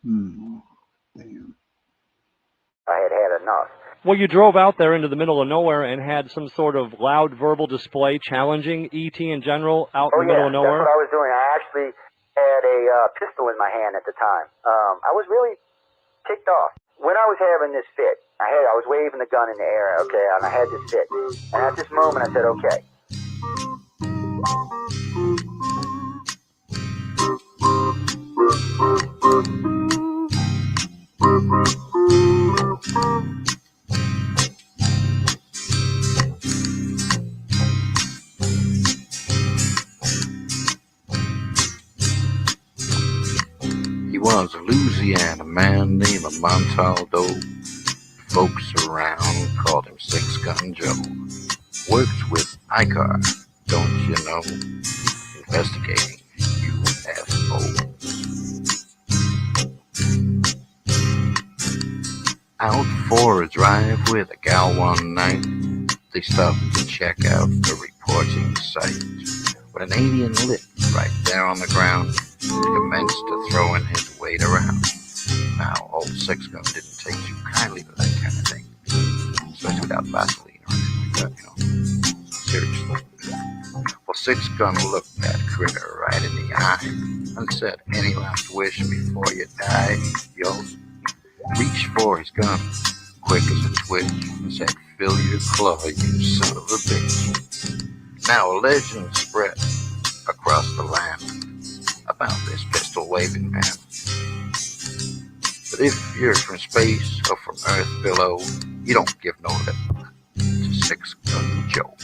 Damn. I had enough. Well, you drove out there into the middle of nowhere and had some sort of loud verbal display challenging ET in general out in the middle of nowhere? That's what I was doing. I actually had a pistol in my hand at the time. I was really ticked off. When I was having this fit, I was waving the gun in the air, okay, and I had this fit. And at this moment, I said, okay. He was a Louisiana man named Montaldo. Folks around called him Six Gun Joe. Worked with ICAR, don't you know? Investigating UFOs. Out for a drive with a gal one night, they stopped to check out the reporting site. When an alien lit right there on the ground, he commenced to throwing his weight around. Now, old Six Gun didn't take too kindly to that kind of thing, especially without Vaseline or anything like that, you know. Seriously. Well, Six Gun looked that critter right in the eye and said, "Any last wish before you die?" Yo, reached for his gun, quick as a twitch, and said, "Fill your claw, you son of a bitch." Now a legend spread across the land about this pistol-waving man. But if you're from space or from Earth below, you don't give no lip to Six Gun Joe.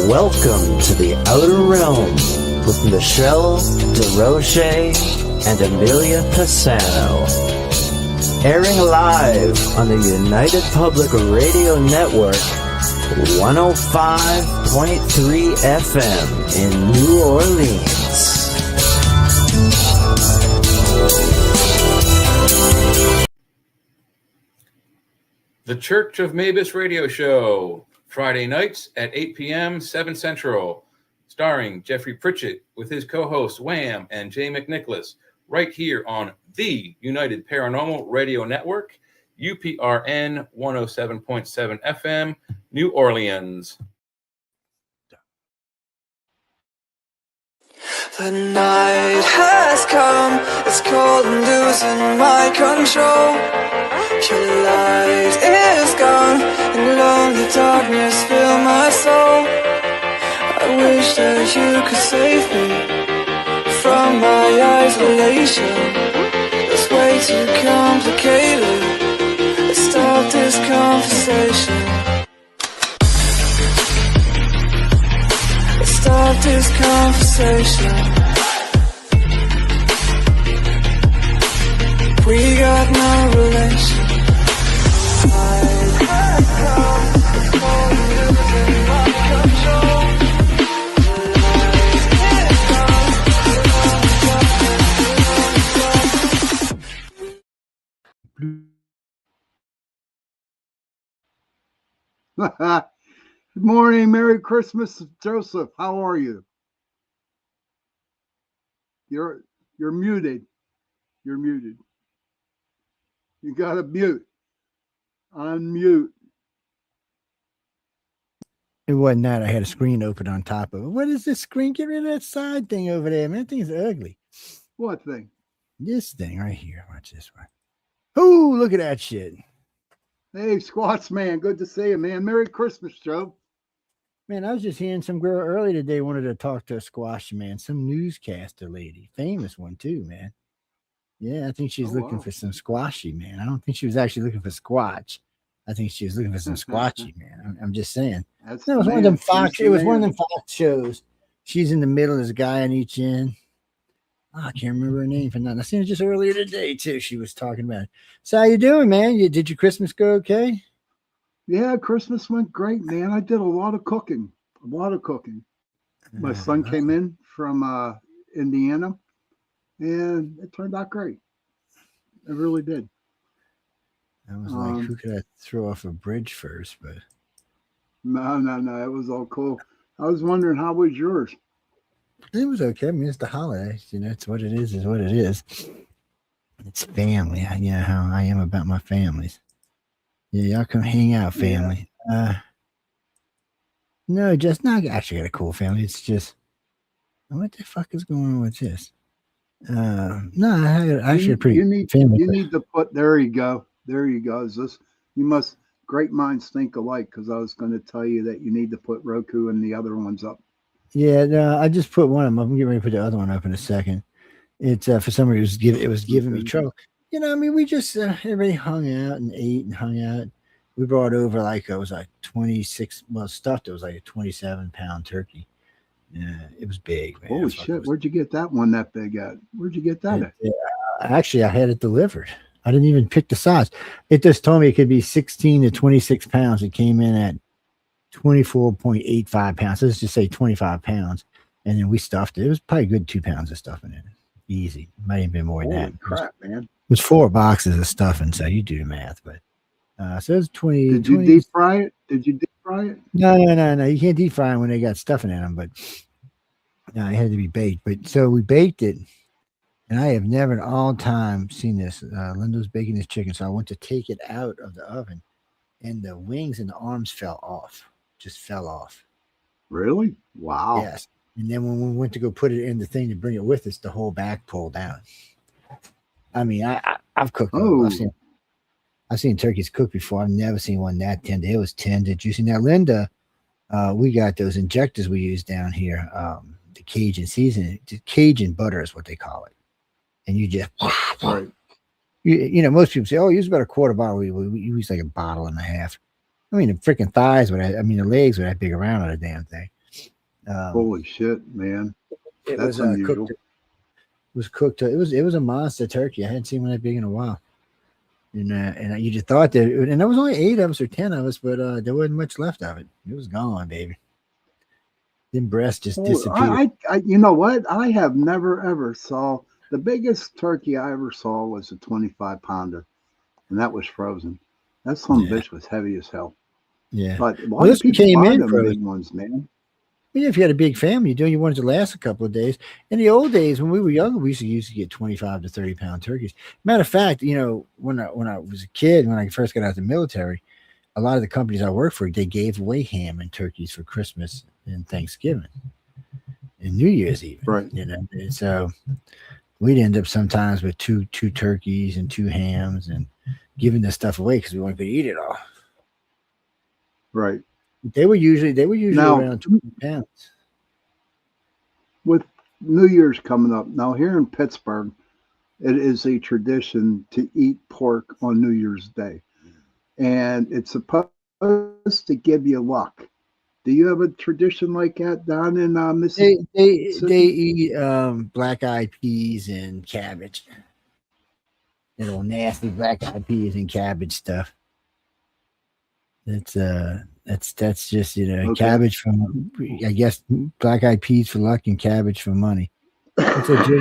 Welcome to the Outer Realm with Michelle DeRoche and Amelia Pisano. Airing live on the United Public Radio Network, 105.3 FM in New Orleans. The Church of Mavis Radio Show, Friday nights at 8 p.m., 7 Central, starring Jeffrey Pritchett with his co-hosts Wham and Jay McNicholas, right here on the United Paranormal Radio Network, UPRN 107.7 FM, New Orleans. The night has come, it's cold and losing my control. Your light is gone, and lonely darkness fill my soul. I wish that you could save me from my isolation. It's way too complicated. Let's start this conversation. Let's start this conversation. We got no relation. Good morning, Merry Christmas, Joseph. How are you? You're muted. You're muted. You got to mute. Unmute. It wasn't that. I had a screen open on top of it. What is this screen? Get rid of that side thing over there, man. That thing's ugly. What thing? This thing right here. Watch this one. Oh, look at that shit. Hey, Squats man. Good to see you, man. Merry Christmas, Joe. Man, I was just hearing some girl early today wanted to talk to a squash man, some newscaster lady, famous one too, man. Yeah, I think she's looking for some squashy, man. I don't think she was actually looking for squatch. I think she was looking for some squatchy, man. I'm just saying. It was one of them Fox. It was one of them Fox shows. She's in the middle. There's a guy on each end. Oh, I can't remember her name for nothing. I seen it just earlier today too. She was talking about it. So how you doing, man? Did your Christmas go okay? Yeah, Christmas went great, man. I did a lot of cooking. My son came in from Indiana, and it turned out great. It really did. I was like, who could I throw off a bridge first? But no, it was all cool. I was wondering, how was yours? it was okay. I mean, it's the holidays. You know, it's what it is what it is. It's family. You know how I am about my families. Yeah, y'all come hang out, family. No, just not. Actually, got a cool family. It's just, what the fuck is going on with this? No, I had actually a pretty family. You need to put. There you go. There you go. Is this? You must. Great minds think alike. Because I was going to tell you that you need to put Roku and the other ones up. Yeah, no, I just put one of them up. I'm getting ready to put the other one up in a second. It's for some reason it was giving me trouble. You know, I mean, we just everybody hung out and ate and hung out. We brought over it was like 26. Well, stuffed. It was like a 27-pound turkey. Yeah, it was big, man. Holy shit! Where'd you get that one that big at? Where'd you get that at? Actually, I had it delivered. I didn't even pick the size. It just told me it could be 16 to 26 pounds. It came in at 24.85 pounds. Let's just say 25 pounds. And then we stuffed it. It was probably a good 2 pounds of stuffing in it. Easy. Might even been more than that. Crap, man. It was 4 boxes of stuffing, so you do the math. But so it was 20. Did you deep fry it? Did you deep fry it? No. You can't deep fry them when they got stuffing in them. But no, it had to be baked. But so we baked it. And I have never in all time seen this. Linda's baking this chicken, so I went to take it out of the oven, and the wings and the arms fell off. Just fell off. Really? Wow. Yes. And then when we went to go put it in the thing to bring it with us, the whole back pulled down. I mean, I've cooked. Oh. I've seen turkeys cooked before. I've never seen one that tender. It was tender, juicy. Now, Linda, we got those injectors we use down here. The Cajun seasoning, Cajun butter is what they call it. And you just, right. You know, most people say, "Oh, use about a quarter bottle." We use like a bottle and a half. I mean, the freaking thighs the legs were that big around on the damn thing. Holy shit, man! That's unusual. It was a monster turkey. I hadn't seen one that big in a while. And you just thought that, and there was only 8 of us or 10 of us, but there wasn't much left of it. It was gone, baby. Then breast just disappeared. You know what? I have never ever saw. The biggest turkey I ever saw was a 25-pounder, and that was frozen. That son of a bitch was heavy as hell. Yeah, but a lot of people buy them big ones, man. Yeah, if you had a big family, you wanted to last a couple of days. In the old days, when we were younger, we used to get 25 to 30-pound turkeys. Matter of fact, you know, when I was a kid, when I first got out of the military, a lot of the companies I worked for, they gave away ham and turkeys for Christmas and Thanksgiving and New Year's even. Right. You know, and so we'd end up sometimes with two turkeys and 2 hams and giving this stuff away because we weren't going to eat it all. Right. They were usually now, around 20 pounds. With New Year's coming up now here in Pittsburgh, it is a tradition to eat pork on New Year's Day, and it's supposed to give you luck. Do you have a tradition like that down in Mississippi? They eat black-eyed peas and cabbage. Little nasty black-eyed peas and cabbage stuff. That's just, you know, okay. Cabbage from, I guess, black-eyed peas for luck and cabbage for money. No,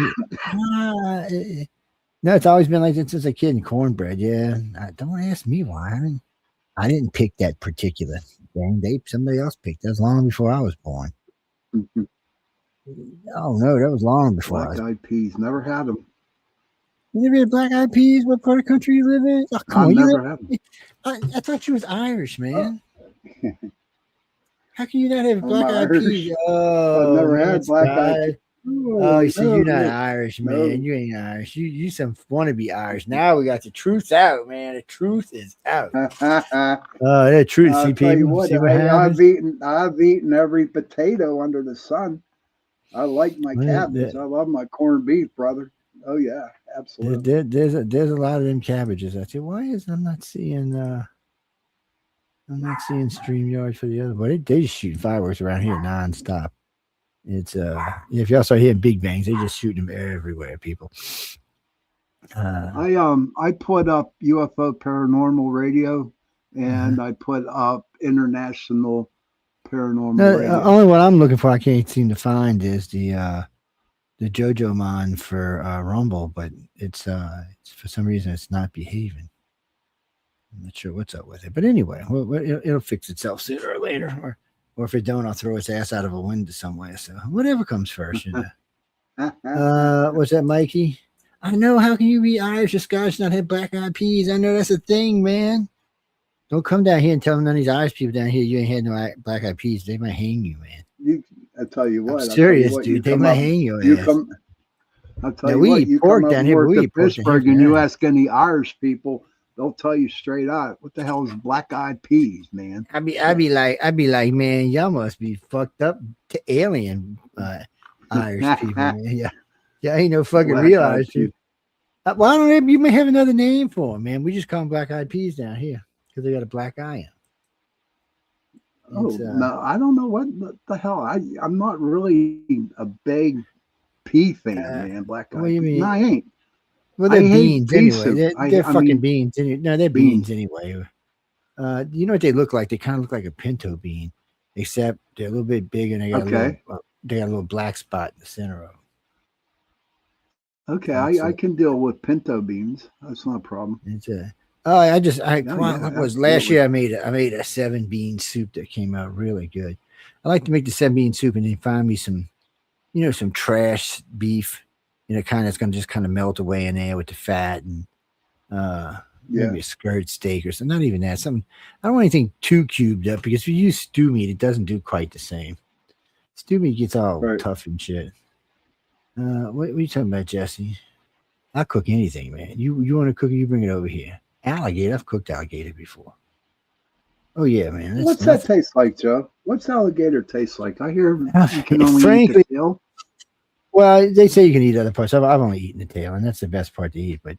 it's always been like that since a kid. And cornbread, yeah. Don't ask me why. I didn't pick that particular thing. Somebody else picked. That was long before I was born. Mm-hmm. Oh no, that was long before. Black-eyed peas, never had them. You never had black-eyed peas? What part of the country you live in? Oh, come on, never had them. I thought you was Irish, man. How can you not have black-eyed peas? Oh, I've never had black-eyed peas. Oh, you see, you're not Irish, man. No. You ain't Irish. You some wannabe Irish. Now we got the truth out, man. The truth is out. The truth. See, people. I've eaten every potato under the sun. I like my cabbage. I love my corned beef, brother. Oh yeah, absolutely. There's a lot of them cabbages. I say, why is I'm not seeing StreamYard for the other, but they just shoot fireworks around here nonstop. It's if y'all start hearing big bangs, they just shoot them everywhere, people. I put up UFO Paranormal Radio, and I put up International Paranormal Radio. Only what I'm looking for, I can't seem to find, is the JoJo Mon for Rumble, but it's for some reason it's not behaving. I'm not sure what's up with it, but anyway, it'll fix itself sooner or later, or if it don't, I'll throw its ass out of a window somewhere. So whatever comes first, you know. What's that, Mikey? I know. How can you be Irish or Scottish not have black eyed peas? I know that's a thing, man. Don't come down here and tell none of these Irish people down here you ain't had no black eyed peas. They might hang you, man. I tell you what. I'm serious, dude. They might hang your ass. I'll tell you what. You come up north to Pittsburgh and you ask any Irish people, they'll tell you straight out, what the hell is black eyed peas, man? I'd be like, man, y'all must be fucked up to alien Irish people, man. Yeah, ain't no fucking real Irish people. Why don't you may have another name for them, man? We just call them black eyed peas down here because they got a black eye in them. No, I don't know what the hell. I'm not really a big pea fan, man. Black eyed. What do you mean? No, I ain't. Well, they're beans anyway. They're fucking beans. No, they're beans anyway. You know what they look like? They kind of look like a pinto bean, except they're a little bit bigger and they got a little black spot in the center of them. Okay, I can deal with pinto beans. That's not a problem. Last year I made a 7-bean soup that came out really good. I like to make the 7-bean soup and then find me some trash beef, kind that's going to just kind of melt away in there with the fat and maybe a skirt steak or something. Not even that. I don't want anything too cubed up because if you use stew meat, it doesn't do quite the same. Stew meat gets all tough and shit. What are you talking about, Jesse? I'll cook anything, man. You want to cook it, you bring it over here. Alligator. I've cooked alligator before. Oh, yeah, man. What's that taste like, Joe? What's alligator taste like? I hear you can only eat the tail. Well, they say you can eat other parts. I've only eaten the tail, and that's the best part to eat. But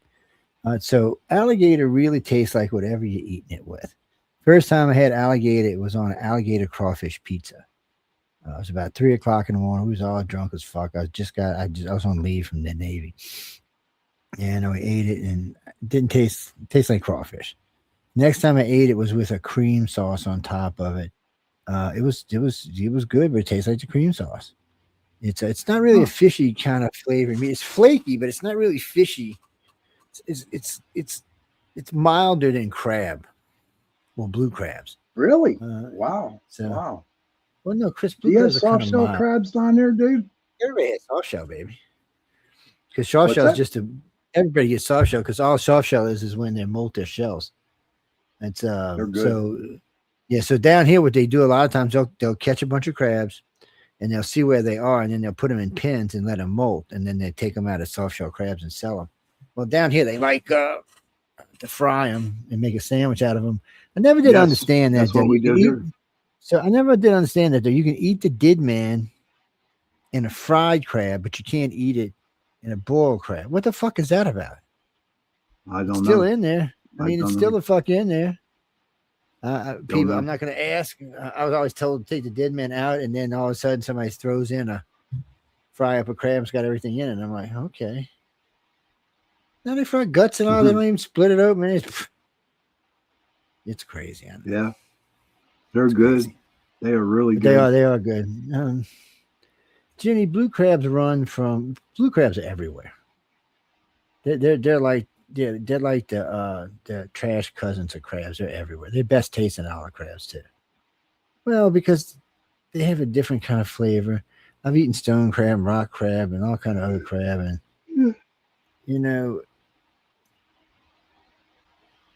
so alligator really tastes like whatever you're eating it with. First time I had alligator, it was on an alligator crawfish pizza. It was about 3:00 in the morning. We was all drunk as fuck. I was on leave from the Navy, and I ate it, and it didn't taste like crawfish. Next time I ate it was with a cream sauce on top of it. It was good, but it tastes like the cream sauce. It's not really a fishy kind of flavor. I mean, it's flaky, but it's not really fishy. It's milder than crab, well, blue crabs. Really? Wow. Wow. Well, no, Chris. Do you have soft shell crabs down there, dude? Everybody has soft shell, baby. Because soft shell is everybody gets soft shell because all soft shell is when they molt their shells. It's they're good. So down here, what they do a lot of times they'll catch a bunch of crabs, and they'll see where they are, and then they'll put them in pens and let them molt, and then they take them out as soft shell crabs and sell them. Well, down here they like to fry them and make a sandwich out of them. I never did understand that. That's what we do here. So I never did understand that, though. You can eat the did man in a fried crab, but you can't eat it in a boiled crab. What the fuck is that about? I don't know. It's still in there. I mean, it's still the fuck in there. People, I'm not going to ask. I was always told to take the dead man out, and then all of a sudden somebody throws in a fry up a crab. It's got everything in it. And I'm like, okay. Now they fry guts and all. They don't even split it open. It's crazy. Yeah. They're good. Crazy. They are really good. They are good. Jimmy, blue crabs are everywhere. They're like the trash cousins of crabs. They're everywhere. They're best tasting all the crabs too. Well, because they have a different kind of flavor. I've eaten stone crab, rock crab, and all kind of other crab, and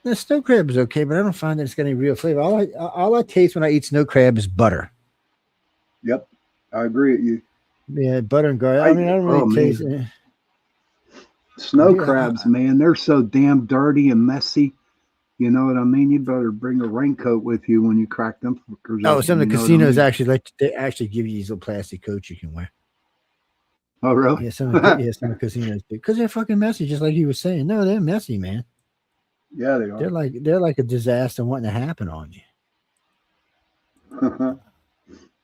the snow crab is okay, but I don't find that it's got any real flavor. All I taste when I eat snow crab is butter. Yep, I agree with you. Yeah, butter and garlic. I don't really taste it. Snow crabs, man, they're so damn dirty and messy. You know what I mean? You better bring a raincoat with you when you crack them. Some of the casinos actually give you these little plastic coats you can wear. Oh, really? Yeah, some of the casinos do because they're fucking messy, just like you were saying. No, they're messy, man. Yeah, they are. They're like a disaster wanting to happen on you.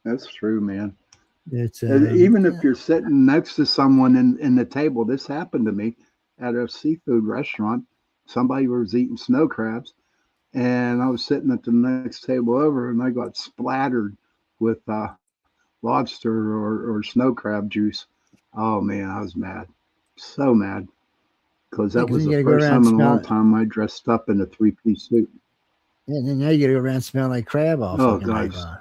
That's true, man. It's even if you're sitting next to someone in the table. This happened to me at a seafood restaurant. Somebody was eating snow crabs, and I was sitting at the next table over, and I got splattered with lobster or snow crab juice. Oh man, I was mad, so mad, because Yeah, that 'cause was then you the gotta go first around time in a long smell. time I dressed up in a 3-piece suit. Yeah, and then now you gotta go around smelling like crab all Oh fucking night guys, long.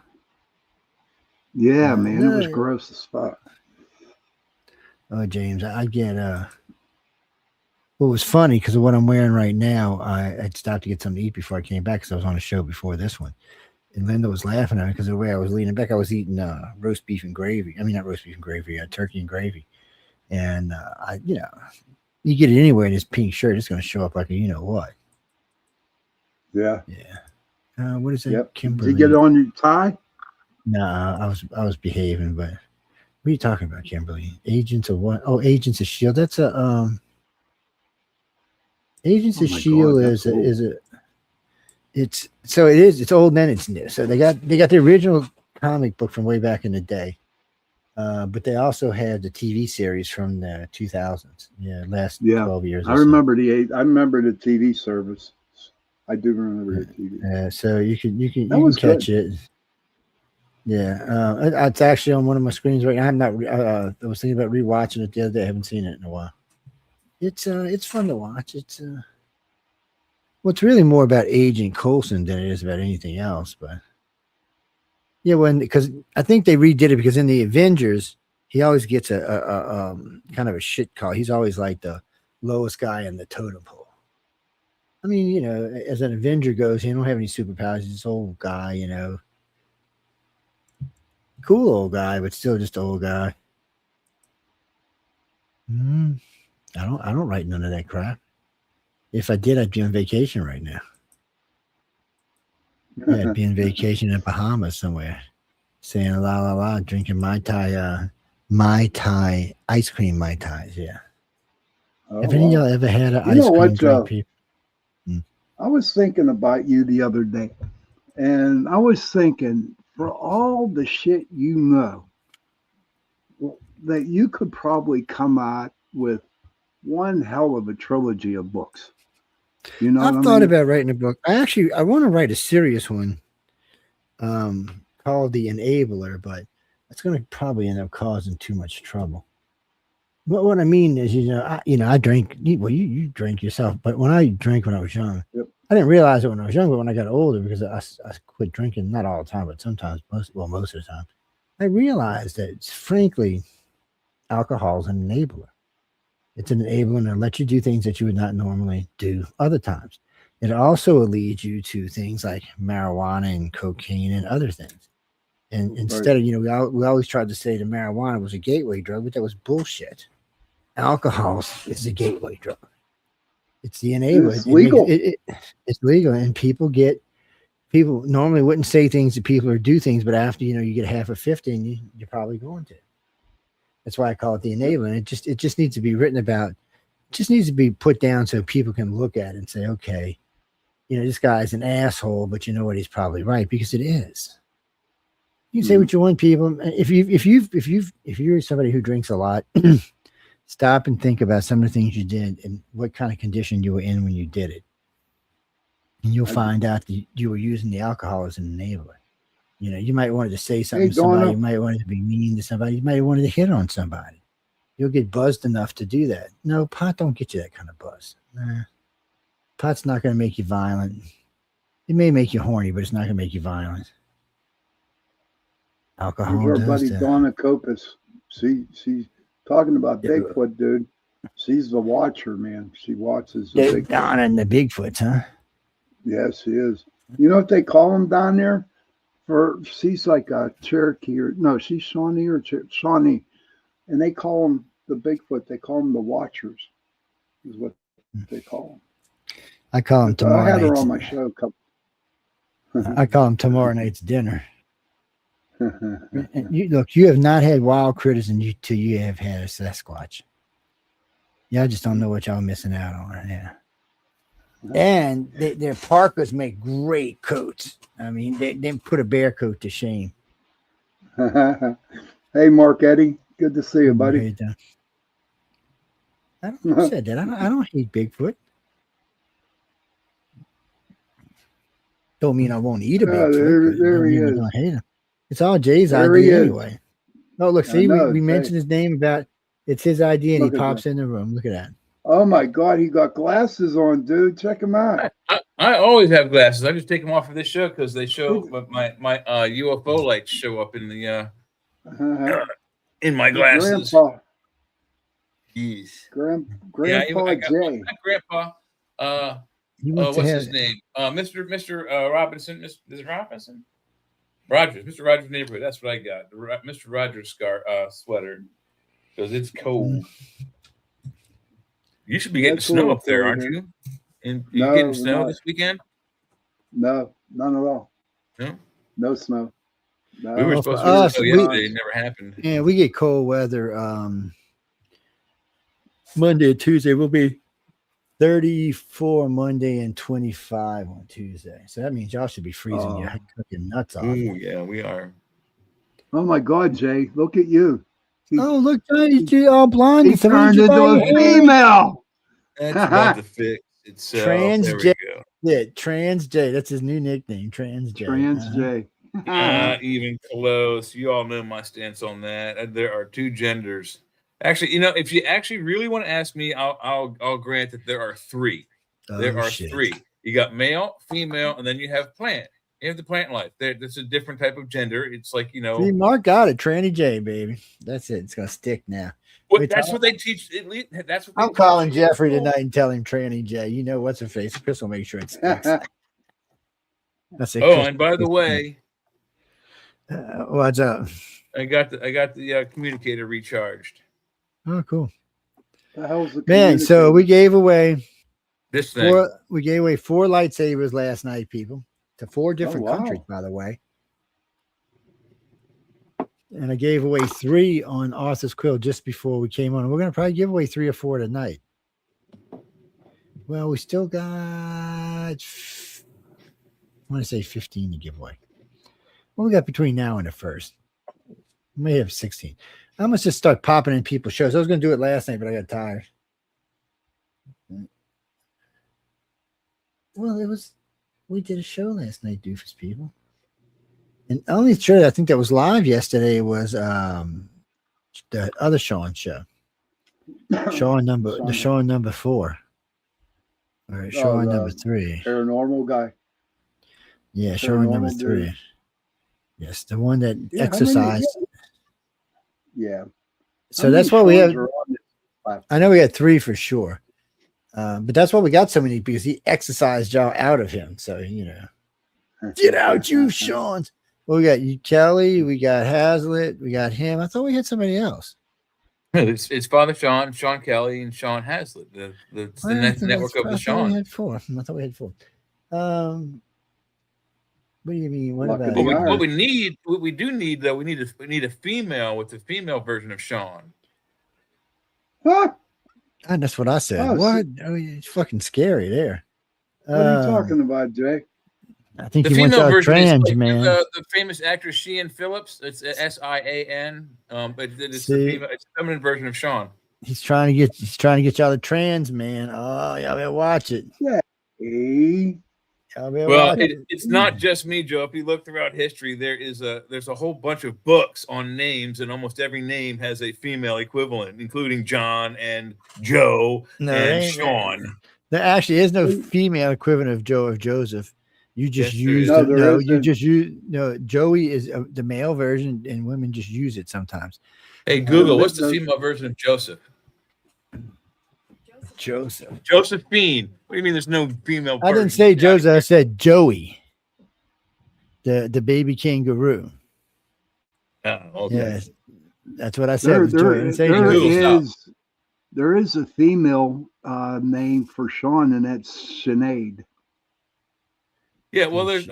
yeah, man, it was No, gross as fuck. oh James, I get What was funny because of what I'm wearing right now, I'd stopped to get something to eat before I came back because I was on a show before this one. And Linda was laughing at me because of the way I was leaning back. I was eating roast beef and gravy. I mean, not roast beef and gravy, turkey and gravy. And you get it anywhere in this pink shirt, it's going to show up like a you know what. Yeah. Yeah. What is that? Yep. Kimberly. Did you get it on your tie? Nah, I was behaving, but what are you talking about, Kimberly? Agents of what? Oh, Agents of Shield. That's a Agents Oh of my Shield God, that's old. It's old then it's new. So they got the original comic book from way back in the day. But they also had the TV series from the 2000s. Yeah, last 12 years. I remember I remember the TV service. I do remember the TV. So you can was catch good. it. Yeah, it's actually on one of my screens right now. I'm not. I was thinking about rewatching it the other day. I haven't seen it in a while. It's fun to watch. It's really more about Agent Coulson than it is about anything else. But yeah, because I think they redid it because in the Avengers he always gets a kind of a shit call. He's always like the lowest guy in the totem pole. I mean, as an Avenger goes, he don't have any superpowers. He's this old guy, cool old guy, but still just an old guy. I don't write none of that crap. If I did, I'd be on vacation right now. Yeah, I'd be on vacation in Bahamas somewhere, saying la la la, drinking Mai Tai ice cream Mai Tais. Yeah. Oh, Have any of y'all ever had an ice cream drink, people? I was thinking about you the other day, and I was thinking, for all the shit you know, that you could probably come out with one hell of a trilogy of books. You know, I've thought about writing a book. I want to write a serious one, called The Enabler, but it's going to probably end up causing too much trouble. But what I mean is, I drink. Well, you drink yourself, but when I drank when I was young, I didn't realize it when I was young. But when I got older, because I quit drinking, not all the time, but sometimes, most of the time, I realized that it's frankly, alcohol is an enabler. It's an enabler to let you do things that you would not normally do other times. It also leads you to things like marijuana and cocaine and other things. And instead of, we always tried to say that marijuana was a gateway drug, but that was bullshit. Alcohol is a gateway drug. It's the enabler. It's legal. It's legal. And people normally wouldn't say things to people or do things, but after, you get half a 50 and you're probably going to. That's why I call it the enabler. And it just needs to be written about. It just needs to be put down so people can look at it and say, okay, this guy's an asshole, but you know what? He's probably right, because it is. You can say what you want, people. If you're somebody who drinks a lot, stop and think about some of the things you did and what kind of condition you were in when you did it. And you'll find out that you were using the alcohol as an enabler. You might want to say something to somebody. You might want to be mean to somebody. You might want to hit on somebody. You'll get buzzed enough to do that. No, pot don't get you that kind of buzz. Nah. Pot's not going to make you violent. It may make you horny, but it's not going to make you violent. Alcohol Our does buddy that. Donna Copus. She's talking about Bigfoot, dude. She's the watcher, man. She watches the Bigfoot. Donna and the Bigfoots, huh? Yes, she is. You know what they call them down there? She's like a Cherokee, she's Shawnee or Shawnee, and they call them the Bigfoot. They call them the Watchers, is what they call them. I call them tomorrow. I had her on my show a couple. I call them tomorrow night's dinner. You have not had wild critters until you have had a Sasquatch. Y'all just don't know what y'all missing out on. Yeah. And their parkas make great coats. I mean, they put a bear coat to shame. Hey, Mark Eddie, good to see you, buddy. I don't said that. I don't hate Bigfoot. Don't mean I won't eat a Bigfoot. There he is. I don't hate him. It's all Jay's idea anyway. No, look, see, we mentioned his name about It's his ID, and Look he at pops in the room. Look at that. Oh my God, he got glasses on, dude. Check him out. I always have glasses. I just take them off for this show because they show my UFO lights show up in the in my glasses. Grandpa, Jeez. Grandpa I got Jay. my grandpa. He wants to What's have his name? Mr. Robinson. Is it Robinson? Rogers. Mr. Rogers neighborhood. That's what I got. Mr. Rogers sweater because it's cold. You should be getting That's snow cool, up there, cool, aren't man. you? And you No, getting we're snow not. this weekend? No, none at all. No. No snow. No. We were Well, supposed for to us, snow we- yesterday. It never happened. Yeah, we get cold weather. Monday and Tuesday will be 34 Monday and 25 on Tuesday. So that means y'all should be freezing your fucking nuts off. Oh yeah, we are. Oh my God, Jay, look at you. Oh, look, Johnny, all blonde. He turned into a female. That's about to fix itself. Trans there we J. go. Yeah, Trans J. That's his new nickname, Trans J. Trans Uh-huh. Jay. Not even close. You all know my stance on that. There are two genders. Actually, if you actually really want to ask me, I'll grant that there are three. There are three. You got male, female, and then you have plant. You have the plant life. That's a different type of gender. It's like See, Mark got it, Tranny J, baby. That's it. It's gonna stick now. that's what they teach. That's what I'm calling Jeffrey tonight and tell him Tranny J. You know what's her face? Chris will make sure it sticks. That's it. Oh, and by the way, what's up? I got the communicator recharged. Oh, cool. The hell's the Man, so we gave away This thing. we gave away 4 lightsabers last night, people, to 4 different wow. countries, by the way. And I gave away 3 on Arthur's Quill just before we came on. We're gonna probably give away 3 or 4 tonight. Well, we still got I want to say 15 to give away. Well, we got between now and the first. We may have 16. I must just start popping in people's shows. I was going to do it last night, but I got tired. Well, we did a show last night, doofus people. And the only show that I think that was live yesterday was the other Sean show. Showing number 4. Or showing number 3. Paranormal guy. Yeah, showing number 3. dude. Yes, the one that Yeah, how many- exercised. Yeah. So that's why we have. have. I know we had 3 for sure, but that's why we got so many because he exercised y'all out of him. So get out, you Sean's. Well, we got you, Kelly. We got Hazlitt. We got him. I thought we had somebody else. It's Father Sean, Sean Kelly, and Sean Hazlitt. The network of the Sean. We had 4. I thought we had 4. What do you mean? What Lucky about they it? are. What we do need though, we need a female with the female version of Sean. Huh? And that's what I said. Oh, What? Oh, it's fucking scary there. What are you talking about, Jay? I think The he wants female out version trans, is like man. the famous actress Sheehan Phillips. It's Sian. But it's See? it's a feminine version of Sean. He's trying to get y'all the trans, man. Oh, y'all better watch it. Hey. Y'all better Well, watch it. it's not just me, Joe. If you look throughout history, there's a whole bunch of books on names, and almost every name has a female equivalent, including John and Joe No, and ain't- Sean. There actually is no female equivalent of Joe of Joseph. You just Yes, there use is. No, there you isn't. just use Joey is the male version, and women just use it sometimes. Hey, Google, that what's the does- female version of Joseph? Joseph. Josephine. What do you mean there's no female I didn't version? say Joseph. I said Joey, the baby kangaroo. Oh, okay. Yeah, that's what I said. There, was Joey. I there, didn't say there Joey. Google, there is a female name for Sean, and that's Sinead. Yeah, well, there's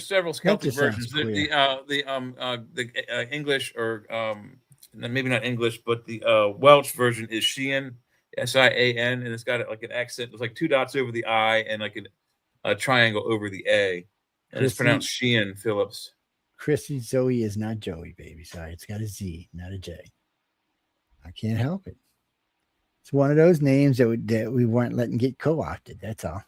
several Celtic just sounds versions. queer. The English or maybe not English, but the Welsh version is Sheehan, Sian, and it's got like an accent. There's like 2 dots over the I and like a triangle over the A, and it's Chrissy- pronounced Sheehan Phillips. Chrissy Zoe is not Joey, baby. Sorry, it's got a Z, not a J. I can't help it. It's one of those names that we weren't letting get co-opted. That's all.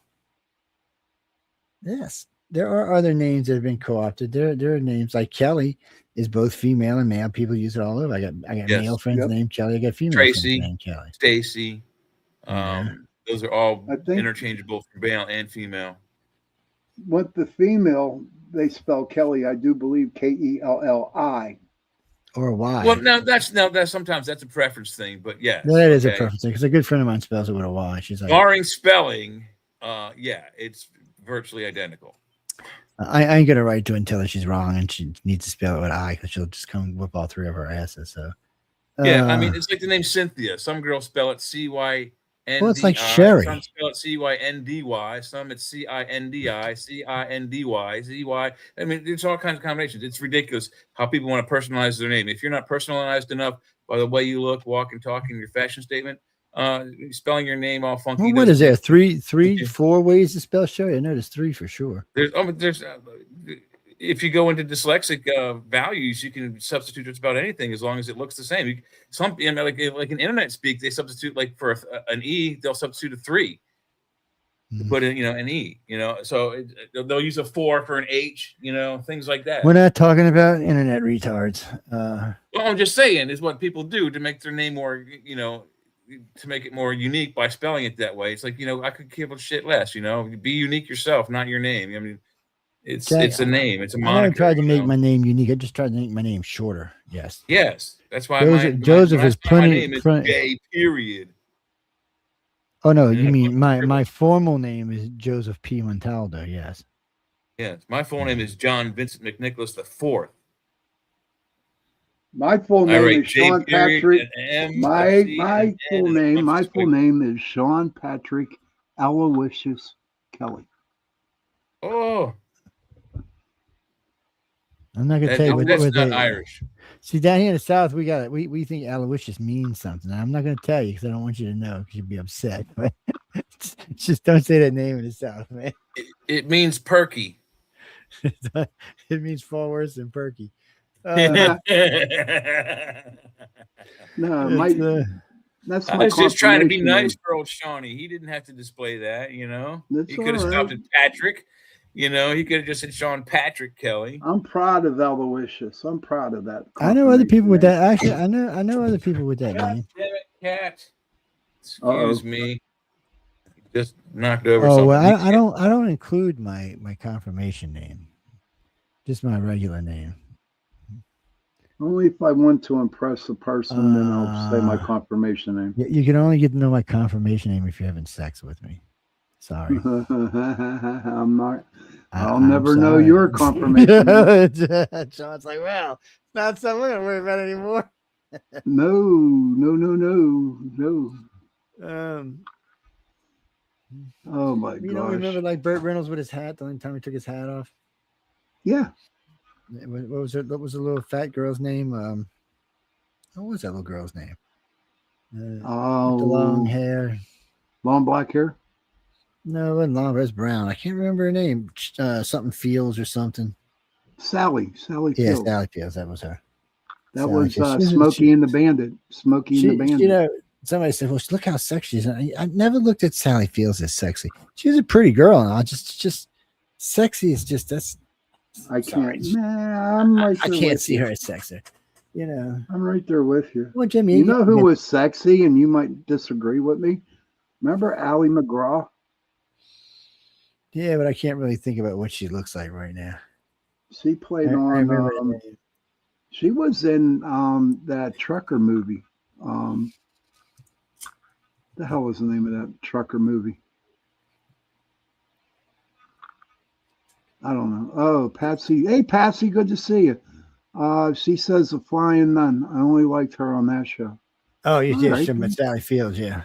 Yes. there are other names that have been co-opted. There are names like Kelly is both female and male. People use it all over. I got Yes. male friends Yep. named Kelly. I got female Tracy. friends named Kelly. Stacy. Yeah. Those are all I think- interchangeable for male and female. With the female, they spell Kelly, I do believe, Kelli. Or Y. Well, that's sometimes that's a preference thing, but yeah, That is a okay. preference because a good friend of mine spells it with a Y. She's like, Barring spelling, yeah, it's virtually identical. I ain't gonna write to her and tell her she's wrong and she needs to spell it with I because she'll just come whip all three of her asses. So Yeah, I mean, it's like the name Cynthia. Some girls spell it CYNDI. Well, it's like Sherry. Some spell it CYNDY. Some it's CINDI, CINDY, ZY. I mean, there's all kinds of combinations. It's ridiculous how people want to personalize their name. If you're not personalized enough by the way you look, walk, and talk in your fashion statement, spelling your name all funky. well, what is there? Three, 4 ways to spell Sherry? I know there's 3 for sure. There's if you go into dyslexic values, you can substitute just about anything as long as it looks the same. Like in internet speak, they substitute like for an E, they'll substitute a 3 to put in, an E, so they'll use a 4 for an H, things like that. We're not talking about internet retards. Well, I'm just saying is what people do to make their name more, to make it more unique by spelling it that way. It's like, I could give a shit less, be unique yourself, not your name. I mean, it's a name. It's a moniker. I never tried to make my name unique. I just tried to make my name shorter. Yes. Yes, that's why Joseph is my plenty. name is J. Period. Oh no, you mean my formal name is Joseph P. Montaldo? Yes. Yes, my full name is John Vincent McNicholas IV. My full I name write is J. Sean period Patrick. and M, My a C, my and full N, name. and My a full square. name is Sean Patrick Aloysius Kelly. Oh, I'm not gonna tell you what that's what not they. Irish. See, down here in the South, we think Aloysius means something. I'm not gonna tell you because I don't want you to know because you'll be upset. But just don't say that name in the South, man. It means perky. It means far worse than perky. No, It's, that's I my was just trying to be confirmation nice name. for old Shawnee. He didn't have to display that, That's He could have all stopped right. at Patrick. He could have just said Sean Patrick Kelly. I'm proud of Aloysius. I'm proud of that. I know other people with confirmation that. Actually, I know other people with that God name. damn it, cat. Uh-oh. Excuse me. Just knocked over Oh something. well, I don't include my confirmation name, just my regular name. name. Only if I want to impress a person, then I'll say my Uh, confirmation name. You can only get to know my confirmation name if you're having sex with me. Sorry. I'm not. I'll I'm never know sorry. your confirmation name. John's like, well, not something we're gonna worry about anymore. No. Oh my You don't gosh. remember like Burt Reynolds with his hat the only time he took his hat off? Yeah. What was it? What was the little fat girl's name? What was that little girl's name? With the long Oh, hair. long black hair. No, it wasn't long. It was brown. I can't remember her name. Something Fields or something. Sally Yeah, Fields. Sally Fields. That was her. That Sally was Fields. Smokey and the Bandit. Smokey She, and the Bandit. you know, somebody said, "Well, look how sexy she is." I never looked at Sally Fields as sexy. She's a pretty girl, and I just sexy is just that's. I sorry. can't. Nah, I'm right I there can't with see you. her as sexy. You know. I'm right there with you. Well, Jimmy, You know who was sexy, and you might disagree with me. Remember Ally McGraw? Yeah, but I can't really think about what she looks like right now. She played I remember her on. name. She was in that trucker movie. The hell was the name of that trucker movie? I don't know. Oh, Patsy. Hey, Patsy, good to see you. She says The Flying Nun. I only liked her on that show. Oh, yeah, All yeah, right. she's talking about Sally Fields, yeah.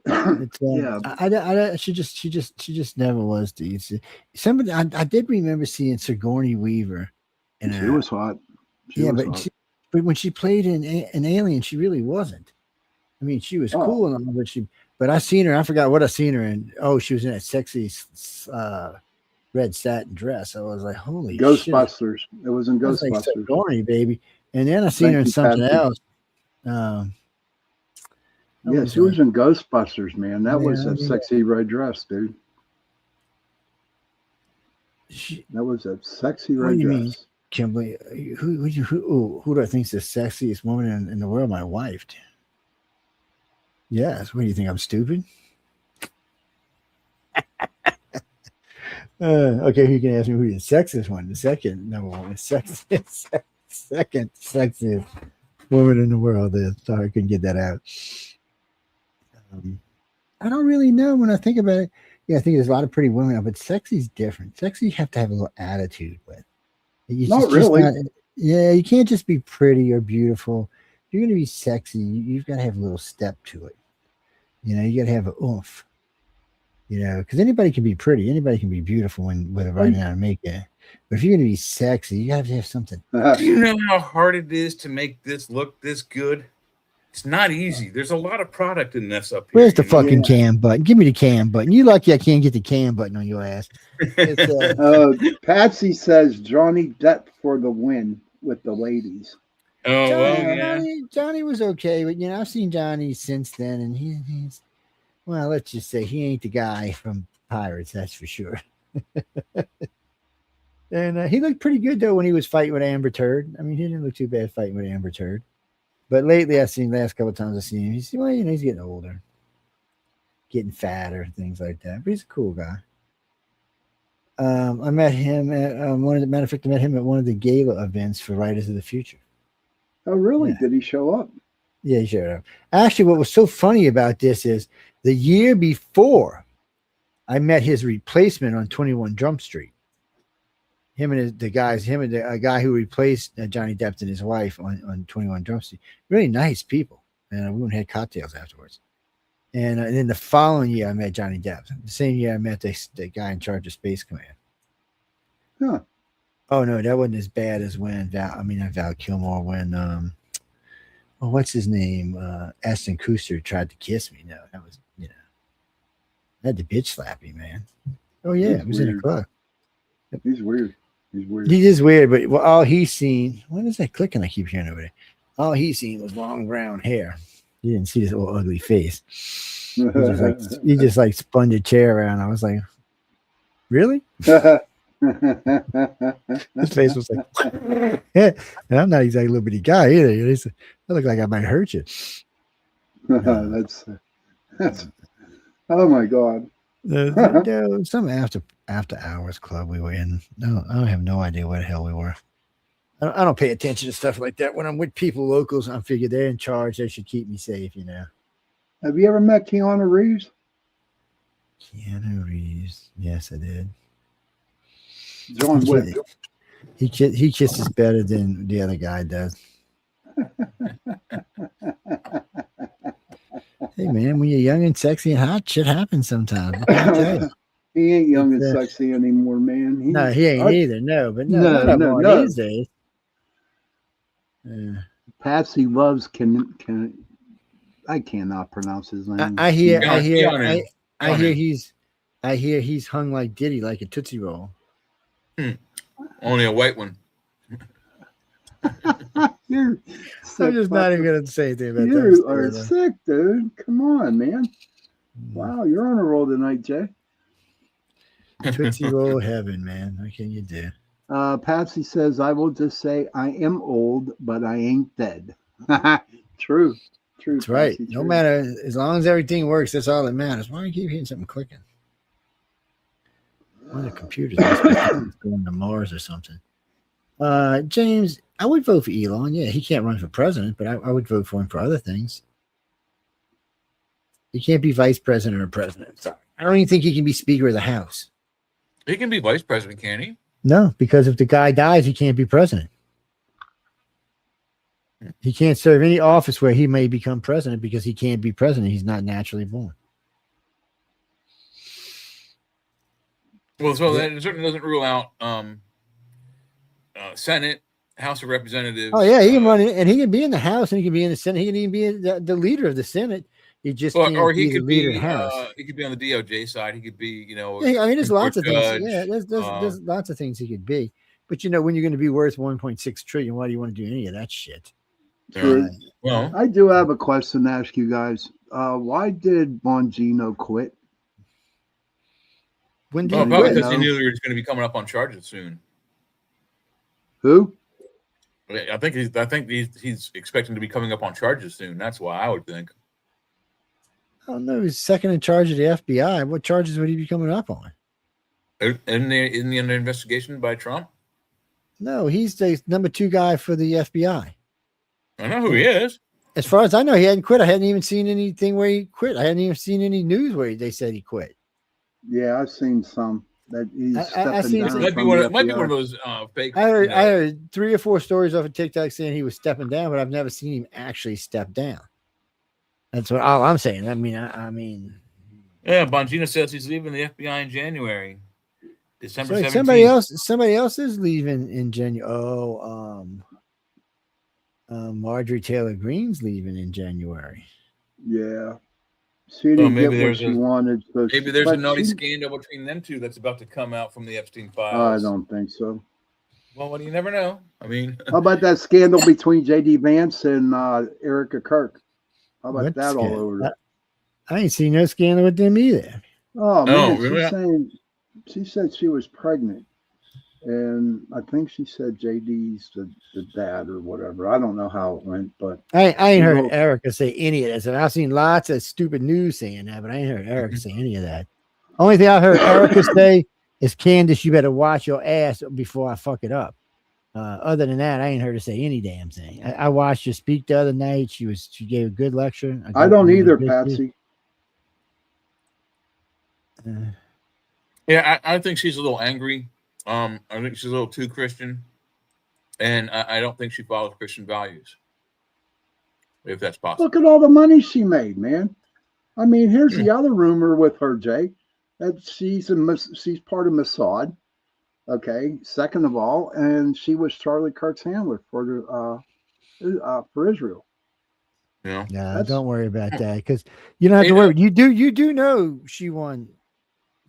It's, Yeah. she just never was. Somebody, I did remember seeing Sigourney Weaver. In She was hot. She yeah, was but hot. but when she played in an Alien, she really wasn't. I mean, she was Oh. cool and all, but I seen her. I forgot what I seen her in. Oh, she was in that sexy red satin dress. I was like, holy shit. Ghostbusters. It was in I was like, Ghostbusters. Sigourney, baby. And then I seen her in Thank you, something Patsy. else. Yeah, she was in Ghostbusters, man. That was Yeah, a yeah. sexy red dress, dude. That was a sexy What red do you dress. mean? Kimberly, who do I think is the sexiest woman in the world? My wife. Yes. What do you think? I'm stupid? Okay, you can ask me who the sexiest one. The second number one, second sexiest woman in the world is. Sorry, I couldn't get that out. I don't really know when I think about it. Yeah, I think there's a lot of pretty women, but sexy's different. Sexy you have to have a little attitude with. Not really. Yeah, you can't just be pretty or beautiful. If you're going to be sexy, you've got to have a little step to it. You know, you got to have an oomph. You know, because anybody can be pretty, anybody can be beautiful with a right amount of makeup. But if you're going to be sexy, you have to have something. Do you know how hard it is to make this look this good? It's not easy. There's a lot of product in this up here. Where's the fucking cam button? Give me the cam button. You lucky I can't get the cam button on your ass. Patsy says Johnny Depp for the win with the ladies. Oh, Johnny was okay, but you know I've seen Johnny since then, and he's well. Let's just say he ain't the guy from Pirates, that's for sure. And he looked pretty good though when he was fighting with Amber Turd. I mean, he didn't look too bad fighting with Amber Turd. But lately, I've seen last couple of times I've seen him. He's he's getting older, getting fatter, things like that. But he's a cool guy. I met him at matter of fact, I met him at one of the gala events for Writers of the Future. Oh, really? Yeah. Did he show up? Yeah, he showed up. Actually, what was so funny about this is the year before, I met his replacement on 21 Jump Street. Him and the guy who replaced Johnny Depp and his wife on 21 Jump Street. Really nice people. And we went and had cocktails afterwards. And then the following year, I met Johnny Depp. The same year, I met the guy in charge of Space Command. Huh. Oh, no, that wasn't as bad as when Val Kilmer, when, what's his name? Ashton Kutcher tried to kiss me. No, that was, I had to bitch slap him, man. Oh, yeah, it was weird. In a club. He's weird. He is weird, but all he's seen, what is that clicking I keep hearing over there? All he's seen was long brown hair. You didn't see his little ugly face. He just like spun the chair around. I was like, really? His face was like, and I'm not exactly a little bitty guy either. I look like I might hurt you. That's oh my God. Some after hours club we were in. No, I have no idea where the hell we were. I don't pay attention to stuff like that. When I'm with people locals, I figure they're in charge. They should keep me safe, Have you ever met Keanu Reeves? Keanu Reeves. Yes, I did. John Wick. He kisses better than the other guy does. Hey, man, when you're young and sexy and hot, shit happens sometimes. He ain't young and sexy anymore, man. He ain't either. No, but no. These days. Patsy loves I cannot pronounce his name. I hear he's hung like Diddy, like a Tootsie Roll. Only a white one. You're I'm just not even gonna say anything about that. You are sick, dude. Come on, man. Wow, you're on a roll tonight, Jay. Tootsie Roll heaven, man. What can you do? Patsy says, I will just say I am old, but I ain't dead. True. That's Patsy, right. true. No matter, as long as everything works, that's all that matters. Why do you keep hearing something clicking? One of the computers is going to Mars or something. James, I would vote for Elon. Yeah, he can't run for president, but I would vote for him for other things. He can't be vice president or president. Sorry. I don't even think he can be Speaker of the House. He can be vice president, can he? No, because if the guy dies, he can't be president. He can't serve any office where he may become president because he can't be president. He's not naturally born. Well, so that certainly doesn't rule out Senate, House of Representatives. Oh, yeah, he can run it, and he can be in the House, and he can be in the Senate. He can even be the leader of the Senate. He just can't be the leader of the House. He could be on the DOJ side. He could be, I mean, there's lots of things. Yeah, there's lots of things he could be. But when you're going to be worth 1.6 trillion, why do you want to do any of that shit? Well, I do have a question to ask you guys. Why did Bongino quit? When did Oh, he probably quit? because he No. knew he was going to be coming up on charges soon. Who? I think he's expecting to be coming up on charges soon. That's why I would think. I don't know. He's second in charge of the FBI. What charges would he be coming up on? In the investigation by Trump. No, he's the number 2 guy for the FBI. I know who he is. As far as I know, he hadn't quit. I hadn't even seen anything where he quit. I hadn't even seen any news where they said he quit. Yeah, I've seen some that he's I stepping seen down. some- It might be one of those fake. I heard 3 or 4 stories off of TikTok saying he was stepping down, but I've never seen him actually step down. That's what all I'm saying. I mean, Yeah, Bongino says he's leaving the FBI in January, December 17th. somebody else is leaving in January. Marjorie Taylor Greene's leaving in January. Yeah. She didn't maybe get what she wanted. So Maybe there's a but naughty she- scandal between them two that's about to come out from the Epstein I files. don't think so. Well, you never know. I mean, How about that scandal between J.D. Vance and Erica Kirk? How about What that all scandal? over? I ain't seen no scandal with them either. Oh, No, man, really? she said she was pregnant. And I think she said JD's the dad or whatever. I don't know how it went, but I ain't You heard know- Erica say any of that. So I've seen lots of stupid news saying that, but I ain't heard Erica say any of that. Only thing I heard Erica say is, Candace, you better watch your ass before I fuck it up. Other than that, I ain't heard her say any damn thing. I watched her speak the other night. She gave a good lecture. I don't either, good- Patsy. yeah, I think she's a little angry. I think she's a little too Christian, and I don't think she follows Christian values. If that's possible. Look at all the money she made, man. I mean, here's the other rumor with her, Jay, that she's part of Mossad. Okay, second of all, and she was Charlie Kirk's handler for Israel. Yeah. No, That's- don't worry about that, because you don't have to worry. You do know she won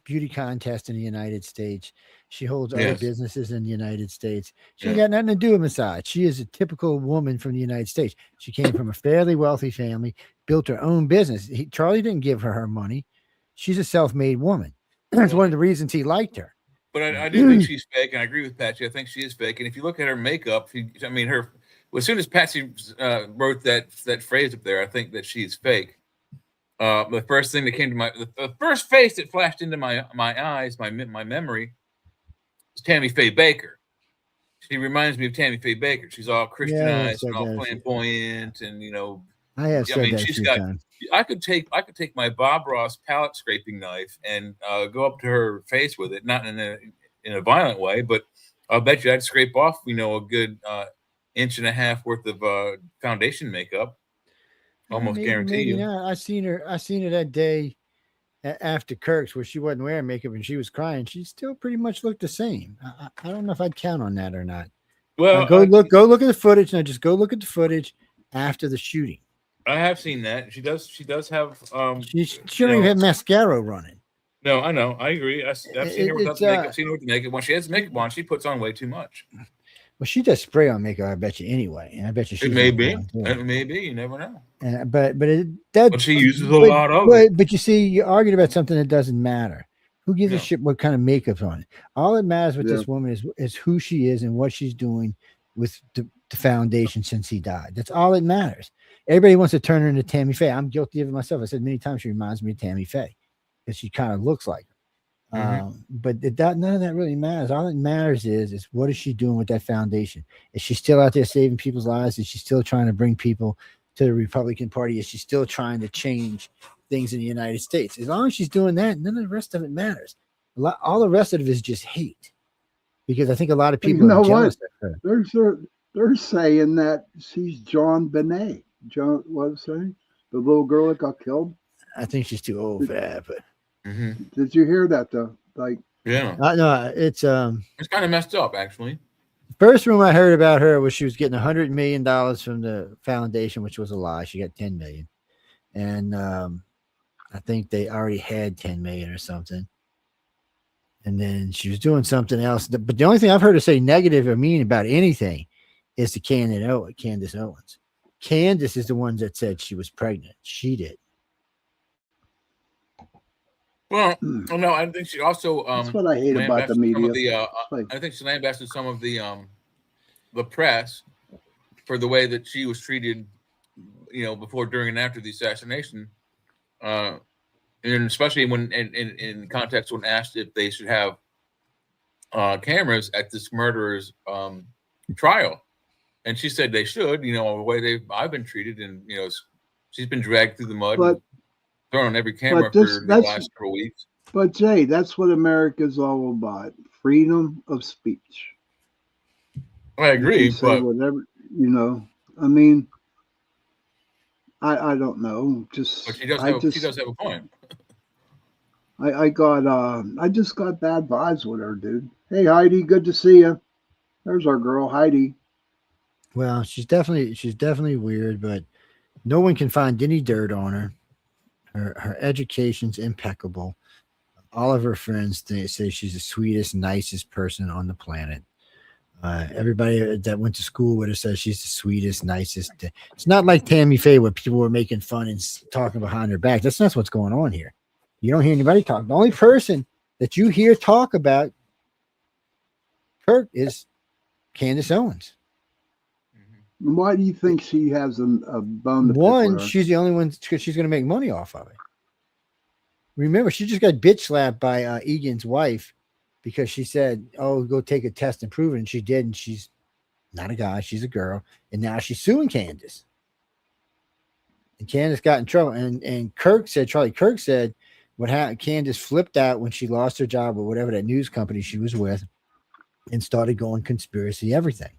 beauty contest in the United States. She holds other Yes. businesses in the United States. She ain't Yeah. got nothing to do with massage. She is a typical woman from the United States. She came from a fairly wealthy family, built her own business. Charlie didn't give her money. She's a self-made woman. That's one of the reasons he liked her. But I do think she's fake, and I agree with Patsy. I think she is fake. And if you look at her makeup, as soon as Patsy wrote that phrase up there, I think that she's fake. The first thing that came to the first face that flashed into my eyes, my memory, was Tammy Faye Baker. She reminds me of Tammy Faye Baker. She's all Christianized and all that. flamboyant, and I have said that a she's few got. times. I could take my Bob Ross palette scraping knife and go up to her face with it, not in a violent way, but I'll bet you I'd scrape off, a good 1.5 inches worth of foundation makeup. Almost guarantee maybe you. not. I seen her that day after Kirk's where she wasn't wearing makeup and she was crying. She still pretty much looked the same. I don't know if I'd count on that or not. Well, Go look at the footage. Now just go look at the footage after the shooting. I have seen that. She does have. She don't even have mascara running. No, I know. I agree. I've seen her without It's, the makeup. I've seen her with the makeup. When she has makeup on, she puts on way too much. Well, she does spray on makeup, I bet you, anyway. And I bet you she's It may got be. one, too. It may be. You never know. But she uses a lot of it. But you see, you're arguing about something that doesn't matter. Who gives a No. shit what kind of makeup's on? All that matters with Yeah. this woman is who she is and what she's doing with the foundation since he died. That's all that matters. Everybody wants to turn her into Tammy Faye. I'm guilty of it myself. I said many times she reminds me of Tammy Faye because she kind of looks like her. But none of that really matters. All that matters is what is she doing with that foundation? Is she still out there saving people's lives? Is she still trying to bring people to the Republican Party? Is she still trying to change things in the United States? As long as she's doing that, none of the rest of it matters. All the rest of it is just hate, because I think a lot of people You know are jealous what? of her. They're saying that she's John Benet. John, what was saying? The little girl that got killed. I think she's too old for that. But Did you hear that though? Like, Yeah. no, it's It's kind of messed up, actually. First rumor I heard about her was she was getting $100 million from the foundation, which was a lie. She got 10 million. And I think they already had 10 million or something. And then she was doing something else. But the only thing I've heard her say negative or mean about anything is to Candace Owens. Candace is the one that said she was pregnant. She did. Well, no, I think she also That's what I hate about the lambasted some media. of the, Like, I think she lambasted some of the press for the way that she was treated, before, during, and after the assassination, and especially when in context when asked if they should have cameras at this murderer's trial, and she said they should. The way I've been treated, and she's been dragged through the mud, But- and thrown on every camera this- for the that's- last several weeks. but Jay, that's what America's all about: freedom of speech. I agree, You can say but whatever, I mean, I don't know. she does have a point. I just got bad vibes with her, dude. Hey Heidi, good to see you. There's our girl Heidi. Well, she's definitely weird, but no one can find any dirt on her. Her education's impeccable. All of her friends say she's the sweetest, nicest person on the planet. Everybody that went to school with her says she's the sweetest, nicest. It's not like Tammy Faye where people were making fun and talking behind her back. That's not what's going on here. You don't hear anybody talk. The only person that you hear talk about Kirk is Candace Owens. Why do you think she has a bone to pick One, with her? she's the only one because she's going to make money off of it. Remember, she just got bitch slapped by Egan's wife because she said, "Oh, go take a test and prove it," and she did. And she's not a guy; she's a girl, and now she's suing Candace. And Candace got in trouble. And Charlie Kirk said, what happened? Candace flipped out when she lost her job or whatever that news company she was with, and started going conspiracy everything.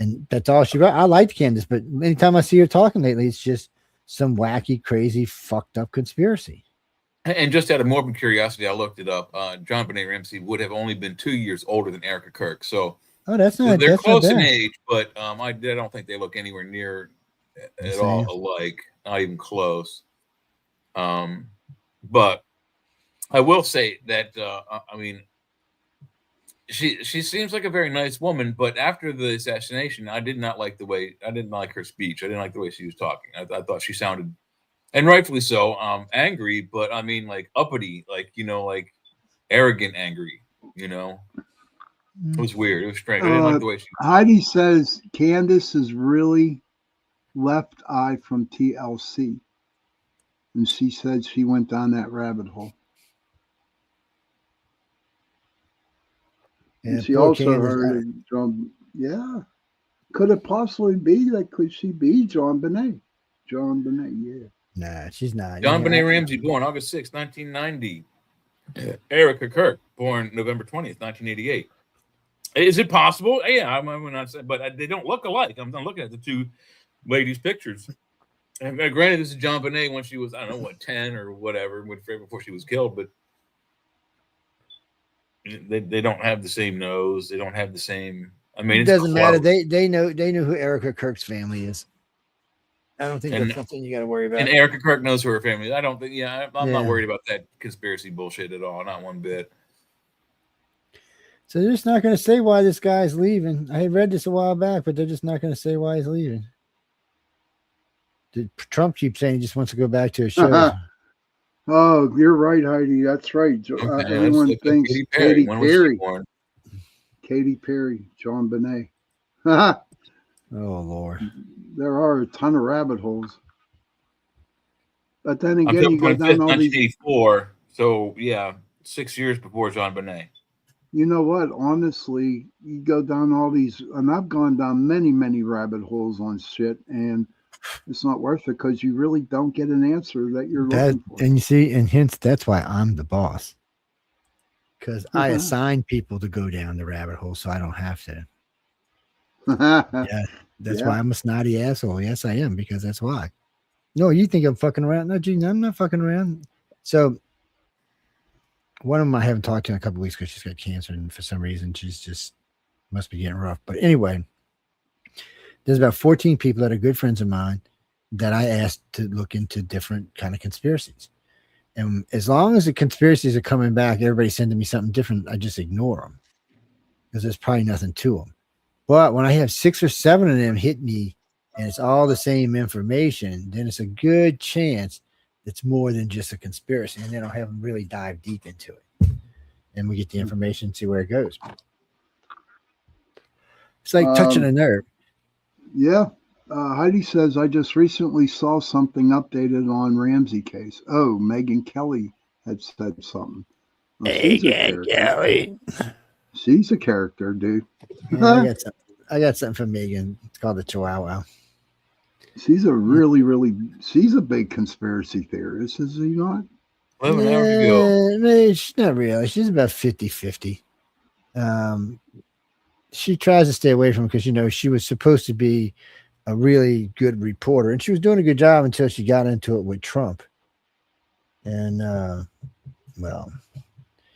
And that's all she wrote. I liked Candace, but anytime I see her talking lately, it's just some wacky, crazy, fucked up conspiracy. And just out of morbid curiosity, I looked it up. John Benet Ramsey would have only been 2 years older than Erica Kirk. So that's not. they're that's close not in bad. age, but I don't think they look anywhere near at Same. all alike. Not even close. But I will say that she seems like a very nice woman, but after the assassination, I didn't like her speech. I didn't like the way she was talking. I thought she sounded, and rightfully so, angry, but I mean, like uppity, like arrogant angry. It was weird. It was strange. I didn't like the way she. Heidi says Candace is really Left Eye from TLC, and she said she went down that rabbit hole. And she poor also Candace, heard John. Yeah, could it possibly be that? Could she be John Benet? John Benet, yeah. Nah, she's not. John Benet Ramsey, born August 6, 1990. Erica Kirk, born November 20th, 1988. Is it possible? Yeah, I'm not saying, but they don't look alike. I'm looking at the two ladies' pictures. And granted, this is John Benet when she was, 10 or whatever, before she was killed, but they don't have the same nose. They don't have the same. I mean, it doesn't matter. They know who Erica Kirk's family is. I don't think that's something you got to worry about. And Erica Kirk knows who her family is. I don't think. Yeah, I'm not worried about that conspiracy bullshit at all. Not one bit. So they're just not going to say why this guy's leaving. I had read this a while back, but they're just not going to say why he's leaving. Trump keeps saying he just wants to go back to his shows. Oh, you're right, Heidi. That's right. Everyone thinks Katy Perry. Katy Perry, John Benet. Oh, Lord. There are a ton of rabbit holes. But then I'm again, you go down all these. 1984. So, yeah, 6 years before John Benet. You know what? Honestly, you go down all these, and I've gone down many, many rabbit holes on shit, and it's not worth it because you really don't get an answer that you're looking for. And you see, and hence that's why I'm the boss. Because I assign people to go down the rabbit hole so I don't have to. Yeah, that's why I'm a snotty asshole. Yes, I am, because that's why. No, you think I'm fucking around? No, Gene, I'm not fucking around. So one of them I haven't talked to in a couple of weeks because she's got cancer, and for some reason she's just must be getting rough. But anyway, there's about 14 people that are good friends of mine that I asked to look into different kind of conspiracies. And as long as the conspiracies are coming back, everybody's sending me something different, I just ignore them because there's probably nothing to them. But when I have 6 or 7 of them hit me and it's all the same information, then it's a good chance it's more than just a conspiracy, and they don't have them really dive deep into it. And we get the information, see where it goes. It's like touching a nerve. Yeah. Heidi says, I just recently saw something updated on Ramsey case. Oh, Megyn Kelly had said something. Well, Kelly. She's a character, dude. Yeah, I got something from Megan. It's called the Chihuahua. She's a she's a big conspiracy theorist, is she not? 11 hours ago. No, she's not really. She's about 50-50. She tries to stay away from it because, she was supposed to be a really good reporter, and she was doing a good job until she got into it with Trump. And, well,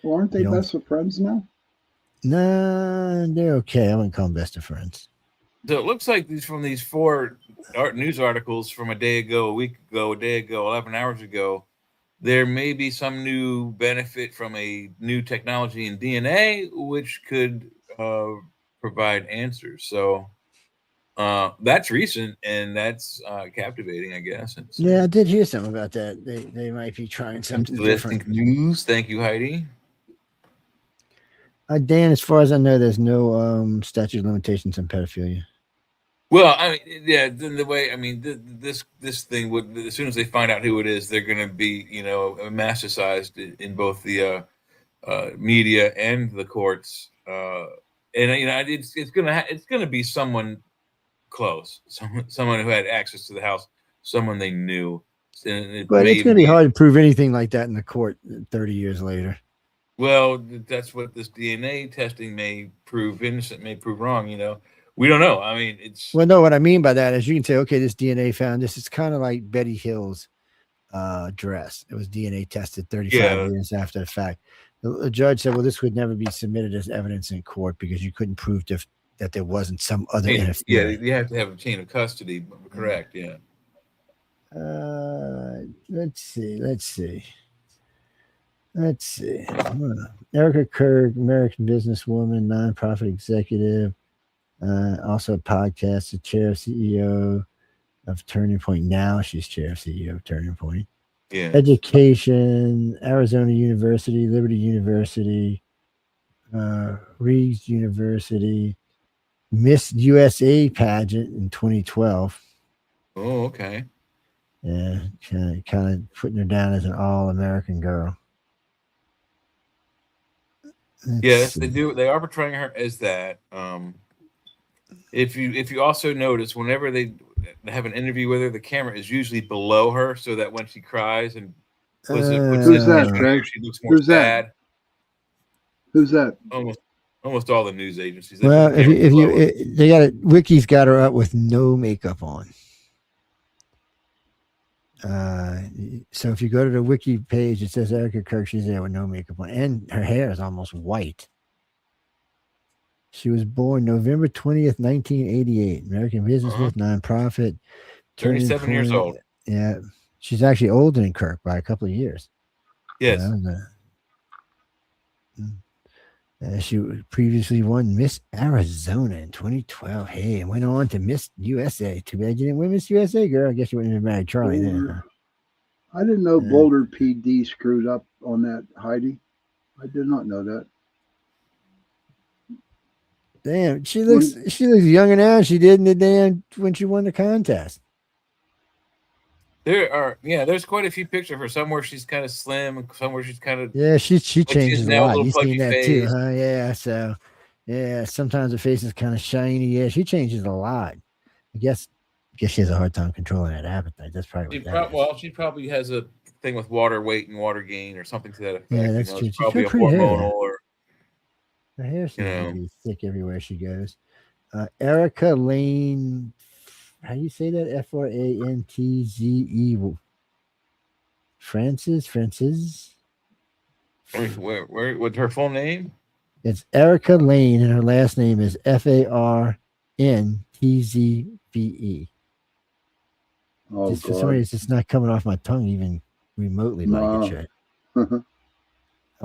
aren't they best of friends now? Nah, they're okay. I wouldn't call them best of friends. So it looks like these 4 news articles from a day ago, a week ago, 11 hours ago, there may be some new benefit from a new technology in DNA, which could provide answers. So that's recent, and that's captivating, I guess. Yeah, I did hear something about that. They might be trying something different. News. Thank you, Heidi. Dan, as far as I know, there's no statute of limitations on pedophilia. Well, I mean, yeah. The way, I mean, this thing would, as soon as they find out who it is, they're going to be, metastasized in both the media and the courts. And it's gonna be someone close, someone who had access to the house, someone they knew. But it's going to be hard to prove anything like that in the court 30 years later. Well, that's what this DNA testing may prove innocent, may prove wrong. We don't know. I mean, well, no. What I mean by that is you can say, okay, this DNA found this. It's kind of like Betty Hill's dress. It was DNA tested 35 years after the fact. The judge said, well, this would never be submitted as evidence in court because you couldn't prove that there wasn't some other interference. Yeah, you have to have a chain of custody. Correct. Yeah. Let's see. Erica Kirk, American businesswoman, nonprofit executive, also a podcast, the chair of CEO of Turning Point. Now she's chair of CEO of Turning Point. Yeah. Education, Arizona University, Liberty University, Reeds University, Miss USA pageant in 2012. Oh, okay. Yeah, kind of putting her down as an all-American girl. Yes, they do. They are portraying her as that. If you also notice, whenever they have an interview with her, the camera is usually below her, so that when she cries and who's that, Craig? She looks more sad. Who's that? Almost all the news agencies. Well, they got it. Wiki's got her up with no makeup on. So if you go to the wiki page, it says Erica Kirk. She's there with no makeup on, and her hair is almost white. She was born November 20th, 1988. American businesswoman, nonprofit. 37 years old. Yeah, she's actually older than Kirk by a couple of years. Yes. She previously won Miss Arizona in 2012. Hey, and went on to Miss USA. Too bad you didn't win Miss USA, girl. I guess you wouldn't have married Charlie then. Huh? I didn't know Boulder PD screwed up on that, Heidi. I did not know that. Damn, she looks younger now than she did in the damn when she won the contest. There's quite a few pictures of her. Somewhere she's kind of slim, somewhere she's kind of she changes a lot. You've seen that face too, huh? Yeah, so sometimes her face is kind of shiny. Yeah, she changes a lot. I guess she has a hard time controlling that appetite. That's probably she probably has a thing with water weight and water gain or something to that effect. Yeah, that's true. It's probably a hormonal or her hair seems to be thick everywhere she goes. Erica Lane, how do you say that? Frantze. Francis. Where what's her full name? It's Erica Lane, and her last name is Farntzve. Just for some reason, it's not coming off my tongue even remotely like it should.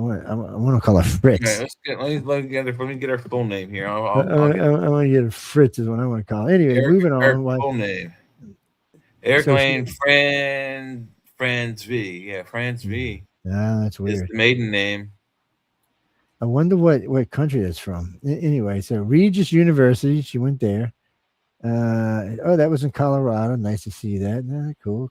I want to call her Fritz. Let me get her full name here. I want to get her Fritz is what I want to call her. Anyway, moving on. Full name. Eric Lane Franz V. Yeah, Franz V. Ah, that's is weird. the maiden name. I wonder what country that's from. Anyway, so Regis University, she went there. That was in Colorado. Nice to see that. Cool.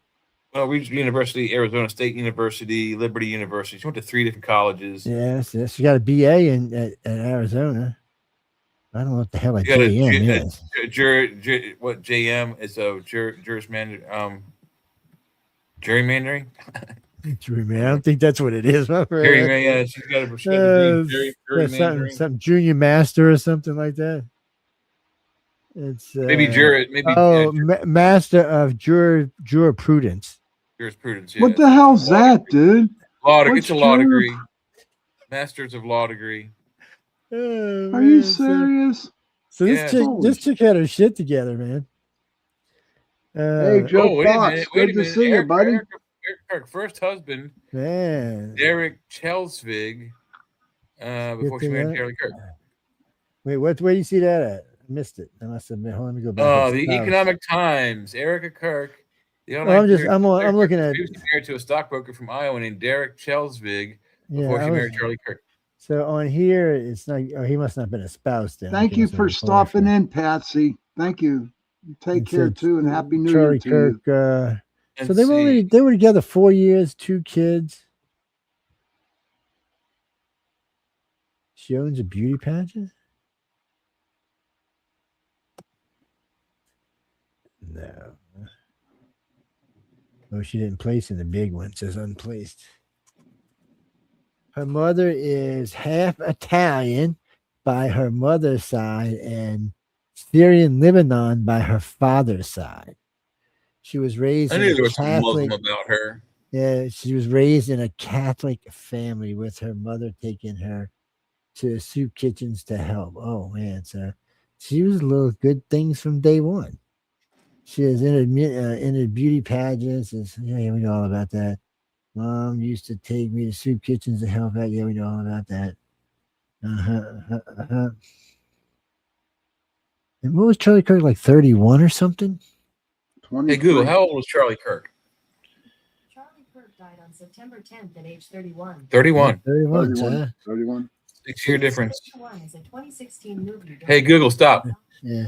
Well, Regis University, Arizona State University, Liberty University. She went to 3 different colleges. Yes. She got a BA at Arizona. I don't know what the hell a JM is. What JM is a gerrymandering? I don't think that's what it is. Gerrymandering, yeah, she's got a degree in gerrymandering. Something junior master or something like that. It's master of jurisprudence. Jurisprudence. Yeah. What the hell's that, dude? It's a law degree. Masters of law degree. Are you serious? So this chick had her shit together, man. Hey, Joe Fox, good to see you, buddy. Eric Kirk, first husband, man. Derek Chelsvig, before she married Charlie Kirk. Wait, where do you see that at? I missed it. I must admit. Let me go back. Oh, the Economic Times. Erica Kirk. I'm looking at. She was married to a stockbroker from Iowa named Derek Chelsvig before she married Charlie Kirk. So on here, it's not. Oh, he must not have been a spouse then. Thank you for stopping in, Patsy. Thank you. Take care too, and happy New Year to Kirk, you. So they were together 4 years, 2 kids. She owns a beauty pageant. No. Oh, she didn't place in the big one. It says unplaced. Her mother is half Italian by her mother's side and Syrian Lebanon by her father's side. She was raised I knew there was some Muslim about her. Yeah, she was raised in a Catholic family with her mother taking her to soup kitchens to help. Oh, man. So she was little good things from day one. She was in the beauty pageants. Yeah, we know all about that. Mom used to take me to soup kitchens to help out. Yeah, we know all about that. And what was Charlie Kirk, like 31 or something? 23. Hey, Google, how old was Charlie Kirk? Charlie Kirk died on September 10th at age 31. 31. 31. 6-year difference. Is a 2016 movie. Hey, Google, stop. Yeah.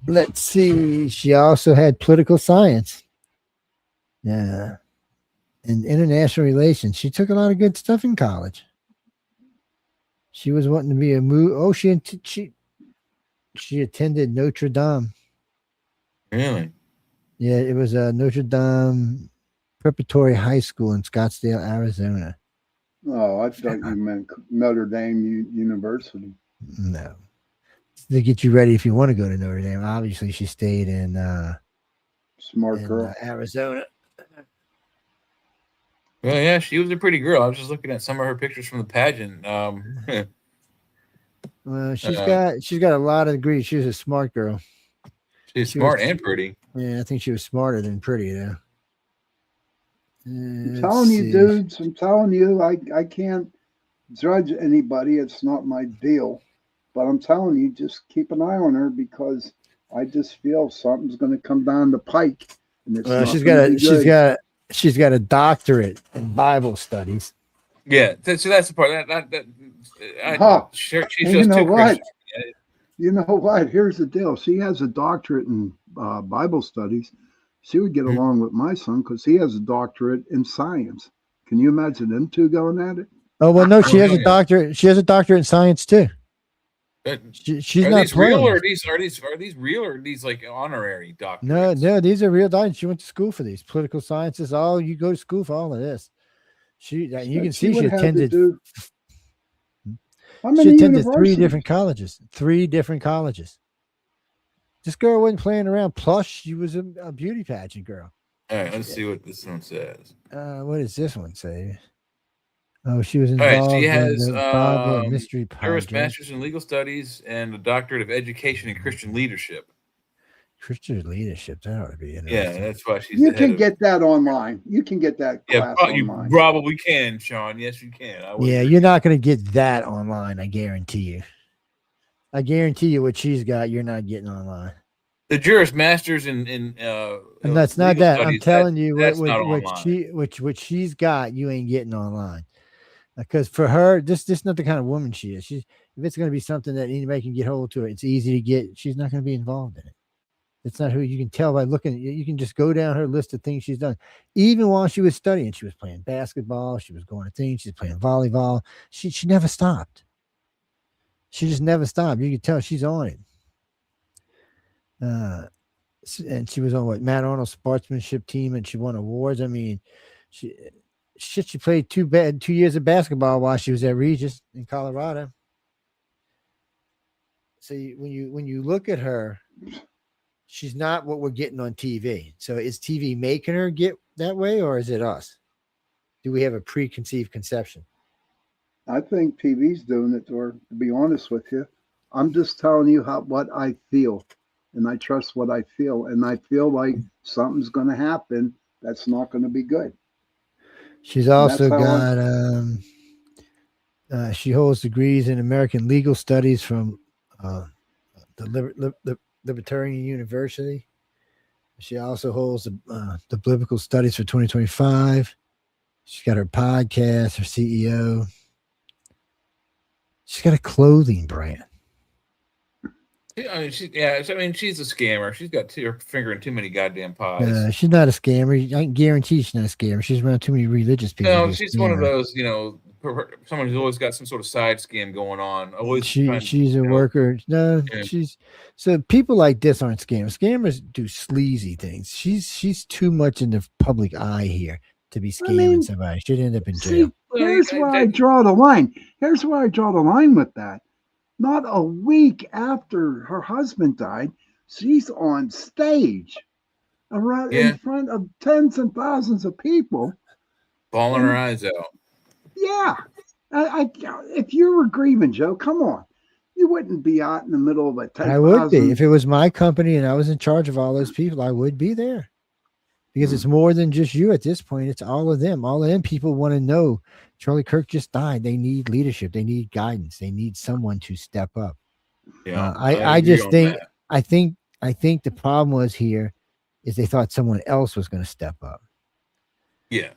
Let's see. She also had political science. Yeah. And international relations. She took a lot of good stuff in college. She was wanting to be she attended Notre Dame. Really? Yeah, it was Notre Dame Preparatory High School in Scottsdale, Arizona. Oh, I thought you meant Notre Dame University. No. To get you ready if you want to go to Notre Dame. Obviously, she stayed in Smart girl. Arizona. Well, yeah, she was a pretty girl. I was just looking at some of her pictures from the pageant. Well, she's got a lot of degrees. She was a smart girl. She's smart and pretty. Yeah, I think she was smarter than pretty, though. I'm telling you, dudes. I'm telling you, I can't judge anybody. It's not my deal. But I'm telling you, just keep an eye on her because I just feel something's going to come down the pike. And it's she's got a doctorate in Bible studies. Yeah, so that's the part. She's you just know too what? Christian. You know what? Here's the deal. She has a doctorate in Bible studies. She would get along with my son because he has a doctorate in science. Can you imagine them two going at it? Oh well, no, she has a doctorate. She has a doctorate in science too. She's are not these real, playing. or are these real, or are these like honorary doctorates? No, these are real doctors. She went to school for these political sciences. You go to school for all of this. You can see she attended. She attended 3 different colleges. 3 different colleges. This girl wasn't playing around. Plus, she was a beauty pageant girl. All right, let's see what this one says. What does this one say? Oh, she was All right, involved she has in the Bible mystery Juris pageant. Master's in Legal Studies and a Doctorate of Education in Christian Leadership. Christian leadership, that ought to be interesting. Yeah, that's why she's. You can get that online. You can get that class online. You probably can, Sean. Yes, you can. Yeah, you're not going to get that online. I guarantee you. I guarantee you what she's got, you're not getting online. The Juris Masters in and that's not legal that. I'm studies, telling you that's what not online. what she's got, you ain't getting online. Because for her, this not the kind of woman she is. She's if it's going to be something that anybody can get hold to, it's easy to get. She's not going to be involved in it. It's not who you can tell by looking. You can just go down her list of things she's done. Even while she was studying, she was playing basketball. She was going to things. She's playing volleyball. She never stopped. She just never stopped. You could tell she's on it. And she was on Matt Arnold's sportsmanship team, and she won awards. I mean, she played 2 years of basketball while she was at Regis in Colorado. So when you look at her, she's not what we're getting on TV. So is TV making her get that way, or is it us? Do we have a preconceived conception? I think TV's doing it to her, to be honest with you. I'm just telling you what I feel, and I trust what I feel, and I feel like something's going to happen that's not going to be good. She's also got she holds degrees in American legal studies from the Libertarian University. She also holds the biblical studies for 2025. She's got her podcast, her CEO. She's got a clothing brand. She's a scammer. She's got her finger in too many goddamn pies. She's not a scammer. I can guarantee she's not a scammer. She's around too many religious people. No, she's one of those, someone who's always got some sort of side scam going on. She's a worker. No, yeah. So people like this aren't scammers. Scammers do sleazy things. She's too much in the public eye here to be scamming somebody. She'd end up in jail. Here's where I draw the line. Here's where I draw the line with that. Not a week after her husband died, she's on stage around in front of tens and thousands of people. Bawling her eyes out. Yeah. If you were grieving, Joe, come on. You wouldn't be out in the middle of a 10,000. I would be. If it was my company and I was in charge of all those people, I would be there. Because it's more than just you at this point. It's all of them. All of them people want to know Charlie Kirk just died. They need leadership. They need guidance. They need someone to step up. Yeah, I just think that. I think the problem was here is they thought someone else was going to step up. Yeah,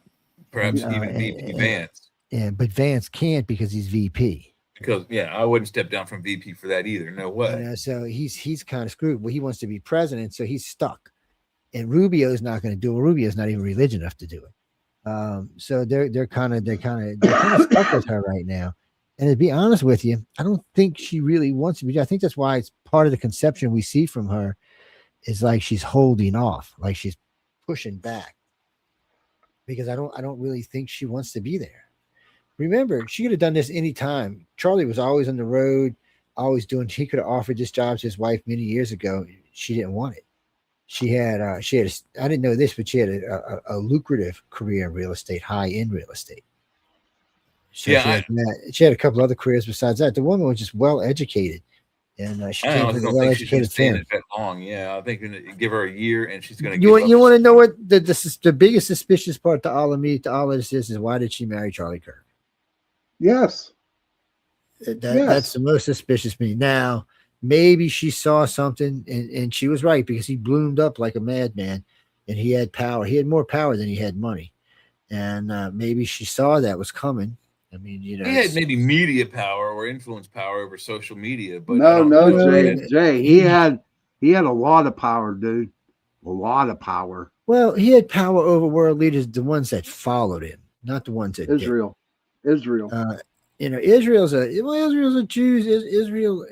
perhaps even VP Vance. Yeah, but Vance can't because he's VP. Because I wouldn't step down from VP for that either. No way. So he's kind of screwed. Well, he wants to be president, so he's stuck. And Rubio's not going to do it. Rubio's not even religious enough to do it. So they're kind of stuck with her right now. And to be honest with you, I don't think she really wants to be. I think that's why it's part of the conception we see from her is like she's holding off, like she's pushing back. Because I don't really think she wants to be there. Remember, she could have done this anytime. Charlie was always on the road, always doing. He could have offered this job to his wife many years ago. She didn't want it. She had I didn't know this, but she had a lucrative career in real estate, high-end real estate. So she had a couple other careers besides that. The woman was just well-educated. And she came from a well-educated family. That long. Yeah, I think give her a year and she's going to You want to know what the biggest suspicious part to all of this is why did she marry Charlie Kirk? Yes. That's the most suspicious to me. Now, maybe she saw something and she was right because he bloomed up like a madman and he had power. He had more power than he had money. And maybe she saw that was coming. I mean, he had maybe media power or influence power over social media, but Jay, he had a lot of power, dude. A lot of power. Well, he had power over world leaders, the ones that followed him, not the ones that Israel. Israel's a Jew.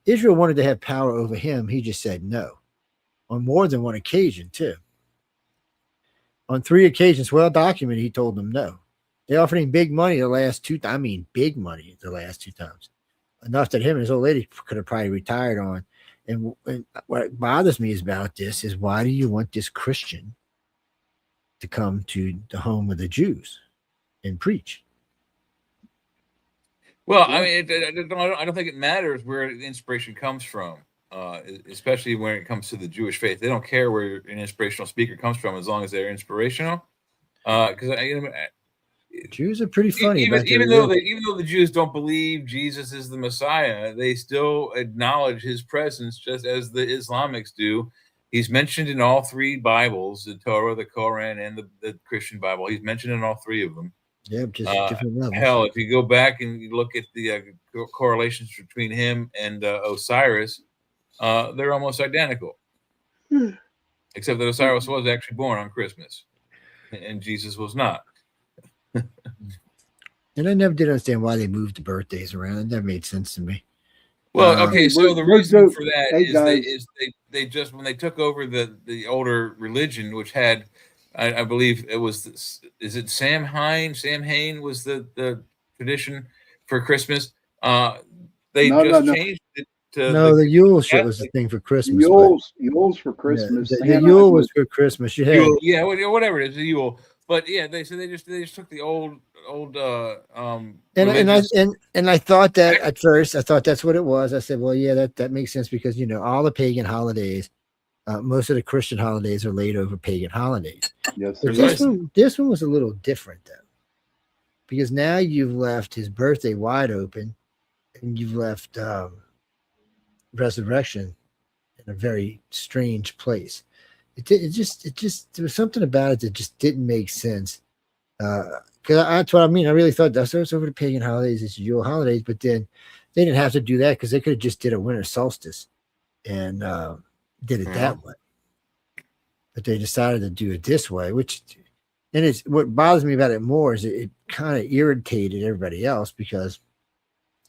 Israel wanted to have power over him. He just said no on more than one occasion, too. On 3 occasions, well documented, he told them no. They offered him big money the last 2 times. I mean, big money the last 2 times. Enough that him and his old lady could have probably retired on. And what bothers me about this is why do you want this Christian to come to the home of the Jews and preach? Well, I mean, I don't think it matters where the inspiration comes from, especially when it comes to the Jewish faith. They don't care where an inspirational speaker comes from as long as they're inspirational. Because Jews are pretty funny. Even though the Jews don't believe Jesus is the Messiah, they still acknowledge his presence just as the Islamics do. He's mentioned in all three Bibles, the Torah, the Koran, and the Christian Bible. He's mentioned in all three of them. Yep, just different levels. Hell, if you go back and you look at the correlations between him and Osiris, they're almost identical. Except that Osiris was actually born on Christmas, and Jesus was not. And I never did understand why they moved the birthdays around. It never made sense to me. Well, okay, so the reason for that Hey, is they just, when they took over the older religion, which had, I believe it was, is it Sam Hain was the tradition for Christmas. They changed it to the Yule shit was the thing for Christmas. Yule's for Christmas. Yeah, the Yule was for Christmas. You had Yule, yeah, whatever it is, the Yule. But yeah, they just took the old and I thought that at first. I thought that's what it was. I said, well, yeah, that makes sense because all the pagan holidays, most of the Christian holidays are laid over pagan holidays. Yes, but this one was a little different though, because now you've left his birthday wide open, and you've left resurrection in a very strange place. It just there was something about it that just didn't make sense. Because that's what I mean. I really thought that's over the pagan holidays, it's Yule holidays, but then they didn't have to do that because they could have just did a winter solstice and did it that way. But they decided to do it this way, and it's what bothers me about it more is it kind of irritated everybody else because,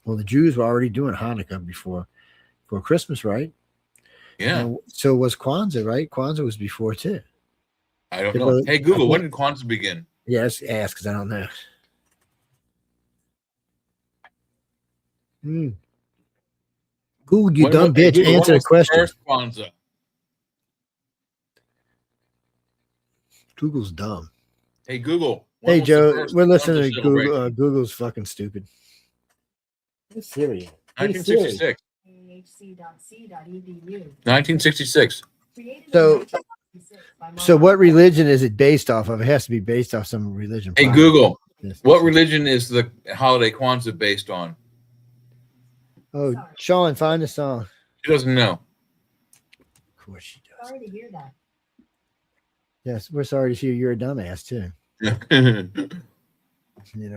well, the Jews were already doing Hanukkah before Christmas, right? Yeah. And so was Kwanzaa, right? Kwanzaa was before too. I don't know. Hey, Google, when did Kwanzaa begin? Yes, ask because I don't know. Google, you dumb bitch, Google, answer the question. First Kwanzaa. Google's dumb. Hey, Google. Hey, Joe, we're listening to Google. Google's fucking stupid. What's Siri? 1966. 1966. So what religion is it based off of? It has to be based off some religion. Hey, Google, what religion is the holiday Kwanzaa based on? Oh, Sean, find the song. She doesn't know. Of course she does. Sorry to hear that. Yes, we're sorry to hear you're a dumbass too.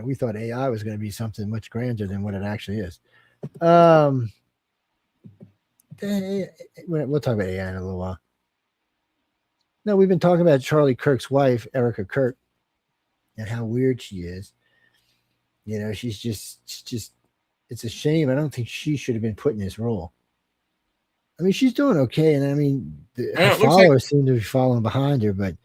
We thought AI was going to be something much grander than what it actually is. We'll talk about AI in a little while. No, we've been talking about Charlie Kirk's wife, Erica Kirk, and how weird she is. She's just, it's a shame. I don't think she should have been put in this role. I mean, she's doing okay. And I mean, her followers seem to be following behind her, but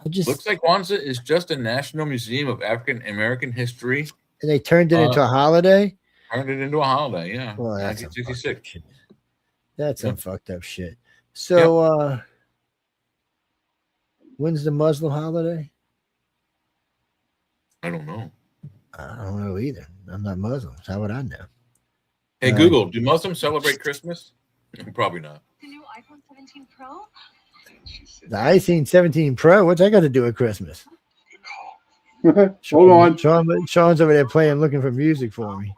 looks like Kwanzaa is just a National Museum of African American History. And they turned it into a holiday? Turned it into a holiday, yeah. Well, that's 1966. That's some fucked up shit. So, when's the Muslim holiday? I don't know. I don't know either. I'm not Muslim. So how would I know? Hey, Google, do Muslims celebrate Christmas? Probably not. The new iPhone 17 Pro? The iPhone 17 Pro? What's that got to do with Christmas? Hold on. Sean's over there playing, looking for music for me.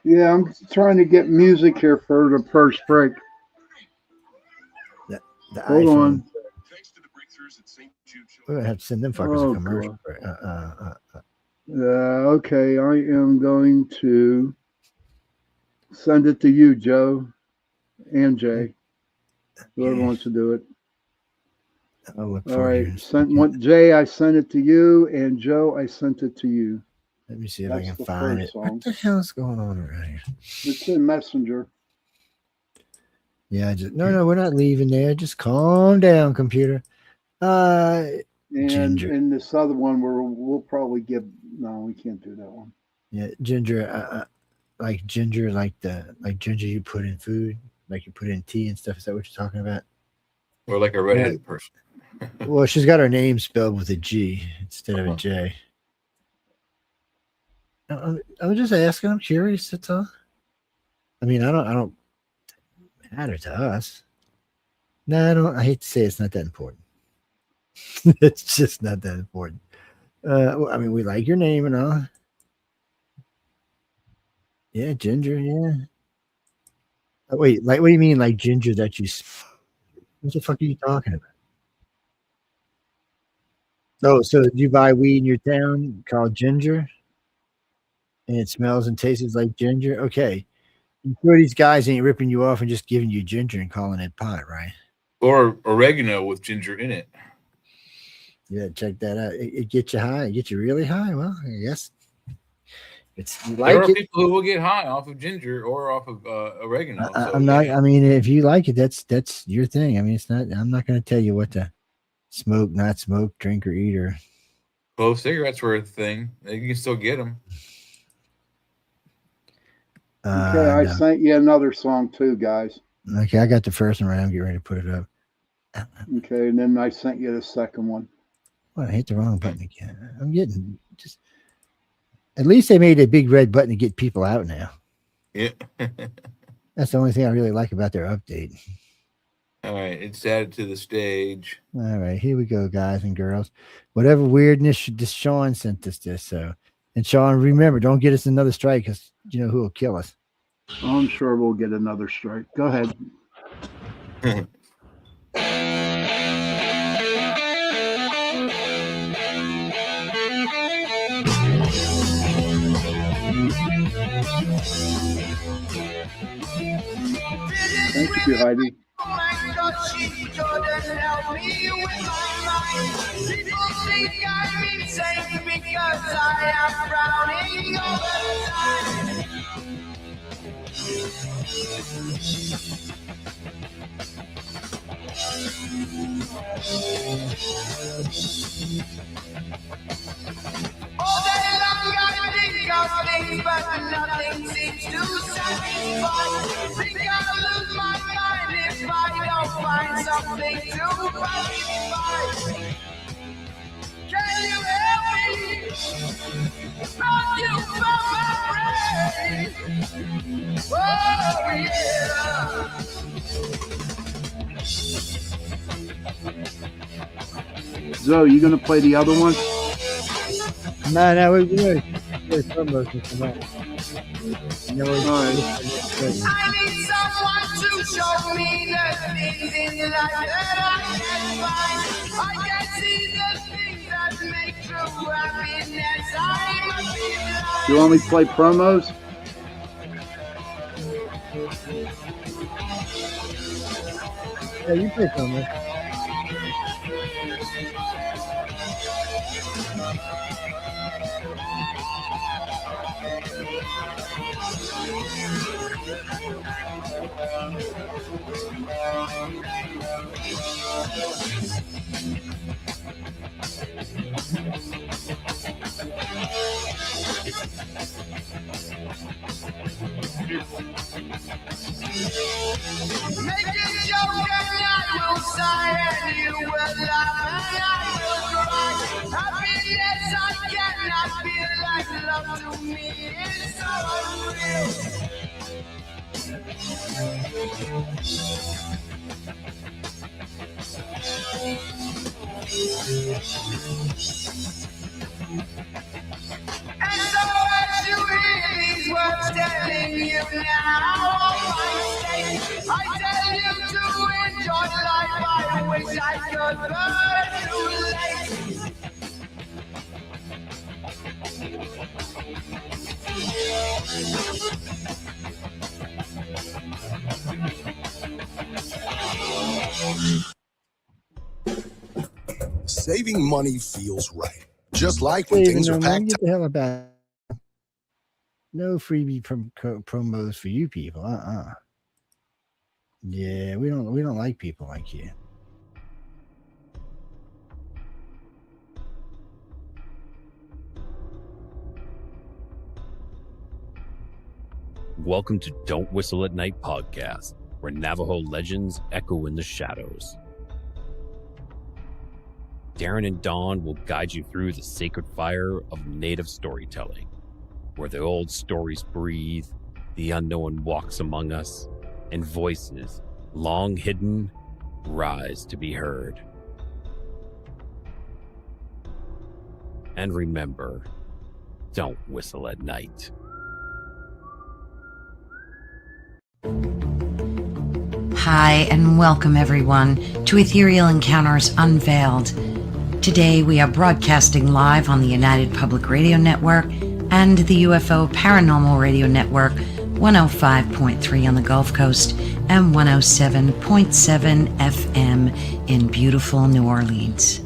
Yeah, I'm trying to get music here for the first break. The Hold iPhone. on. We're going to have to send them fuckers a commercial. Okay, I am going to send it to you, Joe and Jay. Whoever wants to do it. I'll look All for right, you. Jay, I sent it to you, and Joe, I sent it to you. Let me see if I That's can the find first it. song. What the hell is going on around here? It's in Messenger. Yeah, no, we're not leaving there. Just calm down, computer. And Ginger. in this other one, we'll probably give. No, we can't do that one. Yeah, ginger. Like ginger, like ginger you put in food, like you put in tea and stuff. Is that what you're talking about? Or like a redheaded person. Well, she's got her name spelled with a G instead of a J. I'm just asking. I'm curious. That's all. I mean, I don't matter to us. No, I don't. I hate to say it's not that important. It's just not that important. I mean, we like your name and all. Yeah, ginger. Yeah. Oh, wait, like what do you mean, like ginger that you? What the fuck are you talking about? Oh, so did you buy weed in your town called ginger? And it smells and tastes like ginger? Okay. I'm sure these guys ain't ripping you off and just giving you ginger and calling it pot, right? Or oregano with ginger in it. Yeah, check that out. It gets you high. It gets you really high. Well, I guess it's There like are it. people who will get high off of ginger or off of oregano. I'm not. I mean, if you like it, that's your thing. I mean, it's not. I'm not going to tell you what to smoke, not smoke, drink, or eat. Or Well, cigarettes were a thing. You can still get them. Okay, I sent you another song too, guys. Okay, I got the first one right. I'm getting ready to put it up. Okay, and then I sent you the second one. Well, I hit the wrong button again. I'm getting just. At least they made a big red button to get people out now. Yeah. That's the only thing I really like about their update. All right, it's added to the stage. All right, here we go, guys and girls. Whatever weirdness this Sean sent us this. So, and Sean, remember, don't get us another strike because you know who will kill us. I'm sure we'll get another strike. Go ahead. Thank you, Heidi. All day long I think of things, but nothing seems to satisfy. Think I'll lose my mind if I don't find something to satisfy. Can you help me? Not you from my brain. Oh yeah. Zoe, you gonna play the other one? No, we're good. No, all right. I need someone to show me the things in life that I can't find. I can see the things that make true happiness. I must be blind. You want me to play promos? Yeah, you play something. Make a joke and I will sigh and you will laugh and I will cry. Happiness I cannot feel like love to me is so unreal. And so as you hear these words telling you now of my state, I tell you to enjoy life. I wish I could, but too late. Saving money feels right. Just like when things are packed. Get the hell about no freebie promos for you people. Yeah, we don't like people like you. Welcome to Don't Whistle at Night podcast, where Navajo legends echo in the shadows. Darren and Dawn will guide you through the sacred fire of native storytelling, where the old stories breathe, the unknown walks among us, and voices, long hidden, rise to be heard. And remember, don't whistle at night. Hi, and welcome everyone to Ethereal Encounters Unveiled. Today we are broadcasting live on the United Public Radio Network and the UFO Paranormal Radio Network, 105.3 on the Gulf Coast and 107.7 FM in beautiful New Orleans.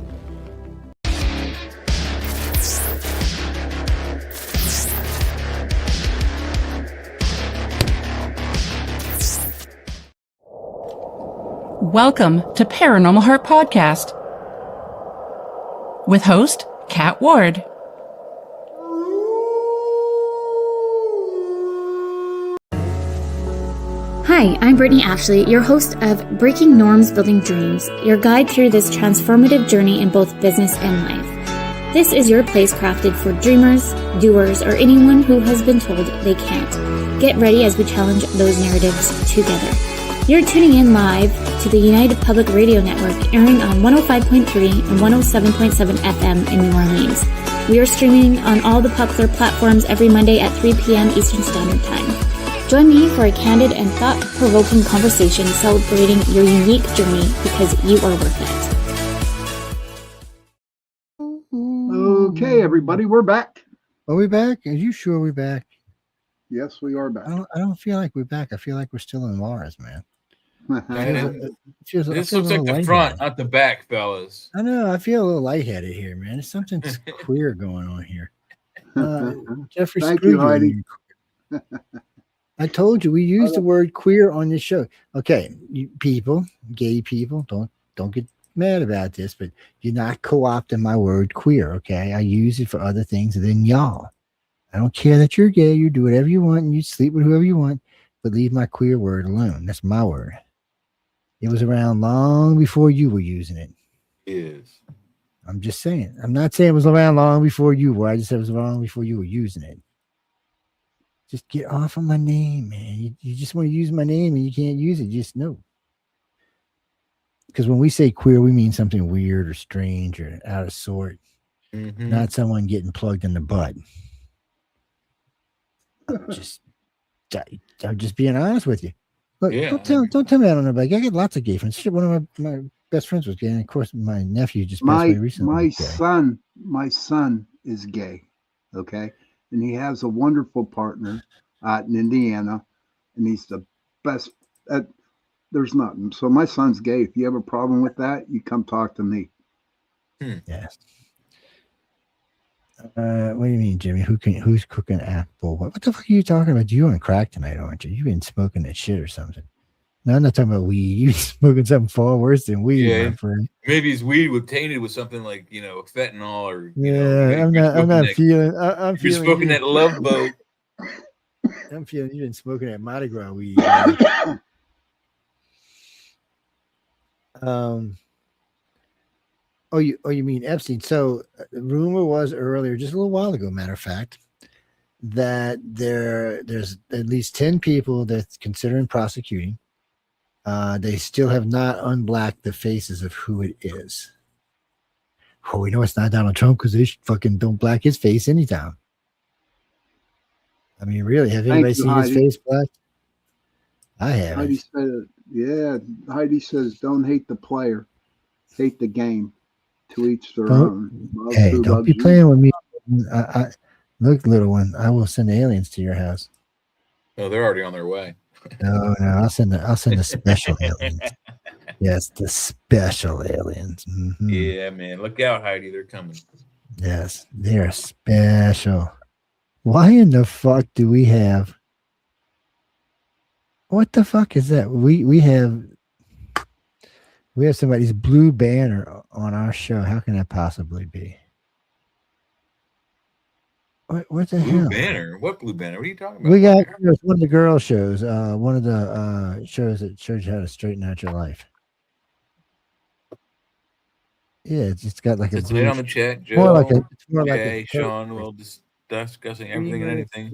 Welcome to Paranormal Heart Podcast with host Kat Ward. Hi, I'm Brittany Ashley, your host of Breaking Norms, Building Dreams, your guide through this transformative journey in both business and life. This is your place crafted for dreamers, doers, or anyone who has been told they can't. Get ready as we challenge those narratives together. You're tuning in live to the United Public Radio Network, airing on 105.3 and 107.7 FM in New Orleans. We are streaming on all the popular platforms every Monday at 3 p.m. Eastern Standard Time. Join me for a candid and thought-provoking conversation celebrating your unique journey because you are worth it. Okay, everybody, we're back. Are we back? Are you sure we're back? Yes, we are back. I don't feel like we're back. I feel like we're still in Mars, man. This looks like the front, not the back, fellas. I know. I feel a little lightheaded here, man. There's something queer going on here. Jeffrey, thank you, Heidi. I told you we use the word queer on this show. Okay, you people, gay people, don't get mad about this, but you're not co-opting my word queer. Okay, I use it for other things than y'all. I don't care that you're gay. You do whatever you want, and you sleep with whoever you want, but leave my queer word alone. That's my word. It was around long before you were using it. Is. I'm just saying. I'm not saying it was around long before you were. I just said it was long before you were using it. Just get off of my name, man. You just want to use my name and you can't use it. Just no. Because when we say queer, we mean something weird or strange or out of sort. Mm-hmm. Not someone getting plugged in the butt. I'm just being honest with you. Look, yeah. Don't tell me I don't know about gay. I got lots of gay friends. Shit, one of my best friends was gay, and of course my nephew just passed away recently. My son is gay, okay, and he has a wonderful partner out in Indiana, and he's the best. There's nothing. So my son's gay. If you have a problem with that, you come talk to me. Yes. What do you mean, Jimmy? Who's cooking apple? What the fuck are you talking about? You're on crack tonight, aren't you? You've been smoking that shit or something. No, I'm not talking about weed. You've been smoking something far worse than weed, my friend. Maybe his weed was tainted with something like, fentanyl or I'm not feeling. I'm you're smoking that Love Boat. I'm feeling you've been smoking that Mardi Gras weed. Oh, you mean Epstein? So the rumor was earlier, just a little while ago, matter of fact, that there's at least 10 people that's considering prosecuting. They still have not unblacked the faces of who it is. Oh, we know it's not Donald Trump because they fucking don't black his face anytime. I mean, really, have anybody seen his face black? I haven't. Heidi says, don't hate the player, hate the game. To each their own. Don't be playing with me. Look, little one, I will send aliens to your house. Oh, they're already on their way. No, I'll send the special aliens. Yes, the special aliens. Mm-hmm. Yeah, man, look out, Heidi, they're coming. Yes, they're special. Why in the fuck do we have? What the fuck is that? We have somebody's blue banner on our show. How can that possibly be? What the hell? Blue banner? What blue banner? What are you talking about? We got one of the girl shows. One of the shows that shows you how to straighten out your life. Yeah, it's got like it's late on the chat. Joe, more like a Sean will discussing everything and anything.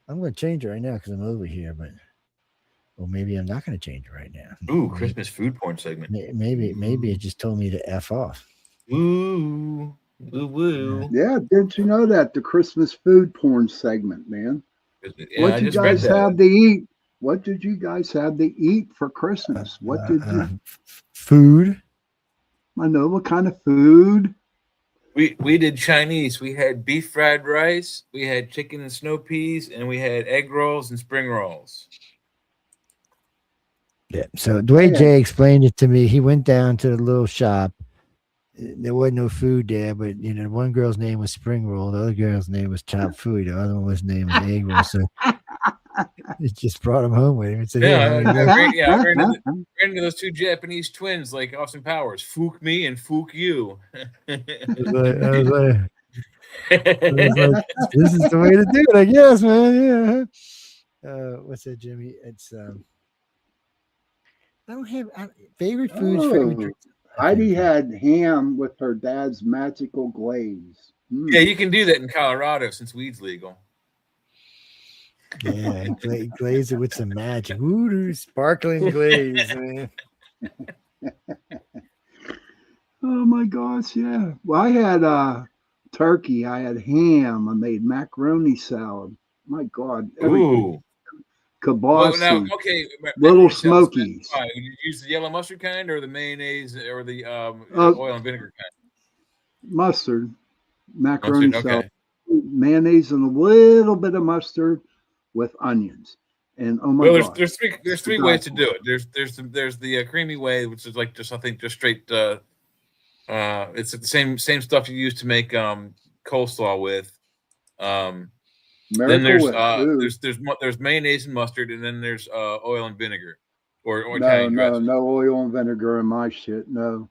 I'm going to change it right now because I'm over here, but. Well, maybe I'm not going to change it right now. Ooh, Christmas food porn segment. Maybe it just told me to F off. Ooh, woo woo. Yeah, didn't you know that the Christmas food porn segment, man? Yeah, what you guys have to eat? What did you guys have to eat for Christmas? What did you? Food. I know what kind of food. We did Chinese. We had beef fried rice, we had chicken and snow peas, and we had egg rolls and spring rolls. Yeah. So the way Jay explained it to me, he went down to the little shop. There wasn't no food there, but one girl's name was Spring Roll, the other girl's name was Chopped Food, the other one was named Egg Roll. So it just brought him home with him and said, I ran into those two Japanese twins like Austin Powers. Fook me and fook you. I was like, this is the way to do it, I guess, man. Yeah. What's that, Jimmy? It's I don't have favorite foods. Favorite drinks. Heidi had ham with her dad's magical glaze. Yeah, you can do that in Colorado since weed's legal. Yeah, glaze it with some magic. Ooh, sparkling glaze, man. Oh my gosh, yeah. Well, I had turkey, I had ham, I made macaroni salad. My God, everything. Kibasi, well, now, okay, Little Smokies. Would you use the yellow mustard kind or the mayonnaise or the oil and vinegar kind? Mustard, macaroni Mustard, salad, okay. mayonnaise, and a little bit of mustard with onions. And oh my God, there's three ways to do it. There's the creamy way, which is like just straight. It's the same stuff you use to make coleslaw with. Then there's mayonnaise and mustard, and then there's oil and vinegar, or Italian dressing. No oil and vinegar in my shit. No.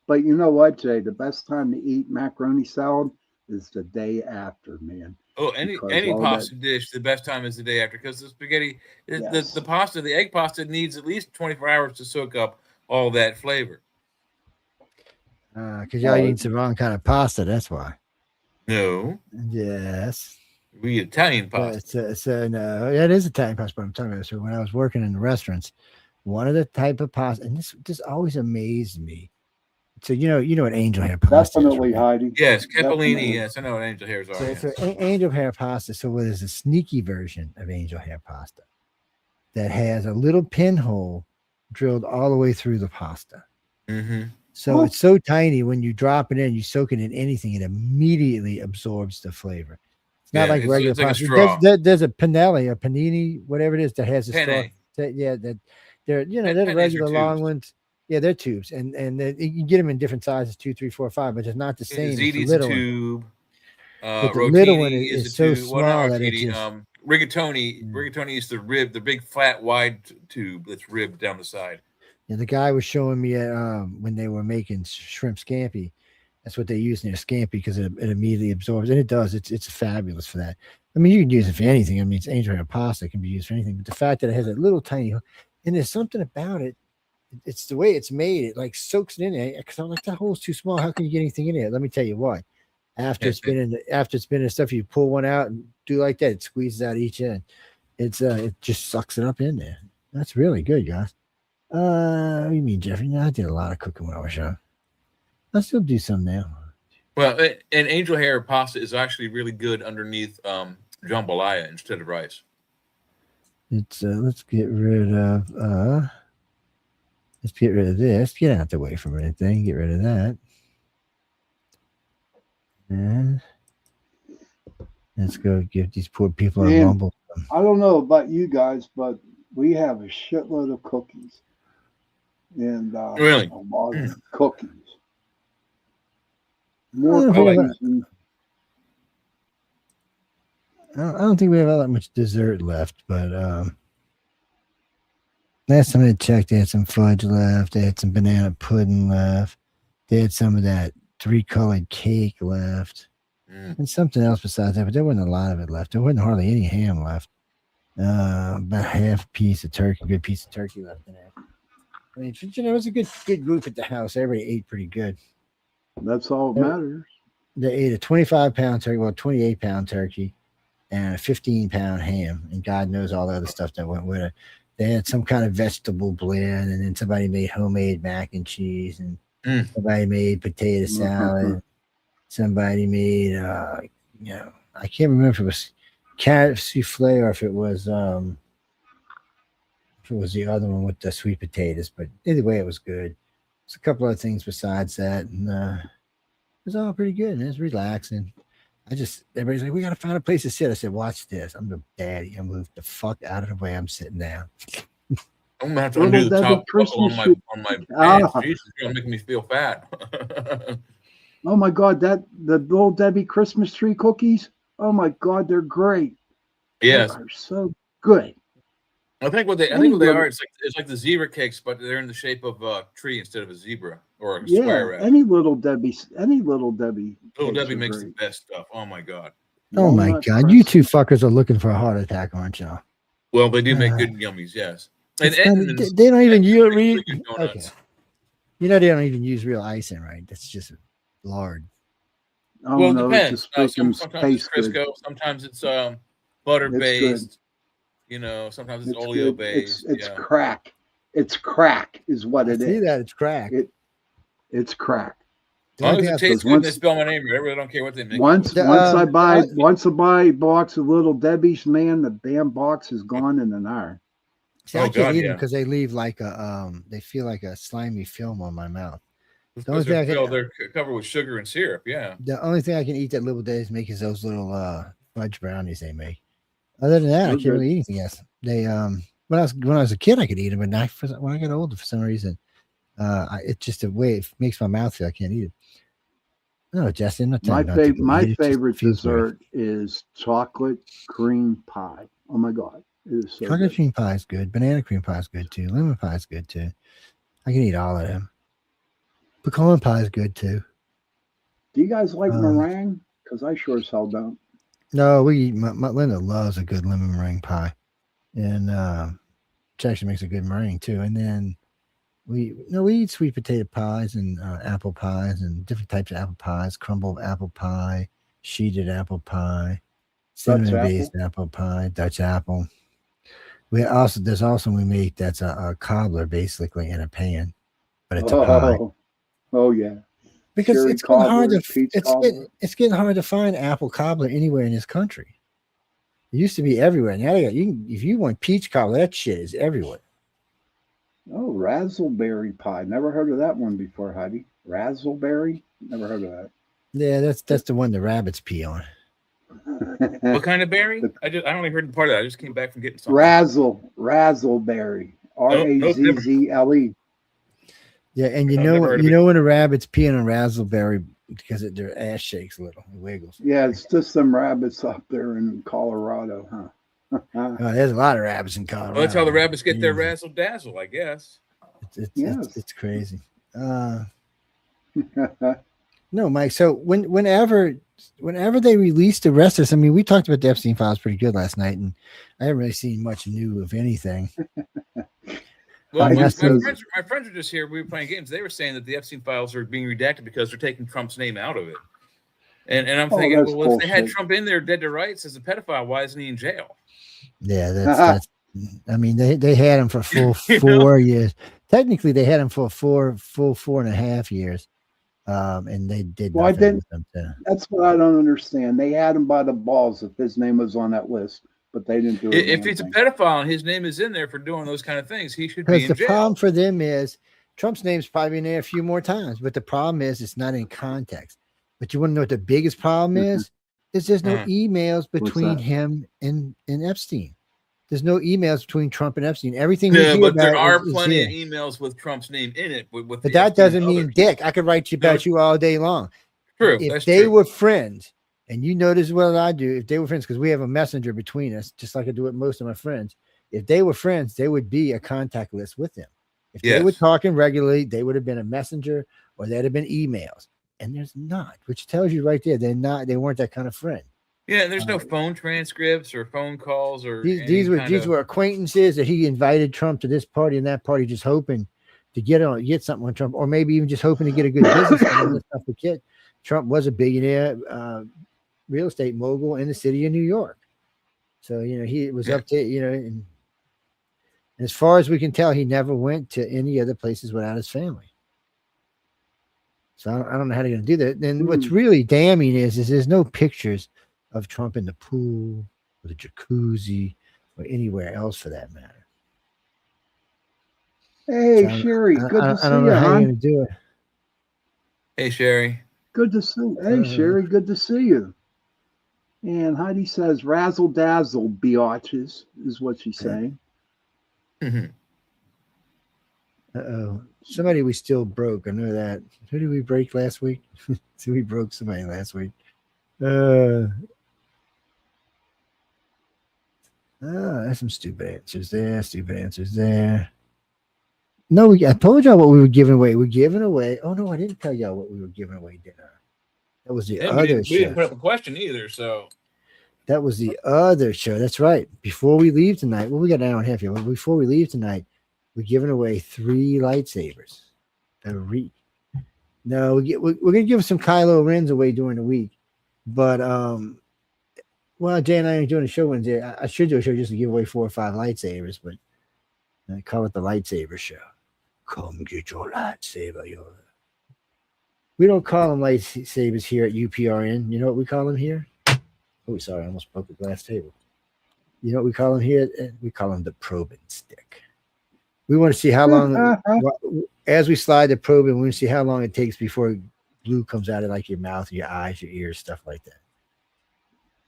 But you know what, Jay? The best time to eat macaroni salad is the day after, man. Oh, any pasta dish, the best time is the day after, because the spaghetti, the pasta, the egg pasta needs at least 24 hours to soak up all that flavor. Because y'all eating the wrong kind of pasta, that's why. No. Yes. We eat Italian pasta. No, it is Italian pasta, but I'm talking about. So when I was working in the restaurants, one of the type of pasta, and this always amazed me. So you know what angel hair pasta Definitely, is, right? Heidi. Yes, capellini. Yes, I know what angel hairs are. So angel hair pasta. So there's a sneaky version of angel hair pasta that has a little pinhole drilled all the way through the pasta. Mm-hmm. So it's so tiny when you drop it in, you soak it in anything, it immediately absorbs the flavor. It's not like regular pasta. Like there's a panini, whatever it is, that has a straw. They're the regular long ones. Yeah, they're tubes, and you can get them in different sizes, 2, 3, 4, 5, but it's not the same. Ziti's a tube. But the little one is so small that it just... Rigatoni is the big flat wide tube that's ribbed down the side. Yeah, the guy was showing me when they were making shrimp scampi. That's what they use in their scampi because it immediately absorbs, and it does. It's fabulous for that. I mean, you can use it for anything. I mean, it's angel hair pasta. It can be used for anything. But the fact that it has a little tiny, and there's something about it. It's the way it's made. It like soaks it in there. Because I'm like, that hole's too small. How can you get anything in there? Let me tell you why. After spinning the stuff, you pull one out and do like that. It squeezes out each end. It just sucks it up in there. That's really good, guys. What do you mean, Jeffrey? No, I did a lot of cooking when I was young. I still do some now. Well, and angel hair pasta is actually really good underneath jambalaya instead of rice. It's let's get rid of this. Get out the way from anything. Get rid of that. And let's go give these poor people a rumble. I don't know about you guys, but we have a shitload of cookies. And really? A lot of cookies. More cookies. I don't think we have all that much dessert left, but last time I checked, they had some fudge left. They had some banana pudding left. They had some of that 3-colored cake left. And something else besides that, but there wasn't a lot of it left. There wasn't hardly any ham left. About half a piece of turkey, good piece of turkey left in there. I mean, it was a good group at the house. Everybody ate pretty good. That's all that matters. They ate a 25-pound turkey, 28-pound turkey, and a 15-pound ham, and God knows all the other stuff that went with it. They had some kind of vegetable blend, and then somebody made homemade mac and cheese, and somebody made potato salad. Somebody made, I can't remember if it was carrot souffle or if it was if it was the other one with the sweet potatoes, but either way, it was good. There's a couple other things besides that, and it was all pretty good, and it was relaxing. Everybody's like, we got to find a place to sit. I said, watch this. I'm the daddy. I'm moved the fuck out of the way. I'm sitting down. I'm gonna have to undo the top buckle on my pants. Jesus, you're gonna make me feel fat. Oh my God, the Little Debbie Christmas tree cookies. Oh my God, they're great. Yes, they are so good. I think what they are, it's like the zebra cakes, but they're in the shape of a tree instead of a zebra or a square. Any Little Debbie. Little Debbie makes the best stuff. Oh my God. Oh my God, you two fuckers are looking for a heart attack, aren't y'all? Well, they do make good yummies, yes. And they don't even use okay. You know they don't even use real icing, right? That's just lard. Oh, well, it no, depends. Sometimes it's Crisco, sometimes it's butter based. You know, sometimes it's oleo based. It's crack. It's crack is what it is. See that? It's crack. It's crack. As long as it tastes good, they spell my name right. I really don't care what they make. Once I buy a box of Little Debbie's, man, the damn box is gone in an hour. See, I can't eat them because they leave like they feel like a slimy film on my mouth. The only thing they're covered with sugar and syrup. Yeah. The only thing I can eat that Little Debbie's make is those little fudge brownies they make. Other than that, I can't really eat anything else. They when I was a kid, I could eat them, but now when I got older, for some reason, it's just a way it makes my mouth feel I can't eat it. No, Jesse, I'm not my favorite dessert is chocolate cream pie. Oh my God. So chocolate cream pie is good. Banana cream pie is good too. Lemon pie is good too. I can eat all of them. Pecan pie is good too. Do you guys like meringue? Because I sure as hell don't. No, my Linda loves a good lemon meringue pie, and she actually makes a good meringue too. And then we eat sweet potato pies and apple pies and different types of apple pies. Crumbled apple pie, sheeted apple pie, cinnamon based apple pie, Dutch apple. There's also we make that's a cobbler basically in a pan, but it's a pie. Oh yeah, because it's getting hard to find apple cobbler anywhere in this country. It used to be everywhere. Now if you want peach cobbler, that shit is everywhere. Oh, razzleberry pie. Never heard of that one before, Heidi. Razzleberry? Never heard of that. Yeah, that's the one the rabbits pee on. What kind of berry? I only heard part of that. I just came back from getting something. Razzleberry. Razzle. Yeah, and you know when the rabbits pee on a razzleberry because their ass shakes a little, it wiggles. Yeah, it's just some rabbits up there in Colorado, huh? There's a lot of rabbits in Colorado. Well, that's how the rabbits get their razzle dazzle, I guess. It's crazy. No, Mike. So whenever they release the rest of this, I mean, we talked about the Epstein files pretty good last night, and I haven't really seen much new of anything. Well, my friends were just here. We were playing games. They were saying that the Epstein files are being redacted because they're taking Trump's name out of it. And I'm thinking, well, bullshit. if they had Trump in there dead to rights as a pedophile, why isn't he in jail? Yeah, that's I mean, they had him for full 4 years. Technically, they had him for full 4.5 years. And they did. Well, that's what I don't understand. They had him by the balls if his name was on that list, but they didn't do it. If he's a pedophile and his name is in there for doing those kind of things, he should be in jail. Because the problem for them is Trump's name's probably in there a few more times, but the problem is it's not in context. But you want to know what the biggest problem is? Is there's no emails between him and Epstein. There's no emails between Trump and Epstein. Everything. Yeah, but there are plenty of emails with Trump's name in it. But that doesn't mean dick. I could write about you all day long. True. If they were friends, and you know this as well as I do, if they were friends, because we have a messenger between us, just like I do with most of my friends. If they were friends, there would be a contact list with them. If they were talking regularly, they would have been a messenger or there'd have been emails. And there's not, which tells you right there, they weren't that kind of friend. Yeah, and there's no phone transcripts or phone calls or these were acquaintances that he invited Trump to this party and that party, just hoping to get something on Trump, or maybe even just hoping to get a good business and stuff with kid. Trump was a billionaire real estate mogul in the city of New York. So, he was up to, and as far as we can tell, he never went to any other places without his family. So I don't know how they're going to do that. And what's really damning is there's no pictures of Trump in the pool or the jacuzzi or anywhere else for that matter. Hey, So Sherry, good to see I don't you, know how you're hon. gonna do it. Hey, Sherry. Good to see. Hey, Sherry, good to see you. And Heidi says, "Razzle dazzle, biatches," is what she's saying. Uh-oh. Somebody we still broke. I know that. Who did we break last week? So we broke somebody last week. That's some stupid answers there. Stupid answers there. No, I told y'all what we were giving away. We're giving away. Oh no, I didn't tell y'all what we were giving away dinner. That was the Yeah, other we show. didn't put up a question either, so. That was the other show. That's right. Before we leave tonight, well, we got an hour and a half here. But before we leave tonight, we're giving away 3 lightsabers. No, we're gonna give some Kylo Rens away during the week, but well, Jay and I are doing a show Wednesday. I should do a show just to give away 4 or 5 lightsabers, but I call it the lightsaber show. Come get your lightsaber, We don't call them lightsabers here at UPRN. You know what we call them here? Oh, sorry, I almost broke the glass table. You know what we call them here? We call them the probing stick. We want to see how long, as we slide the probe in, we want to see how long it takes before glue comes out of like your mouth, your eyes, your ears, stuff like that.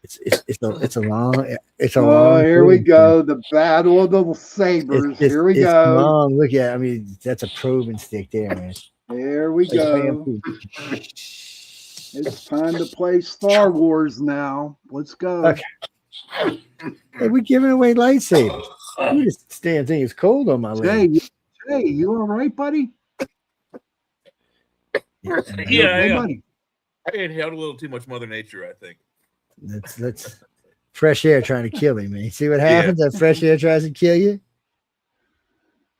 It's a long. Oh, here we go. The battle of the sabers. Here we go. Long. Look at. I mean, that's a probing stick there, man. There we go. It's time to play Star Wars now. Let's go. Okay. Hey, we're giving away lightsabers. This damn thing is cold on my leg. Jay, you all right, buddy? Yeah. Buddy. I inhaled a little too much Mother Nature, I think. That's fresh air trying to kill him, man. See what happens? That fresh air tries to kill you.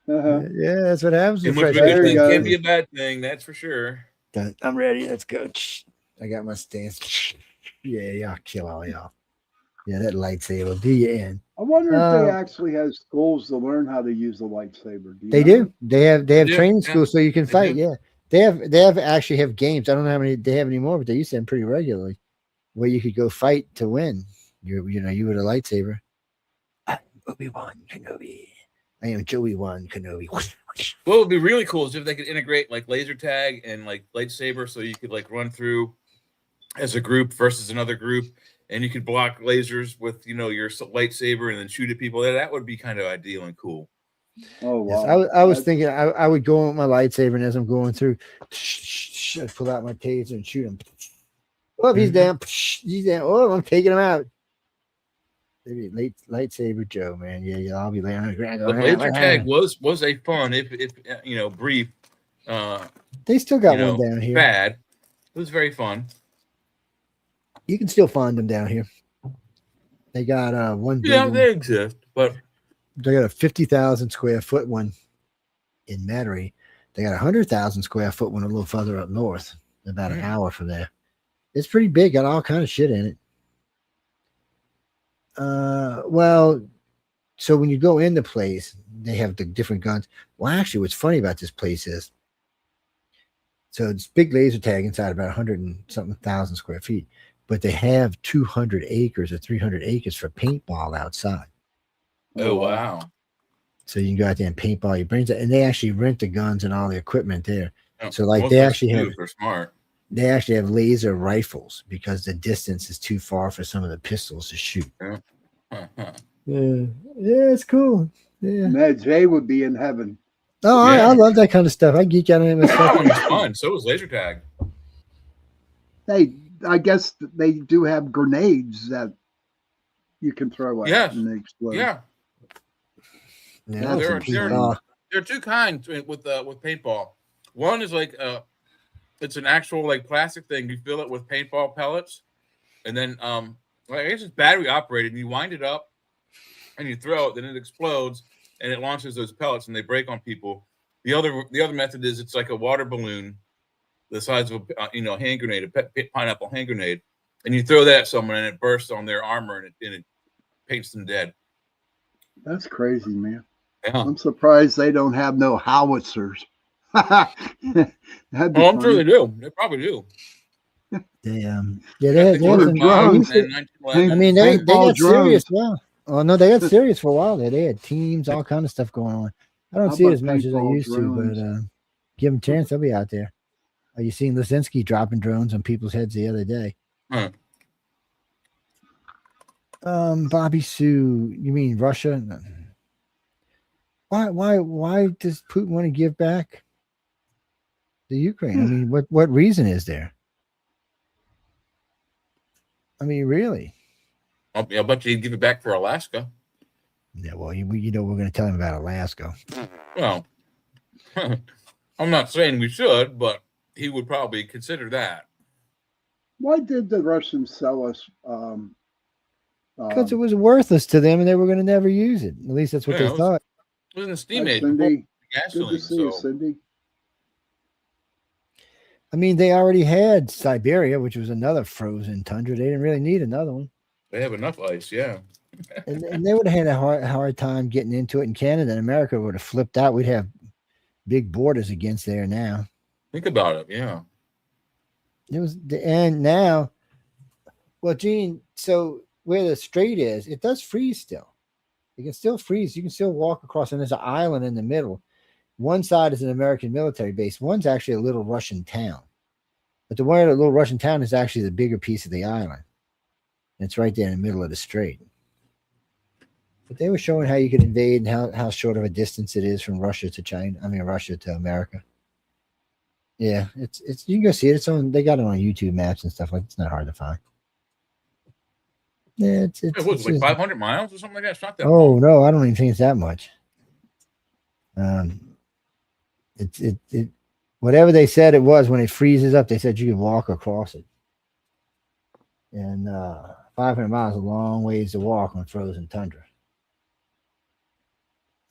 Yeah, that's what happens. Too much fresh air can be a bad thing, that's for sure. I'm ready. Let's go. I got my stance. Yeah, I'll kill all y'all. Yeah, that lightsaber. Do you in? I wonder if they actually have schools to learn how to use the lightsaber. They do. They have training schools so you can fight. Yeah, they have actually have games. I don't know how many they have anymore, but they used to have them pretty regularly, where you could go fight to win. You with a lightsaber. I'm Obi-Wan Kenobi. I am Joey-Wan Kenobi. What would be really cool is if they could integrate like laser tag and like lightsaber, so you could like run through as a group versus another group. And you could block lasers with, your lightsaber and then shoot at people. That would be kind of ideal and cool. Oh, wow. Yes, I was thinking I would go with my lightsaber, and as I'm going through, I'd pull out my taser and shoot him. Oh, he's down. He's down. Oh, I'm taking him out. Maybe lightsaber Joe, man. Yeah, I'll be laying on the ground. But laser tag was a fun, if brief. They still got one down here. Bad. It was very fun. You can still find them down here. They got one. Yeah, they exist, but they got a 50,000 square foot one in Metairie. They got a 100,000 square foot one a little further up north, about an hour from there. It's pretty big. Got all kind of shit in it. Well, so when you go in the place, they have the different guns. Well, actually, what's funny about this place is, so it's big laser tag inside about 100 and something thousand square feet. But they have 200 acres or 300 acres for paintball outside. Oh, wow. So you can go out there and paintball your brains out. And they actually rent the guns and all the equipment there. Oh, so like they actually have, they're smart. They actually have laser rifles because the distance is too far for some of the pistols to shoot. Yeah, it's cool. Yeah. Man, Jay would be in heaven. Oh, yeah. I love that kind of stuff. I geek out on it myself. It's fun. So is laser tag. Hey, I guess they do have grenades that you can throw out and they explode. Yeah. There are two kinds with paintball. One is like it's an actual like plastic thing. You fill it with paintball pellets, and then I guess it's battery operated. And you wind it up, and you throw it. Then it explodes, and it launches those pellets, and they break on people. The other method is it's like a water balloon, the size of a hand grenade, a pineapple hand grenade, and you throw that at someone, and it bursts on their armor, and it paints them dead. That's crazy, man. Yeah. I'm surprised they don't have no howitzers. I'm sure they do. They probably do. They I mean, they got serious. Well, oh no, they got serious for a while. They had teams, all kind of stuff going on. I don't How see it about as much as I paintball used to, drones? but give them a chance, they'll be out there. Are you seeing Lisinski dropping drones on people's heads the other day? Huh. Bobby Sue, you mean Russia? Why does Putin want to give back the Ukraine? I mean, what reason is there? I mean, really? I'll bet you he'd give it back for Alaska. Yeah, well, you know, we're going to tell him about Alaska. Well, I'm not saying we should, but he would probably consider that. Why did the Russians sell us? Because it was worthless to them and they were going to never use it. At least that's what they thought. It was in the steam Hi, age. Cindy. Gasoline, Good to see you, Cindy. I mean, they already had Siberia, which was another frozen tundra. They didn't really need another one. They have enough ice, yeah. and they would have had a hard time getting into it in Canada, and America would have flipped out. We'd have big borders against there now. Think about it, yeah. It was and now, well, Gene, so where the strait is, it does freeze still. It can still freeze. You can still walk across, and there's an island in the middle. One side is an American military base. One's actually a little Russian town. But the one little Russian town is actually the bigger piece of the island. And it's right there in the middle of the strait. But they were showing how you could invade and how short of a distance it is from Russia to China. I mean, Russia to America. Yeah, it's you can go see it. It's on. They got it on YouTube maps and stuff like. It's not hard to find. Yeah, It was like 500 miles or something like that. It's not that. Oh no, I don't even think it's that much. It whatever they said it was when it freezes up, they said you can walk across it. And 500 miles is a long ways to walk on frozen tundra.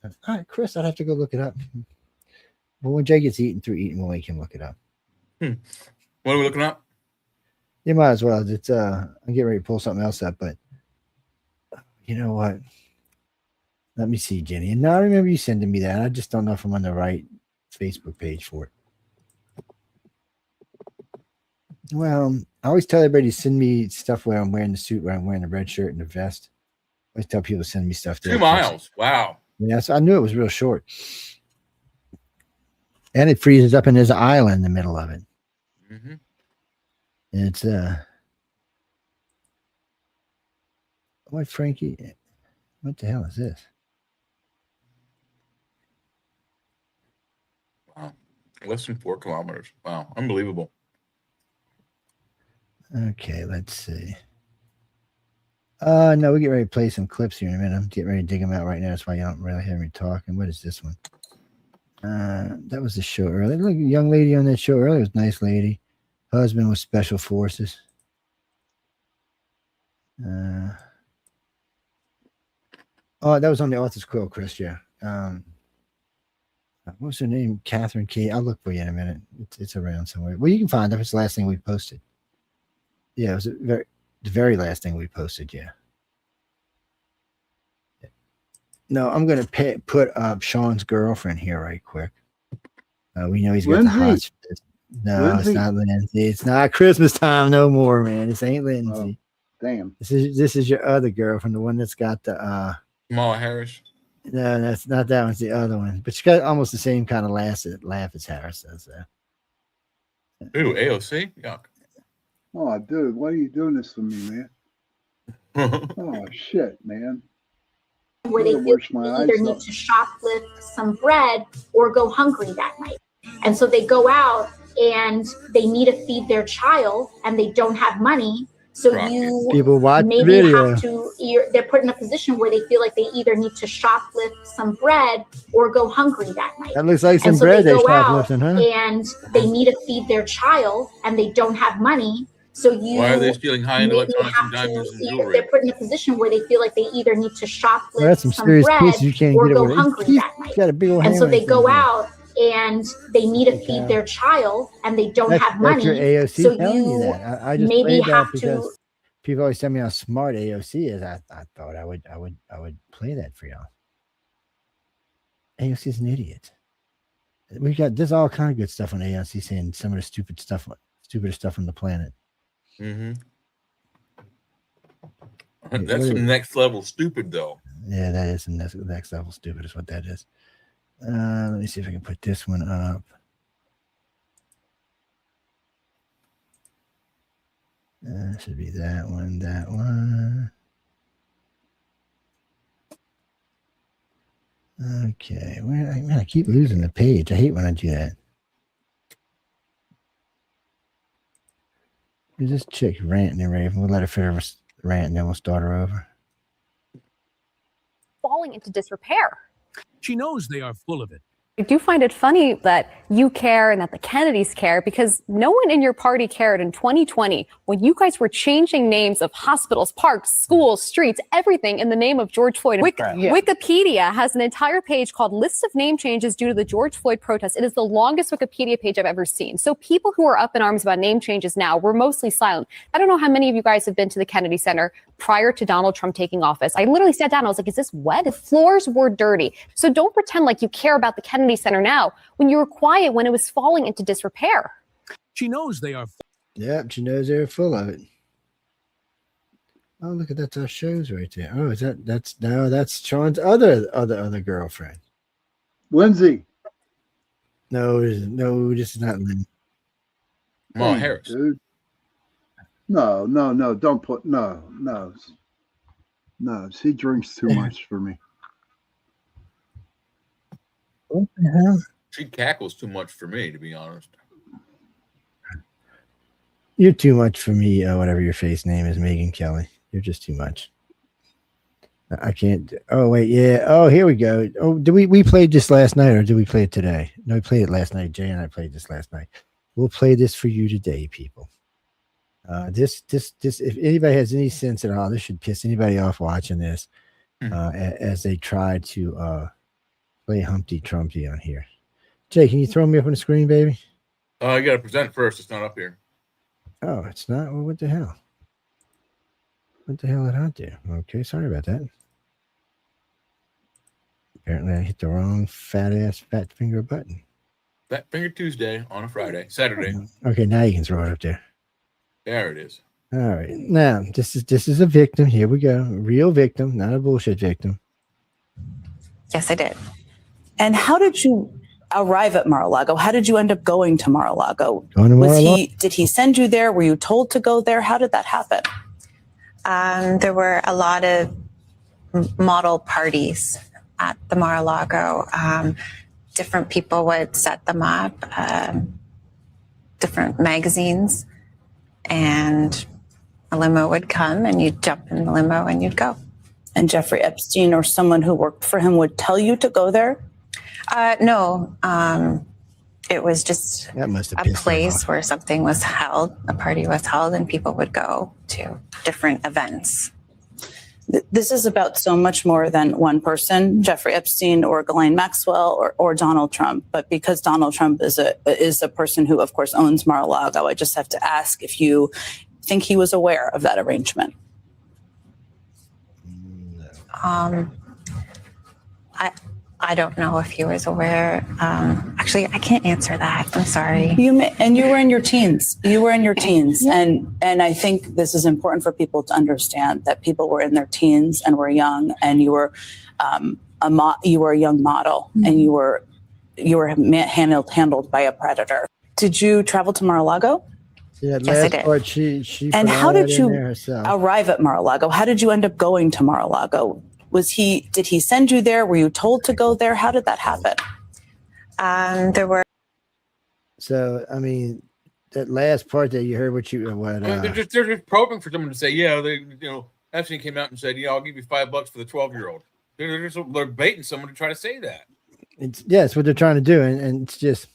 All right, Chris, I'd have to go look it up. But when Jay gets eaten, we'll make him look it up. What are we looking up? You might as well. It's I'm getting ready to pull something else up, but you know what? Let me see, Jenny. And now I remember you sending me that. I just don't know if I'm on the right Facebook page for it. Well, I always tell everybody to send me stuff where I'm wearing the suit, where I'm wearing the red shirt and the vest. I always tell people to send me stuff there. 2 miles. Wow. Yeah, so I knew it was real short. And it freezes up and there's an island in the middle of it. Mm-hmm. It's what Frankie? What the hell is this? Wow. Less than 4 kilometers. Wow. Unbelievable. Okay, let's see. No, we get ready to play some clips here in a minute. I'm getting ready to dig them out right now. That's why you don't really hear me talking. What is this one? That was the show earlier. Look, a young lady on that show earlier was a nice lady. Husband was Special Forces. Oh, that was on the Author's Quill, Chris. Yeah. What's her name? Catherine Key. I'll look for you in a minute. It's around somewhere. Well, you can find it. It's the last thing we posted. Yeah, it was the very last thing we posted. Yeah. No, I'm going to put up Sean's girlfriend here right quick. We know he's got the hot. No, Lindsay. It's not Lindsay. It's not Christmas time no more, man. This ain't Lindsay. Oh, damn. This is your other girlfriend, the one that's got the Kamala Harris. No, that's not that one's the other one. But she got almost the same kind of laugh as Harris does. Ooh, AOC? Yuck. Oh, dude, why are you doing this to me, man? Oh, shit, man. Where they feel they either need to shoplift some bread or go hungry that night. And so they go out and they need to feed their child and they don't have money. So you maybe have to, they're put in a position where they feel like they either need to shoplift some bread or go hungry that night. That looks like some bread they're shoplifting, huh? And they need to feed their child and they don't have money. So why are they stealing high-end electronics and diamonds and jewelry? They're put in a position where they feel like they either need to shoplift that's some serious bread you can't or get go hungry that night. Got a big old and so they go out and they need to feed their child and they don't have money. That's your AOC so telling you that. I just maybe have to. People always tell me how smart AOC is. I thought I would play that for y'all. AOC is an idiot. We got there's all kind of good stuff on AOC saying some of the stupidest stuff on the planet. Mm-hmm. That's the next level stupid, though. Yeah, that is the next level stupid is what that is. Let me see if I can put this one up. Should be that one, that one. Okay, man, I keep losing the page. I hate when I do that. Who's this chick ranting and raving? We'll let her finish rant and then we'll start her over. Falling into disrepair. She knows they are full of it. I do find it funny that you care and that the Kennedys care, because no one in your party cared in 2020 when you guys were changing names of hospitals, parks, schools, streets, everything in the name of George Floyd. Wikipedia has an entire page called List of Name Changes Due to the George Floyd Protests. It is the longest Wikipedia page I've ever seen. So people who are up in arms about name changes now were mostly silent. I don't know how many of you guys have been to the Kennedy Center prior to Donald Trump taking office. I literally sat down. I was like, is this wet? The floors were dirty. So don't pretend like you care about the Kennedy Center now when you were quiet when it was falling into disrepair. She knows they are. Yep, she knows they're full of it. Oh, look at that! Our shows right there. Oh, is that's Sean's other girlfriend, Lindsay. No, this is not Lindsay. Kamala Harris. Dude. No, don't put no. She drinks too much for me. What the hell? She cackles too much for me, to be honest. You're too much for me. Whatever your face name is, Megan Kelly. You're just too much. I can't. Oh wait, yeah. Oh, here we go. Oh, did we played this last night or did we play it today? No, we played it last night. Jay and I played this last night. We'll play this for you today, people. This. If anybody has any sense at all, this should piss anybody off watching this. As they try to play Humpty Trumpty on here. Jay, can you throw me up on the screen, baby? You got to present first. It's not up here. Oh, it's not. Well, what the hell? What the hell did I do? Okay, sorry about that. Apparently, I hit the wrong fat finger button. Fat Finger Tuesday on a Saturday. Okay, now you can throw it up there. There it is. All right, now this is a victim. Here we go, a real victim, not a bullshit victim. Yes, I did. And how did you arrive at Mar-a-Lago? How did you end up going to Mar-a-Lago? Did he send you there? Were you told to go there? How did that happen? There were a lot of model parties at the Mar-a-Lago. Different people would set them up, different magazines, and a limo would come and you'd jump in the limo and you'd go. And Jeffrey Epstein or someone who worked for him would tell you to go there? No. It was just a place where something was held, a party was held, and people would go to different events. This is about so much more than one person, Jeffrey Epstein or Ghislaine Maxwell or Donald Trump. But because Donald Trump is a person who, of course, owns Mar-a-Lago, I just have to ask if you think he was aware of that arrangement. I don't know if he was aware. Actually, I can't answer that. I'm sorry. You were in your teens. Yeah. And I think this is important for people to understand that people were in their teens and were young, and you were a young model, and you were handled by a predator. Did you travel to Mar-a-Lago? Yeah, yes, I did. Part she and how did you arrive at Mar-a-Lago? How did you end up going to Mar-a-Lago? Did he send you there? Were you told to go there? How did that happen? There were. So, I mean, that last part that you heard, they're just probing for someone to say, yeah, Epstein came out and said, yeah, I'll give you $5 for the 12-year-old. They're baiting someone to try to say that. It's what they're trying to do. And it's just,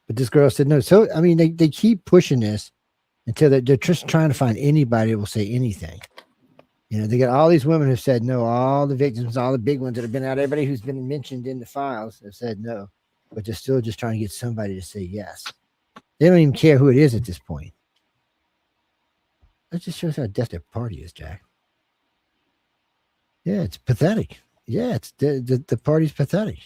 but this girl said no. So, I mean, they keep pushing this until they're just trying to find anybody that will say anything. You know, they got all these women who said no, all the victims, all the big ones that have been out, everybody who's been mentioned in the files have said no, but they're still just trying to get somebody to say yes. They don't even care who it is at this point. That just shows how deaf their party is, Jack. Yeah, it's pathetic. Yeah, it's the party's pathetic.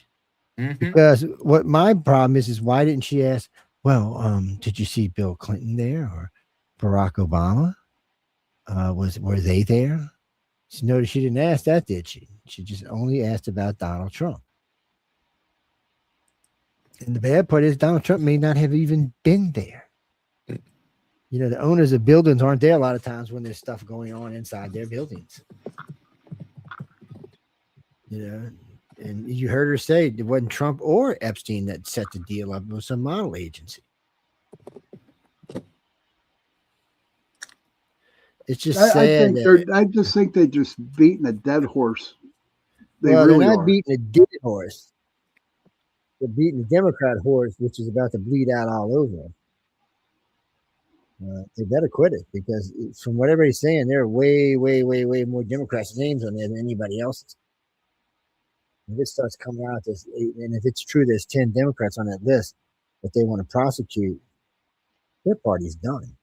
Mm-hmm. Because what my problem is why didn't she ask, well, did you see Bill Clinton there or Barack Obama? Were they there? She noticed she didn't ask that, did she? She just only asked about Donald Trump. And the bad part is Donald Trump may not have even been there. You know, the owners of buildings aren't there a lot of times when there's stuff going on inside their buildings. You know, and you heard her say it wasn't Trump or Epstein that set the deal up. It was some model agency. It's just sad. I just think they're just beating a dead horse. They're not beating a dead horse. They're beating the Democrat horse, which is about to bleed out all over. They better quit it, because from what everybody's saying, there are way, way, way, way more Democrats' names on there than anybody else's. If it starts coming out, and if it's true, there's 10 Democrats on that list that they want to prosecute, their party's done.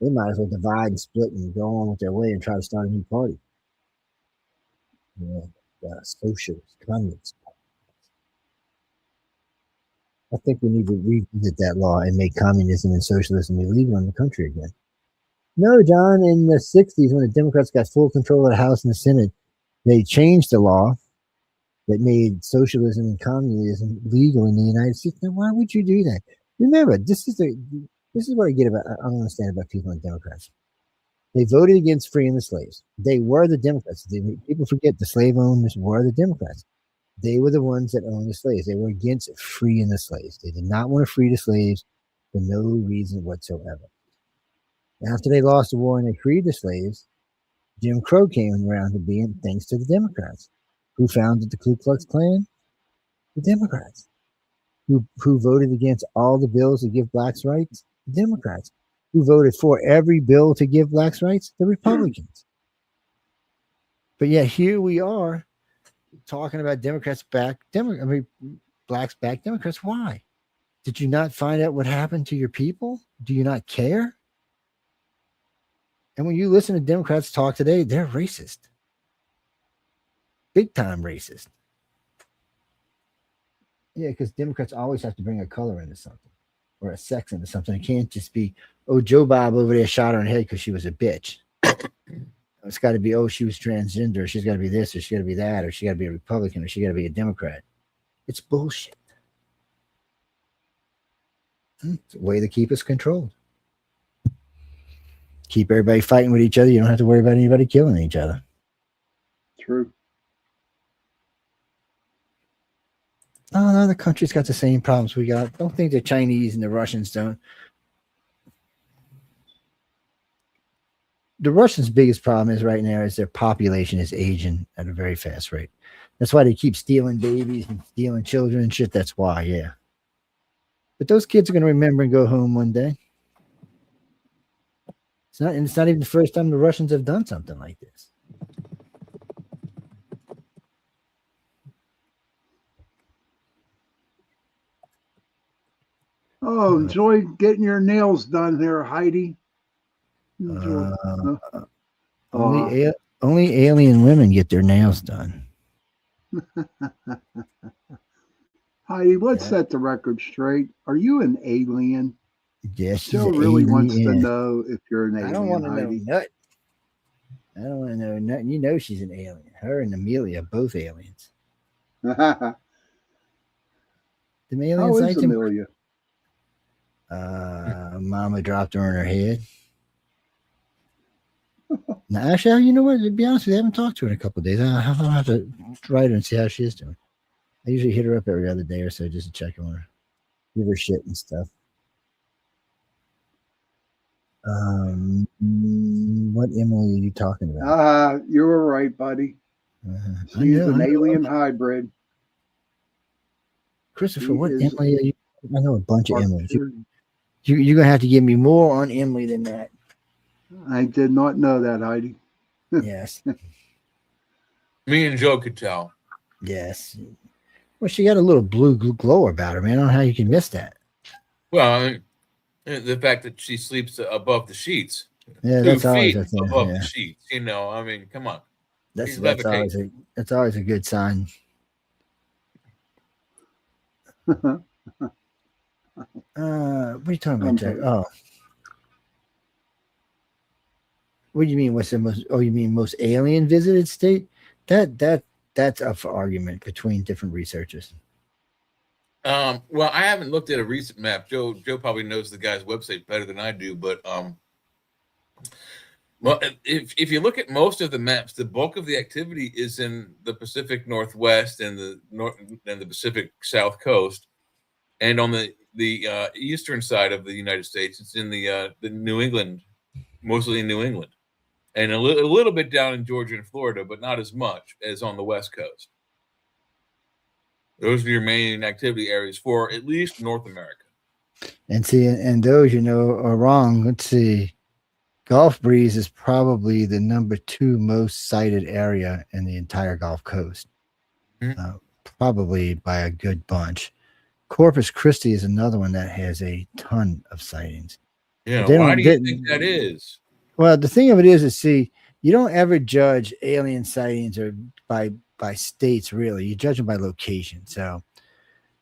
They might as well divide and split and go on with their way and try to start a new party. Socialist, communist. I think we need to revisit that law and make communism and socialism illegal in the country again. No, John, in the 60s, when the Democrats got full control of the House and the Senate, they changed the law that made socialism and communism legal in the United States. Now, why would you do that? Remember, this is what I don't understand about people and Democrats. They voted against freeing the slaves. They were the Democrats. People forget the slave owners were the Democrats. They were the ones that owned the slaves. They were against freeing the slaves. They did not want to free the slaves for no reason whatsoever. After they lost the war and they freed the slaves, Jim Crow came around to being thanks to the Democrats. Who founded the Ku Klux Klan? The Democrats. Who voted against all the bills to give blacks rights? The Democrats. Who voted for every bill to give blacks rights? The Republicans. But yet here we are talking about Democrats back, blacks back Democrats. Why? Did you not find out what happened to your people? Do you not care? And when you listen to Democrats talk today, they're racist. Big time racist. Yeah, because Democrats always have to bring a color into something or a sex into something. It can't just be, oh, Joe Bob over there shot her in the head because she was a bitch. It's got to be, oh, she was transgender. She's got to be this, or she's got to be that, or she got to be a Republican, or she got to be a Democrat. It's bullshit. It's a way to keep us controlled. Keep everybody fighting with each other. You don't have to worry about anybody killing each other. True. No, the country's got the same problems we got. Don't think the Chinese and the Russians don't. The Russians' biggest problem is right now is their population is aging at a very fast rate. That's why they keep stealing babies and stealing children and shit. That's why, yeah. But those kids are going to remember and go home one day. It's not even the first time the Russians have done something like this. Oh, enjoy getting your nails done there, Heidi. Only alien women get their nails done. Heidi, let's set the record straight. Are you an alien? Yes. Joe really wants to know if you're an alien. I don't want to know Heidi. nothing. I don't want to know nothing. You know she's an alien. Her and Amelia are both aliens. The aliens How is like them. Amelia? Mama dropped her on her head. Now, actually, you know what? To be honest with you, I haven't talked to her in a couple of days. I'll have to write her and see how she is doing. I usually hit her up every other day or so just to check on her, give her shit and stuff. What Emily are you talking about? You were right, buddy. She's an alien hybrid. Christopher, what Emily are you? I know a bunch of Emily's. You're gonna have to give me more on Emily than that. I did not know that, Heidi. Yes. Me and Joe could tell. Yes. Well, she got a little blue glow about her, man. I don't know how you can miss that. Well, the fact that she sleeps above the sheets. Yeah, 2 that's always feet a thing. above Yeah. the sheets. You know, I mean, come on. That's She's always a good sign. What are you talking about, Jack? Oh. What do you mean? What's the most? Oh, you mean most alien visited state? That's up for argument between different researchers. Well, I haven't looked at a recent map. Joe probably knows the guy's website better than I do, but well, if you look at most of the maps, the bulk of the activity is in the Pacific Northwest and the Pacific South Coast, and on the eastern side of the United States, it's in the New England, mostly in New England, and a little bit down in Georgia and Florida, but not as much as on the West Coast. Those are your main activity areas for at least North America. And see, and those are wrong. Let's see. Gulf Breeze is probably the number 2 most cited area in the entire Gulf Coast, probably by a good bunch. Corpus Christi is another one that has a ton of sightings. Yeah, why do you think that is? Well, the thing of it is, see, you don't ever judge alien sightings or by states, really. You judge them by location. So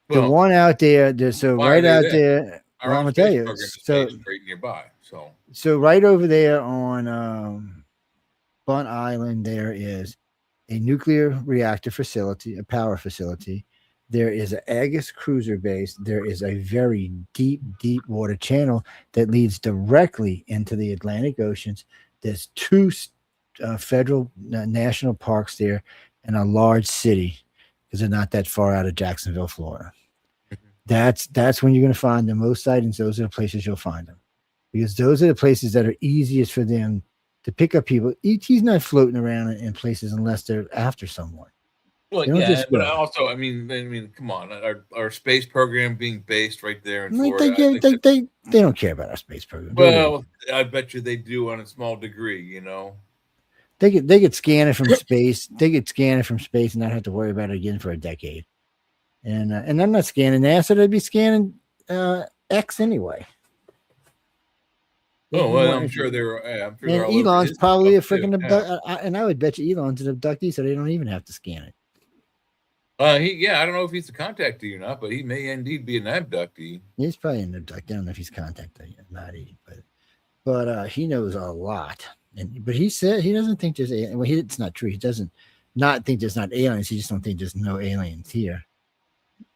the one out there, right out there, well, I'm gonna tell you. So right nearby. So right over there on Bunt Island, there is a nuclear reactor facility, a power facility. There is an Aegis cruiser base. There is a very deep water channel that leads directly into the Atlantic Oceans. There's 2 federal national parks there and a large city because they're not that far out of Jacksonville, Florida. That's when you're going to find the most sightings. Those are the places you'll find them. Because those are the places that are easiest for them to pick up people. ET's not floating around in places unless they're after someone. Well, yeah, but also, I mean, come on, our space program being based right there in Florida. They don't care about our space program. Well, I bet you they do on a small degree. They could scan it from space. They could scan it from space and not have to worry about it again for a decade. And I'm not scanning NASA. I'd be scanning X anyway. Oh, well, I'm sure they're. I'm sure and Elon's probably a freaking and I would bet you Elon's an abductee, so they don't even have to scan it. I don't know if he's a contactee or not, but he may indeed be an abductee. He's probably an abductee. I don't know if he's contactee or not, but he knows a lot. But he said he doesn't think there's aliens. Well, it's not true. He doesn't not think there's not aliens. He just don't think there's no aliens here.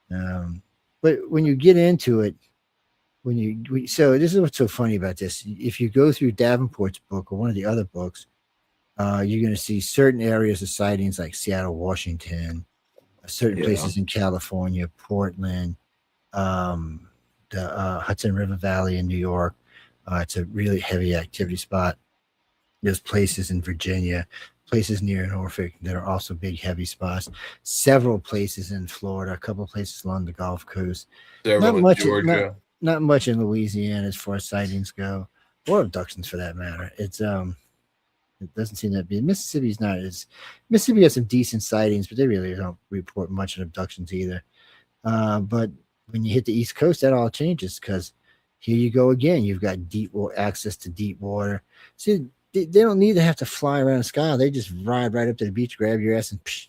But when you get into it, so this is what's so funny about this. If you go through Davenport's book or one of the other books, you're going to see certain areas of sightings like Seattle, Washington, certain places in California, Portland, the Hudson River Valley in New York. It's a really heavy activity spot. There's places in Virginia, places near Norfolk that are also big, heavy spots. Several places in Florida, a couple of places along the Gulf Coast. Several in Georgia. Not much in Louisiana as far as sightings go, or abductions for that matter. It doesn't seem to be. Mississippi has some decent sightings, but they really don't report much of abductions either. But when you hit the East Coast, that all changes because here you go again. You've got access to deep water. See, they don't need to have to fly around the sky. They just ride right up to the beach, grab your ass, and psh.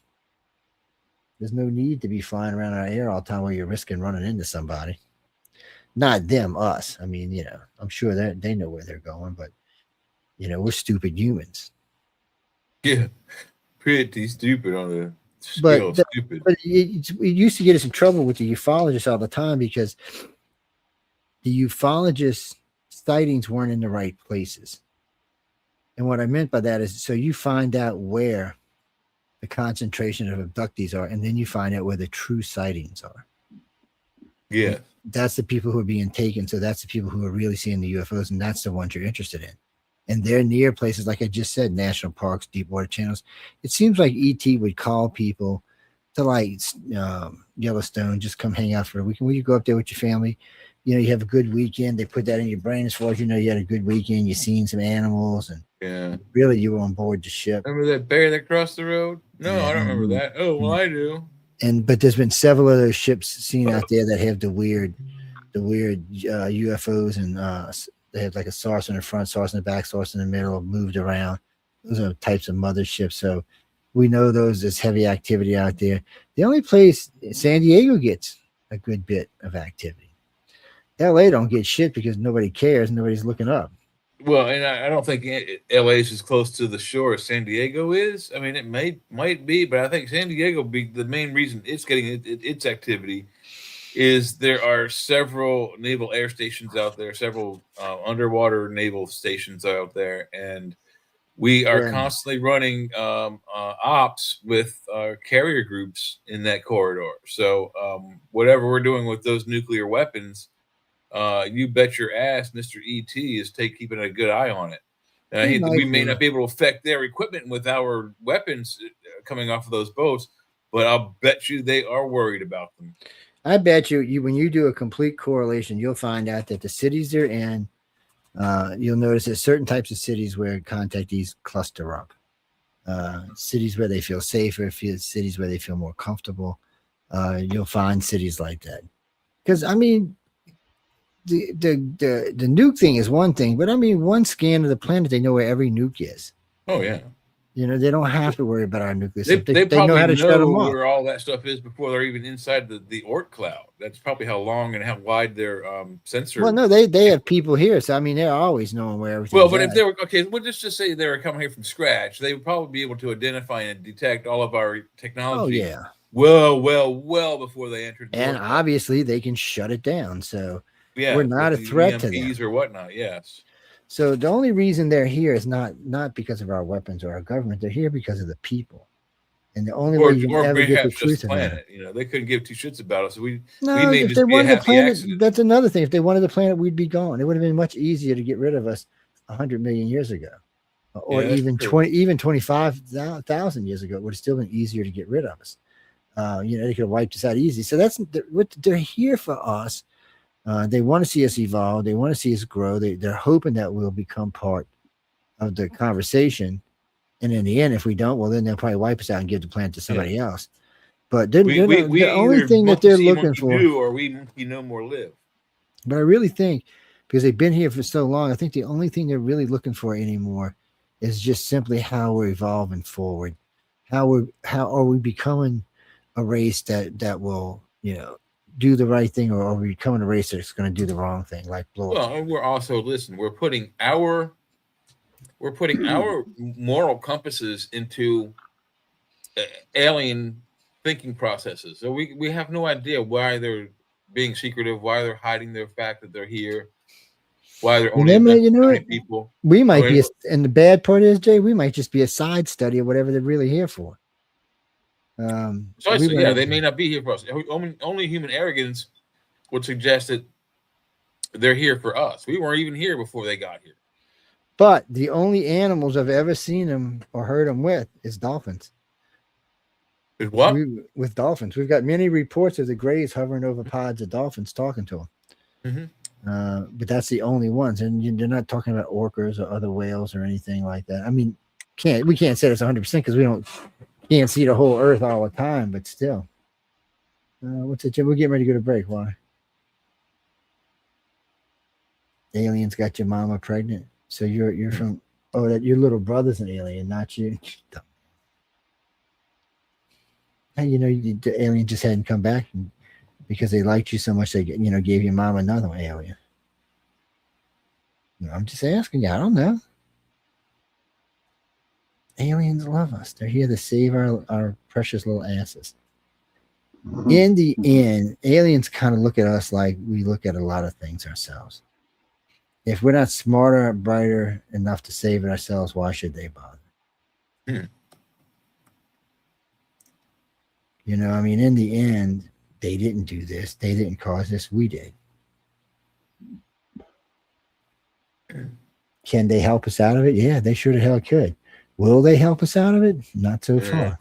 There's no need to be flying around in our air all the time where you're risking running into somebody. Not them, us. I mean, I'm sure they know where they're going, but we're stupid humans. Yeah, pretty stupid on the scale. Stupid. But it used to get us in trouble with the ufologists all the time because the ufologists' sightings weren't in the right places. And what I meant by that is, so you find out where the concentration of abductees are, and then you find out where the true sightings are. Yeah. That's the people who are being taken. So that's the people who are really seeing the UFOs, and that's the ones you're interested in. And they're near places, like I just said, national parks, deep water channels. It seems like ET would call people to like Yellowstone, just come hang out for a weekend. Will you go up there with your family? You have a good weekend. They put that in your brain as far as you had a good weekend. You've seen some animals, and really you were on board the ship. Remember that bear that crossed the road? No, I don't remember that. Oh, well, I do. But there's been several of those ships seen out there that have the weird UFOs, and they have like a source in the front, source in the back, source in the middle, moved around. Those are types of motherships. So we know those as heavy activity out there. The only place, San Diego, gets a good bit of activity. LA don't get shit because nobody cares. Nobody's looking up. Well, and I don't think LA is as close to the shore as San Diego is. I mean, it might be, but I think San Diego be the main reason it's getting its activity is there are several naval air stations out there, several underwater naval stations out there, and we are constantly running ops with carrier groups in that corridor. So whatever we're doing with those nuclear weapons, you bet your ass Mr. ET is keeping a good eye on it. We may not be able to affect their equipment with our weapons coming off of those boats, but I'll bet you they are worried about them. I bet you when you do a complete correlation, you'll find out that the cities they're in, you'll notice that certain types of cities where contactees cluster up. Cities where they feel safer, cities where they feel more comfortable. You'll find cities like that. Because I mean, the nuke thing is one thing, but I mean, one scan of the planet, they know where every nuke is. Oh yeah. You know, they don't have to worry about our nuclear. They probably know how to shut them off. Where all that stuff is before they're even inside the Oort cloud. That's probably how long and how wide their sensor. Well, no, they have people here, so I mean, they're always knowing where everything. Well, but if they were we'll just say they were coming here from scratch, they would probably be able to identify and detect all of our technology. Oh yeah. Well before they entered. And obviously, they can shut it down. So yeah, we're not a threat to them or whatnot. Yes. So the only reason they're here is not because of our weapons or our government. They're here because of the people. And the only way you can ever get the truth of it. You know, they couldn't give two shits about us. So we may if just they be wanted a the planet, accident. that's another thing. If they wanted the planet, we'd be gone. It would have been much easier to get rid of us 100 million years ago. Or even 25,000 years ago. It would have still been easier to get rid of us. You know, they could have wiped us out easy. So that's what they're here for us. They want to see us evolve. They want to see us grow. They're hoping that we'll become part of the conversation. And in the end, if we don't, well, then they'll probably wipe us out and give the planet to somebody else. But the only thing that they're looking for, or we no more live. But I really think, because they've been here for so long, I think the only thing they're really looking for anymore is just simply how we're evolving forward. How are we becoming a race that will, you know, do the right thing, or are we becoming a race that's going to do the wrong thing, like blow up? Well, and we're also we're putting our moral compasses into alien thinking processes. So we have no idea why they're being secretive, why they're hiding their fact that they're here, why they're only people. We might be, and the bad part is, Jay, we might just be a side study of whatever they're really here for. They may not be here for us. Only human arrogance would suggest that they're here for us. We weren't even here before they got here. But the only animals I've ever seen them or heard them with is dolphins. With what? With dolphins. We've got many reports of the Greys hovering over pods of dolphins talking to them. Mm-hmm. But that's the only ones. And you're not talking about orcas or other whales or anything like that. I mean, we can't say it's 100% because we can't see the whole earth all the time, but still. What's it, Jim? We're getting ready to go to break. Why? Aliens got your mama pregnant. So you're from that your little brother's an alien, not you. And you know the alien just hadn't come back because they liked you so much they gave your mom another alien. I'm just asking you. I don't know. Aliens love us. They're here to save our precious little asses. In the end, aliens kind of look at us like we look at a lot of things ourselves. If we're not smarter, brighter enough to save it ourselves, why should they bother? You know, I mean, in the end, they didn't do this. They didn't cause this. We did. Can they help us out of it? Yeah, they sure the hell could. Will they help us out of it? Not so far.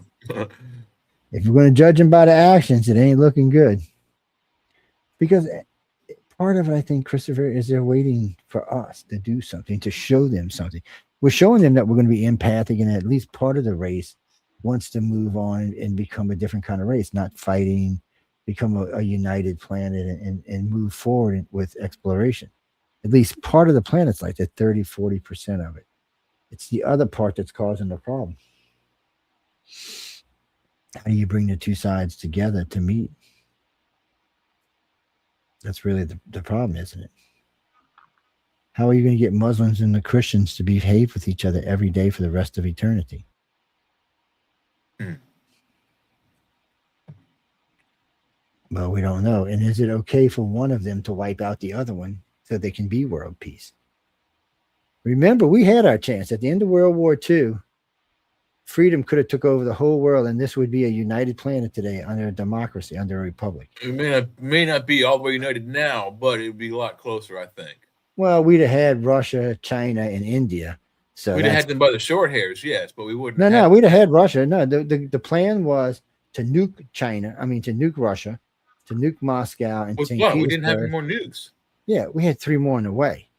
If we're going to judge them by the actions, it ain't looking good. Because part of it, I think, Christopher, is they're waiting for us to do something, to show them something. We're showing them that we're going to be empathic, and at least part of the race wants to move on and become a different kind of race, not fighting, become a united planet and move forward with exploration. At least part of the planet's like that, 30-40% of it. It's the other part that's causing the problem. How do you bring the two sides together to meet? That's really the problem, isn't it? How are you going to get Muslims and the Christians to behave with each other every day for the rest of eternity? Well, we don't know. And is it okay for one of them to wipe out the other one so they can be world peace? Remember, we had our chance at the end of World War II. Freedom could have took over the whole world, and this would be a united planet today under a democracy, under a republic. It may not be all the way united now, but it would be a lot closer, I think. Well, we'd have had Russia, China, and India. So we'd have had them by the short hairs, yes, but we wouldn't. No, we'd have had Russia. No, the plan was to nuke China. I mean, to nuke Russia, to nuke Moscow, and we didn't have any more nukes. Yeah, we had 3 more on the way,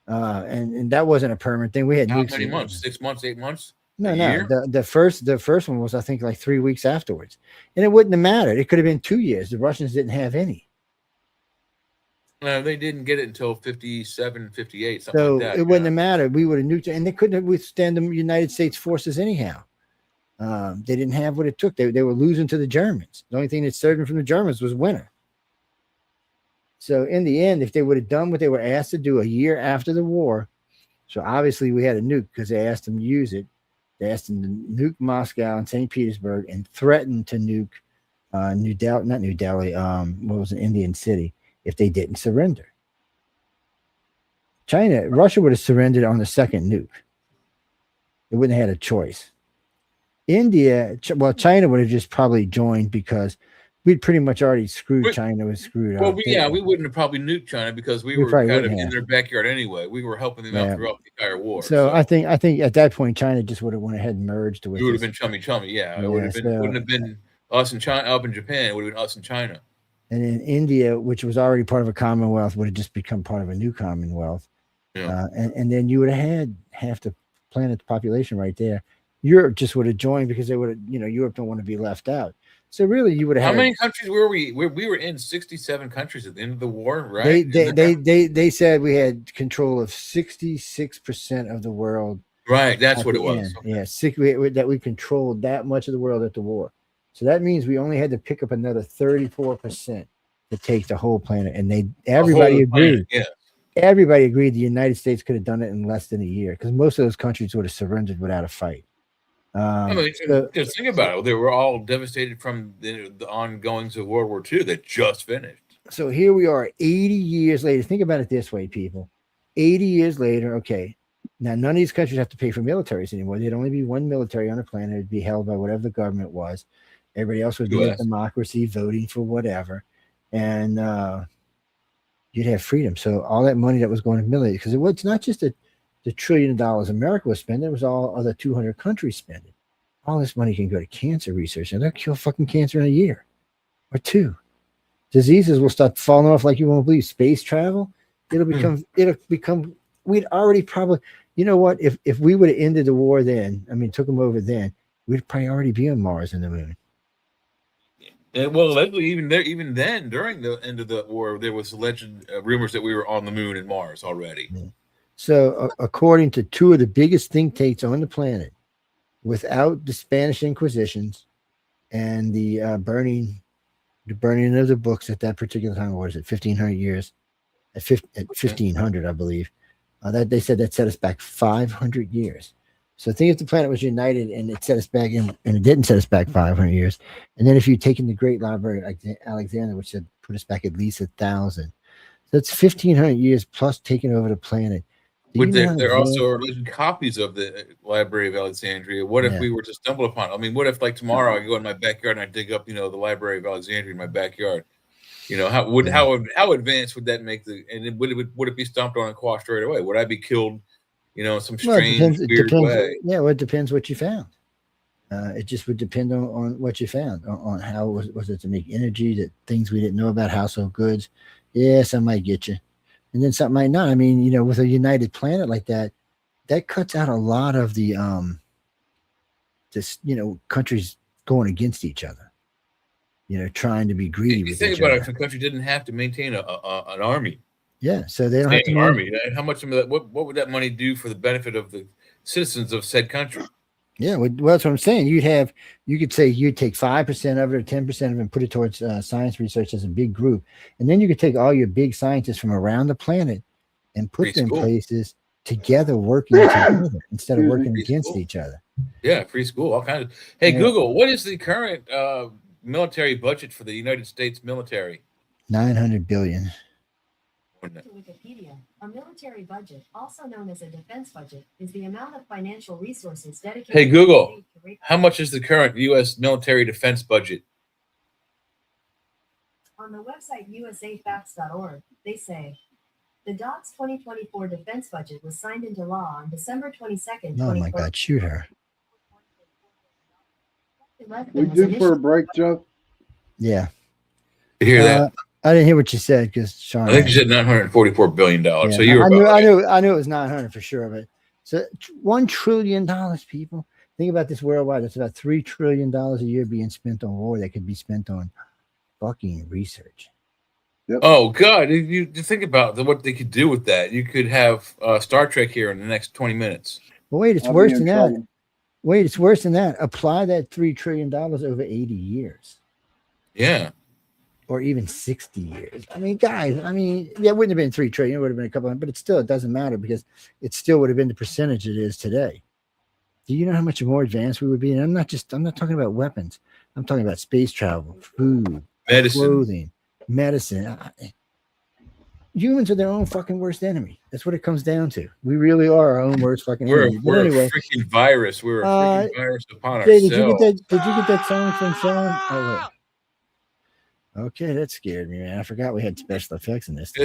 and that wasn't a permanent thing. We had how nukes. Many months? 6 months? 8 months? No. The first one was, I think, like 3 weeks afterwards, and it wouldn't have mattered. It could have been 2 years. The Russians didn't have any. No, they didn't get it until 57, 58, something So like that. it wouldn't have mattered. We would have nuked, and they couldn't have withstand the United States forces anyhow. They didn't have what it took. They were losing to the Germans. The only thing that served them from the Germans was winter. So in the end, if they would have done what they were asked to do a year after the war, so obviously we had a nuke because they asked them to use it. They asked them to nuke Moscow and St. Petersburg and threatened to nuke what was an Indian city if they didn't surrender. Russia would have surrendered on the second nuke. It wouldn't have had a choice. China would have just probably joined because we'd pretty much already screwed China. Was screwed up. Well, we wouldn't have probably nuked China because we were kind of in their backyard anyway. We were helping them out throughout the entire war. So I think at that point, China just would have went ahead and merged with. It would have been chummy. Yeah, it would have been. Wouldn't have been us and China up in Japan. It would have been us and China. And then India, which was already part of a Commonwealth, would have just become part of a new Commonwealth. Yeah. And then you would have had half the planet's population right there. Europe just would have joined because they would have, Europe don't want to be left out. So really, you would have. How many countries were we? We were in 67 countries at the end of the war, right? They said we had control of 66% of the world. Right, that's what it was. Okay. Yeah, that we controlled that much of the world at the war. So that means we only had to pick up another 34% to take the whole planet, and everybody agreed. Yeah. Everybody agreed the United States could have done it in less than a year because most of those countries would have surrendered without a fight. Just think about it. They were all devastated from the ongoings of World War II that just finished. So here we are 80 years later. Think about it this way, people. 80 years later, okay. Now, none of these countries have to pay for militaries anymore. There'd only be one military on the planet. It'd be held by whatever the government was. Everybody else would be a democracy, voting for whatever. And you'd have freedom. So all that money that was going to military, because it's not just the $1 trillion America was spending, it was all other 200 countries spending. All this money can go to cancer research, and they'll kill fucking cancer in a year or 2. Diseases will start falling off like you won't believe. Space travel, it'll become, we'd already probably, you know what, if we would have ended the war then, took them over then, we'd probably already be on Mars and the moon. And well, even then, during the end of the war, there was alleged rumors that we were on the moon and Mars already. Yeah. So, according to 2 of the biggest think tanks on the planet, without the Spanish Inquisitions and the burning of the books at that particular time, what is it, 1,500 years? At 1,500, I believe. That they said that set us back 500 years. So think if the planet was united and it set us back in, and it didn't set us back 500 years. And then if you'd taken the Great Library of Alexander, which had put us back at least 1,000. So that's 1,500 years plus taking over the planet. There also are copies of the Library of Alexandria. What if we were to stumble upon it? What if like tomorrow I go in my backyard and I dig up, the Library of Alexandria in my backyard? How advanced would that make would it be stomped on and quashed right away? Would I be killed? Some strange, weird way. Yeah, well, it depends what you found. It just would depend on what you found, on how was it to make energy, that things we didn't know about, household goods. Yeah, some might get you, and then something might not. With a united planet like that, that cuts out a lot of the countries going against each other. Trying to be greedy. You think about it, if a country didn't have to maintain an army. Yeah, so they don't have to army. How much of that? What would that money do for the benefit of the citizens of said country? Yeah, well, that's what I'm saying. You could say you'd take 5% of it or 10% of it and put it towards science research as a big group, and then you could take all your big scientists from around the planet and put them places together, working together instead of working against each other. Yeah, free school, all kinds of. Hey, Google, what is the current military budget for the United States military? 900 billion. Wikipedia. A military budget, also known as a defense budget, is the amount of financial resources dedicated. Hey Google, how much is the current U.S. military defense budget? On the website usafacts.org, they say the DOTS 2024 defense budget was signed into law on December 22nd. Oh my God, shoot her. We due for a break, Joe? Yeah. You hear that? I didn't hear what you said because Sean. I think you said $944 billion. Yeah, So you were I knew it was 900 for sure, but so $1 trillion, people. Think about this worldwide. That's about $3 trillion a year being spent on war that could be spent on fucking research. Yep. Oh God! You think about what they could do with that. You could have Star Trek here in the next 20 minutes. But wait, it's worse than that. Wait, it's worse than that. Apply that $3 trillion over 80 years. Yeah. Or even 60 years. I mean, guys, it wouldn't have been 3 trillion, it would have been a couple, but it doesn't matter because it still would have been the percentage it is today. Do you know how much more advanced we would be? And I'm not talking about weapons. I'm talking about space travel, food, medicine, clothing, medicine. Humans are their own fucking worst enemy. That's what it comes down to. We really are our own worst fucking enemy. We're a freaking virus. We're a freaking virus upon Jay, ourselves. Did you get that song from Sean? Oh, wait. Okay, that scared me, man. I forgot we had special effects in this. We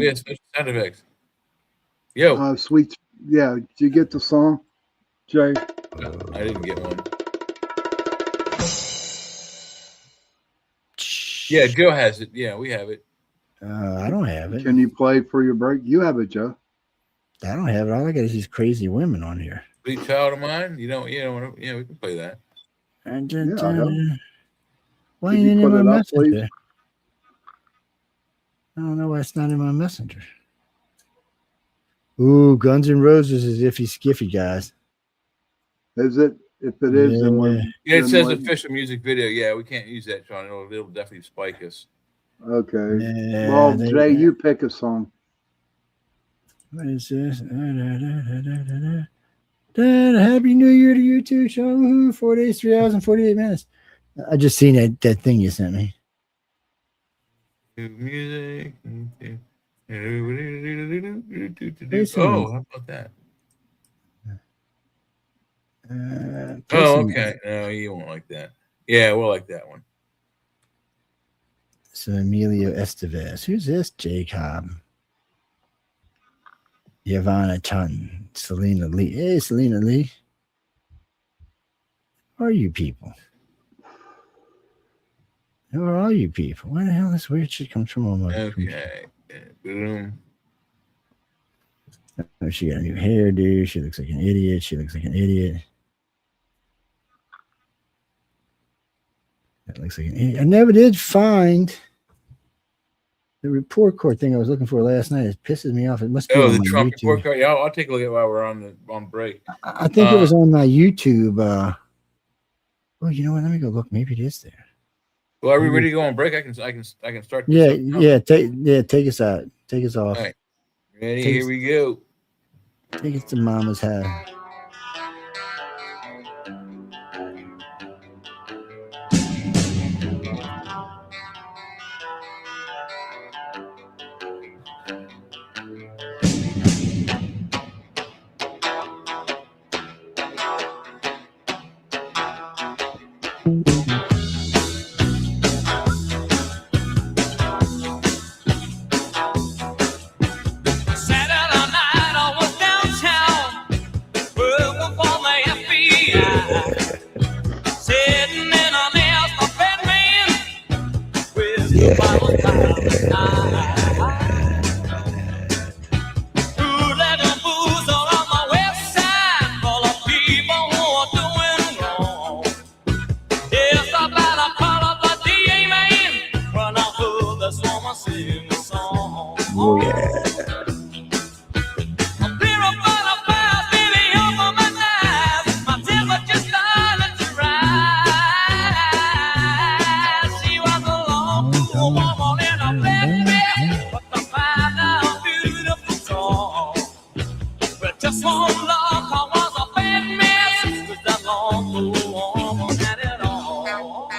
had special sound effects. Yo. Sweet. Yeah. Did you get the song, Jay? No, I didn't get one. Yeah, Joe has it. Yeah, we have it. I don't have it. Can you play for your break? You have it, Joe. I don't have it. All I got is these crazy women on here. Sweet Child of Mine? You don't want to, we can play that. Why ain't it in my messenger? I don't know why it's not in my messenger. Ooh, Guns N' Roses is Iffy Skiffy, guys. Is it? If it is, then we're... Yeah, it says official music video. Yeah, we can't use that, Sean. It'll definitely spike us. Okay. Yeah, well, Jay, you pick a song. What is this? Happy New Year to you too, Sean. 4 days, 3 hours, and 48 minutes. I just seen that thing you sent me. Music. Oh, how about that? Okay. No, you won't like that. Yeah, we'll like that one. So Emilio Estevez. Who's this? Jacob. Yvonne Chun. Selena Lee. Hey, Selena Lee. Who are you people? Who are all you people? Where the hell this weird shit comes from? Okay. Boom. Oh, she got a new hairdo. She looks like an idiot. That looks like an idiot. I never did find the report card thing I was looking for last night. It pisses me off. It must be on the my Trump YouTube. report card. Yeah, I'll take a look at it while we're on break. I think it was on my YouTube. Oh, you know what? Let me go look. Maybe it is there. Well, are we ready to go on break? I can start. Yeah. Take us out. Take us off. All right. Ready? Here we go. Take us to Mama's house. Oh yeah. Just one love, I was a bad mess. With that long, woman had it all.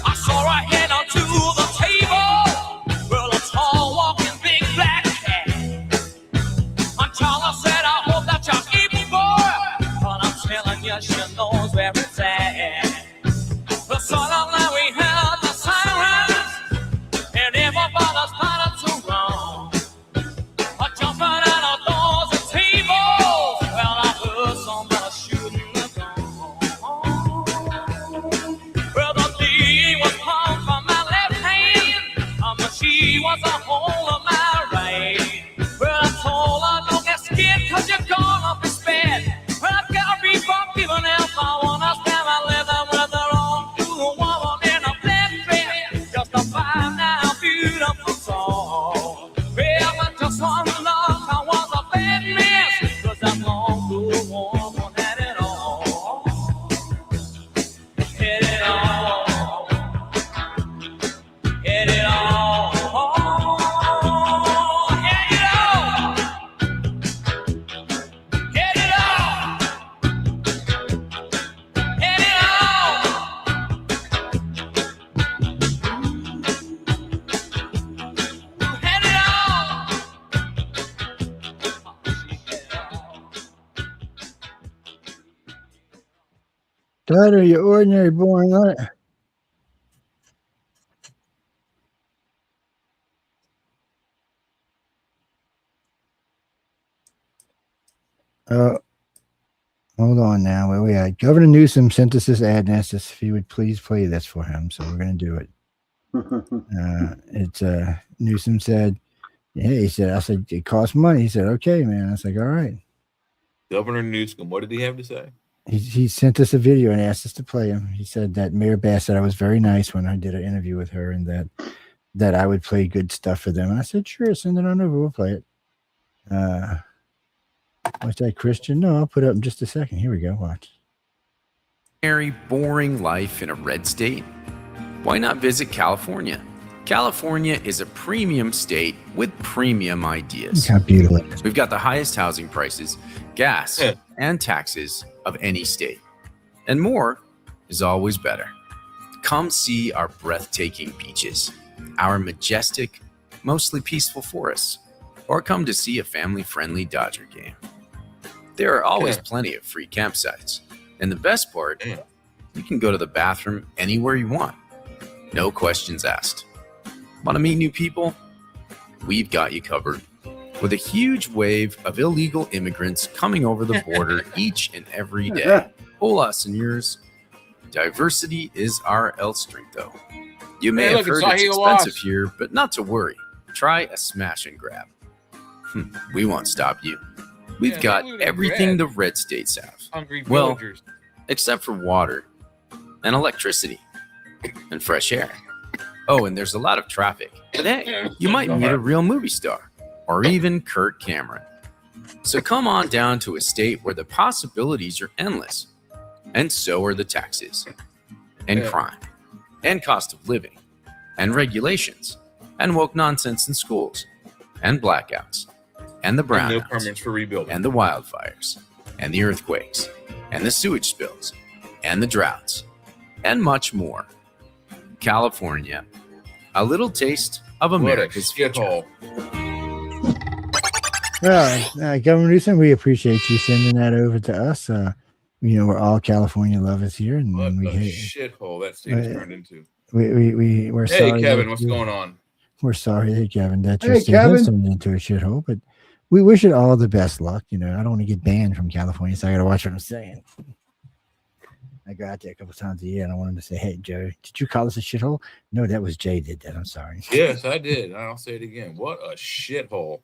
I saw her head onto the table. Well, a tall, walking, big black cat. Until I said, I hope that you're able for it. But I'm telling you, she knows where it's at. But suddenly we heard the sirens, and everybody's started to run. I jumped out of doors and tables. Well, I heard somebody shooting the gun. Well, the D was palmed from my left hand, but she was a hole of my right. Well, I told her, don't get scared, cause you're gonna be spared. Well, I've gotta be forgiven if I wanna spend my living with the wrong to a woman in a black dress. Just a fine now, beautiful soul. Well, but just one look, I was a bad mess, cause I belonged to a woman that it all. Hit it all. Hit it all. Hit it all. Hit it all. Hit it all. Hit it all. Daughter, you ordinary boring on it. Hold on now. Where we at? Governor Newsom sent us this ad and asked us if he would please play this for him. So we're going to do it. It's Newsom said, "Hey," he said. I said, "It costs money." He said, "Okay, man." I was like, "All right." Governor Newsom, what did he have to say? He sent us a video and asked us to play him. He said that Mayor Bass said I was very nice when I did an interview with her, and that I would play good stuff for them. And I said, "Sure, send it on over. We'll play it." What's that, Christian? No, I'll put it up in just a second. Here we go. Watch. Ordinary, boring life in a red state? Why not visit California? California is a premium state with premium ideas. Look how beautiful it is. We've got the highest housing prices, gas, and taxes of any state. And more is always better. Come see our breathtaking beaches, our majestic, mostly peaceful forests, or come to see a family-friendly Dodger game. There are always plenty of free campsites. And the best part, you can go to the bathroom anywhere you want. No questions asked. Want to meet new people? We've got you covered. With a huge wave of illegal immigrants coming over the border each and every day. Hola, senors. Diversity is our L strength, though. You may have heard it's expensive here, but not to worry. Try a smash and grab. We won't stop you. We've got everything the red states have. Hungry Well, villagers. except for water and electricity and fresh air. Oh, and there's a lot of traffic. But hey, you might meet a real movie star or even Kirk Cameron. So come on down to a state where the possibilities are endless. And so are the taxes and crime and cost of living and regulations and woke nonsense in schools and blackouts and the And no brownouts permits for rebuilding. and the wildfires and the earthquakes and the sewage spills and the droughts and much more. California, a little taste of America's future. Well, Governor Newsom, we appreciate you sending that over to us. We're all California lovers here, and What we a hate shithole that state has turned into. we're Hey, sorry. Kevin, that what's you- going on? We're sorry, hey Kevin, that your Hey, state has Kevin. turned into a shithole, but we wish it all the best luck. I don't want to get banned from California, so I got to watch what I'm saying. I go out there a couple times a year, and I want him to say, "Hey, Joe, did you call us a shithole?" No, that was Jay did that. I'm sorry. Yes, I did. I'll say it again. What a shithole.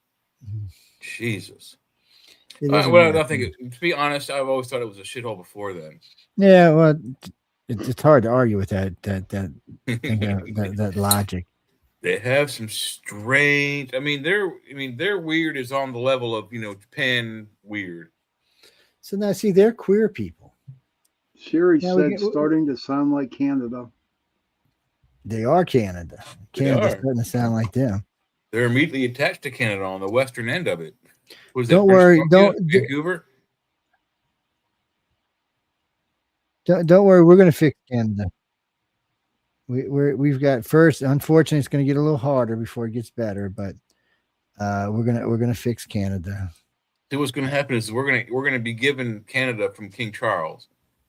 Jesus. It Well, isn't I think, to be honest, I've always thought it was a shithole before then. Yeah, well, it's hard to argue with that thing, that logic. They have some strange. I mean, their weird is on the level of Japan weird. So now, see, they're queer people. Sherry said starting to sound like Canada. They are Canada. Canada's starting to sound like them. They're immediately attached to Canada on the western end of it. Don't worry. Vancouver. Don't worry. We're going to fix Canada. We've got first. Unfortunately, it's going to get a little harder before it gets better, but we're gonna fix Canada. See, what's going to happen is we're gonna be given Canada from King Charles,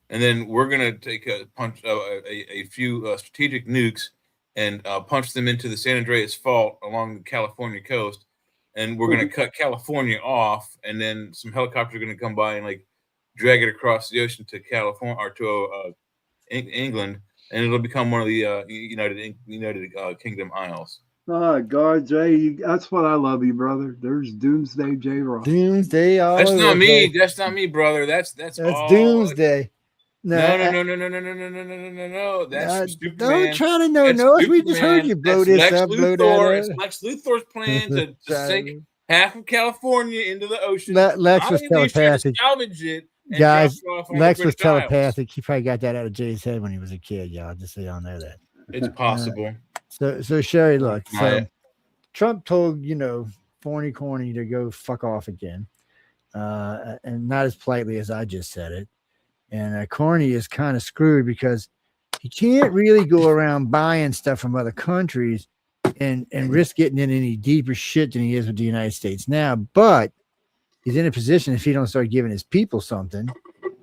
and then we're gonna take a few strategic nukes and punch them into the San Andreas Fault along the California coast, and we're gonna cut California off, and then some helicopters are gonna come by and like drag it across the ocean to California or to England. And it'll become one of the United Kingdom Isles. Oh, God, Jay, that's what I love you, brother. There's Doomsday J. Ross. Doomsday. That's not me. That's not me, brother. That's all. Doomsday. No. That's stupid. Don't try to know. We just heard you blow this up. It's Lex Luthor's plan to sink half of California into the ocean. Lex was telepathic. Salvage it. Guys, Lex was telepathic. He probably got that out of Jay's head when he was a kid, y'all. Just so y'all know that. It's possible. So Sherry, look. So Trump told Forney Corny to go fuck off again, and not as politely as I just said it. And Corny is kind of screwed because he can't really go around buying stuff from other countries and risk getting in any deeper shit than he is with the United States now, but he's in a position if he don't start giving his people something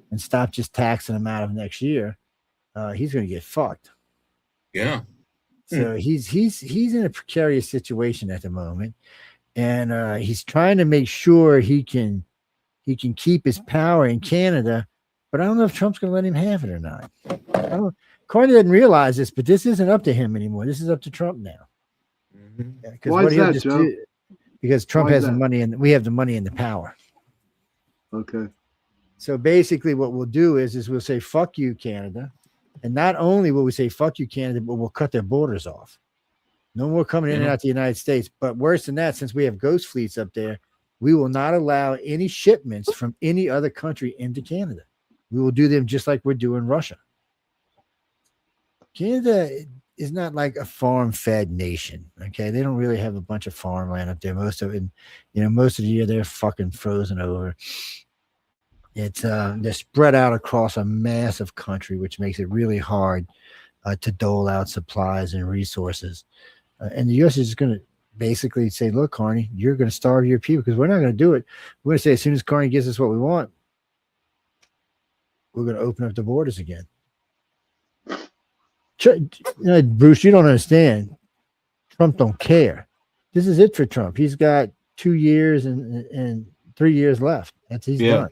and stop just taxing them out of next year, he's going to get fucked. Yeah. So he's in a precarious situation at the moment, and he's trying to make sure he can keep his power in Canada. But I don't know if Trump's going to let him have it or not. Carney doesn't realize this, but this isn't up to him anymore. This is up to Trump now. Mm-hmm. Why is that, Joe? Because Trump has the money and we have the money and the power. Okay. So basically what we'll do is we'll say, fuck you, Canada. And not only will we say, fuck you, Canada, but we'll cut their borders off. No more coming in and out the United States. But worse than that, since we have ghost fleets up there, we will not allow any shipments from any other country into Canada. We will do them just like we're doing Russia. Canada is not like a farm-fed nation. Okay, they don't really have a bunch of farmland up there. Most of it, most of the year they're fucking frozen over. It's they're spread out across a massive country, which makes it really hard to dole out supplies and resources. And the U.S. is just going to basically say, "Look, Carney, you're going to starve your people because we're not going to do it. We're going to say as soon as Carney gives us what we want, we're going to open up the borders again." Bruce, you don't understand. Trump don't care. This is it for Trump. He's got 2 years and 3 years left. He's done.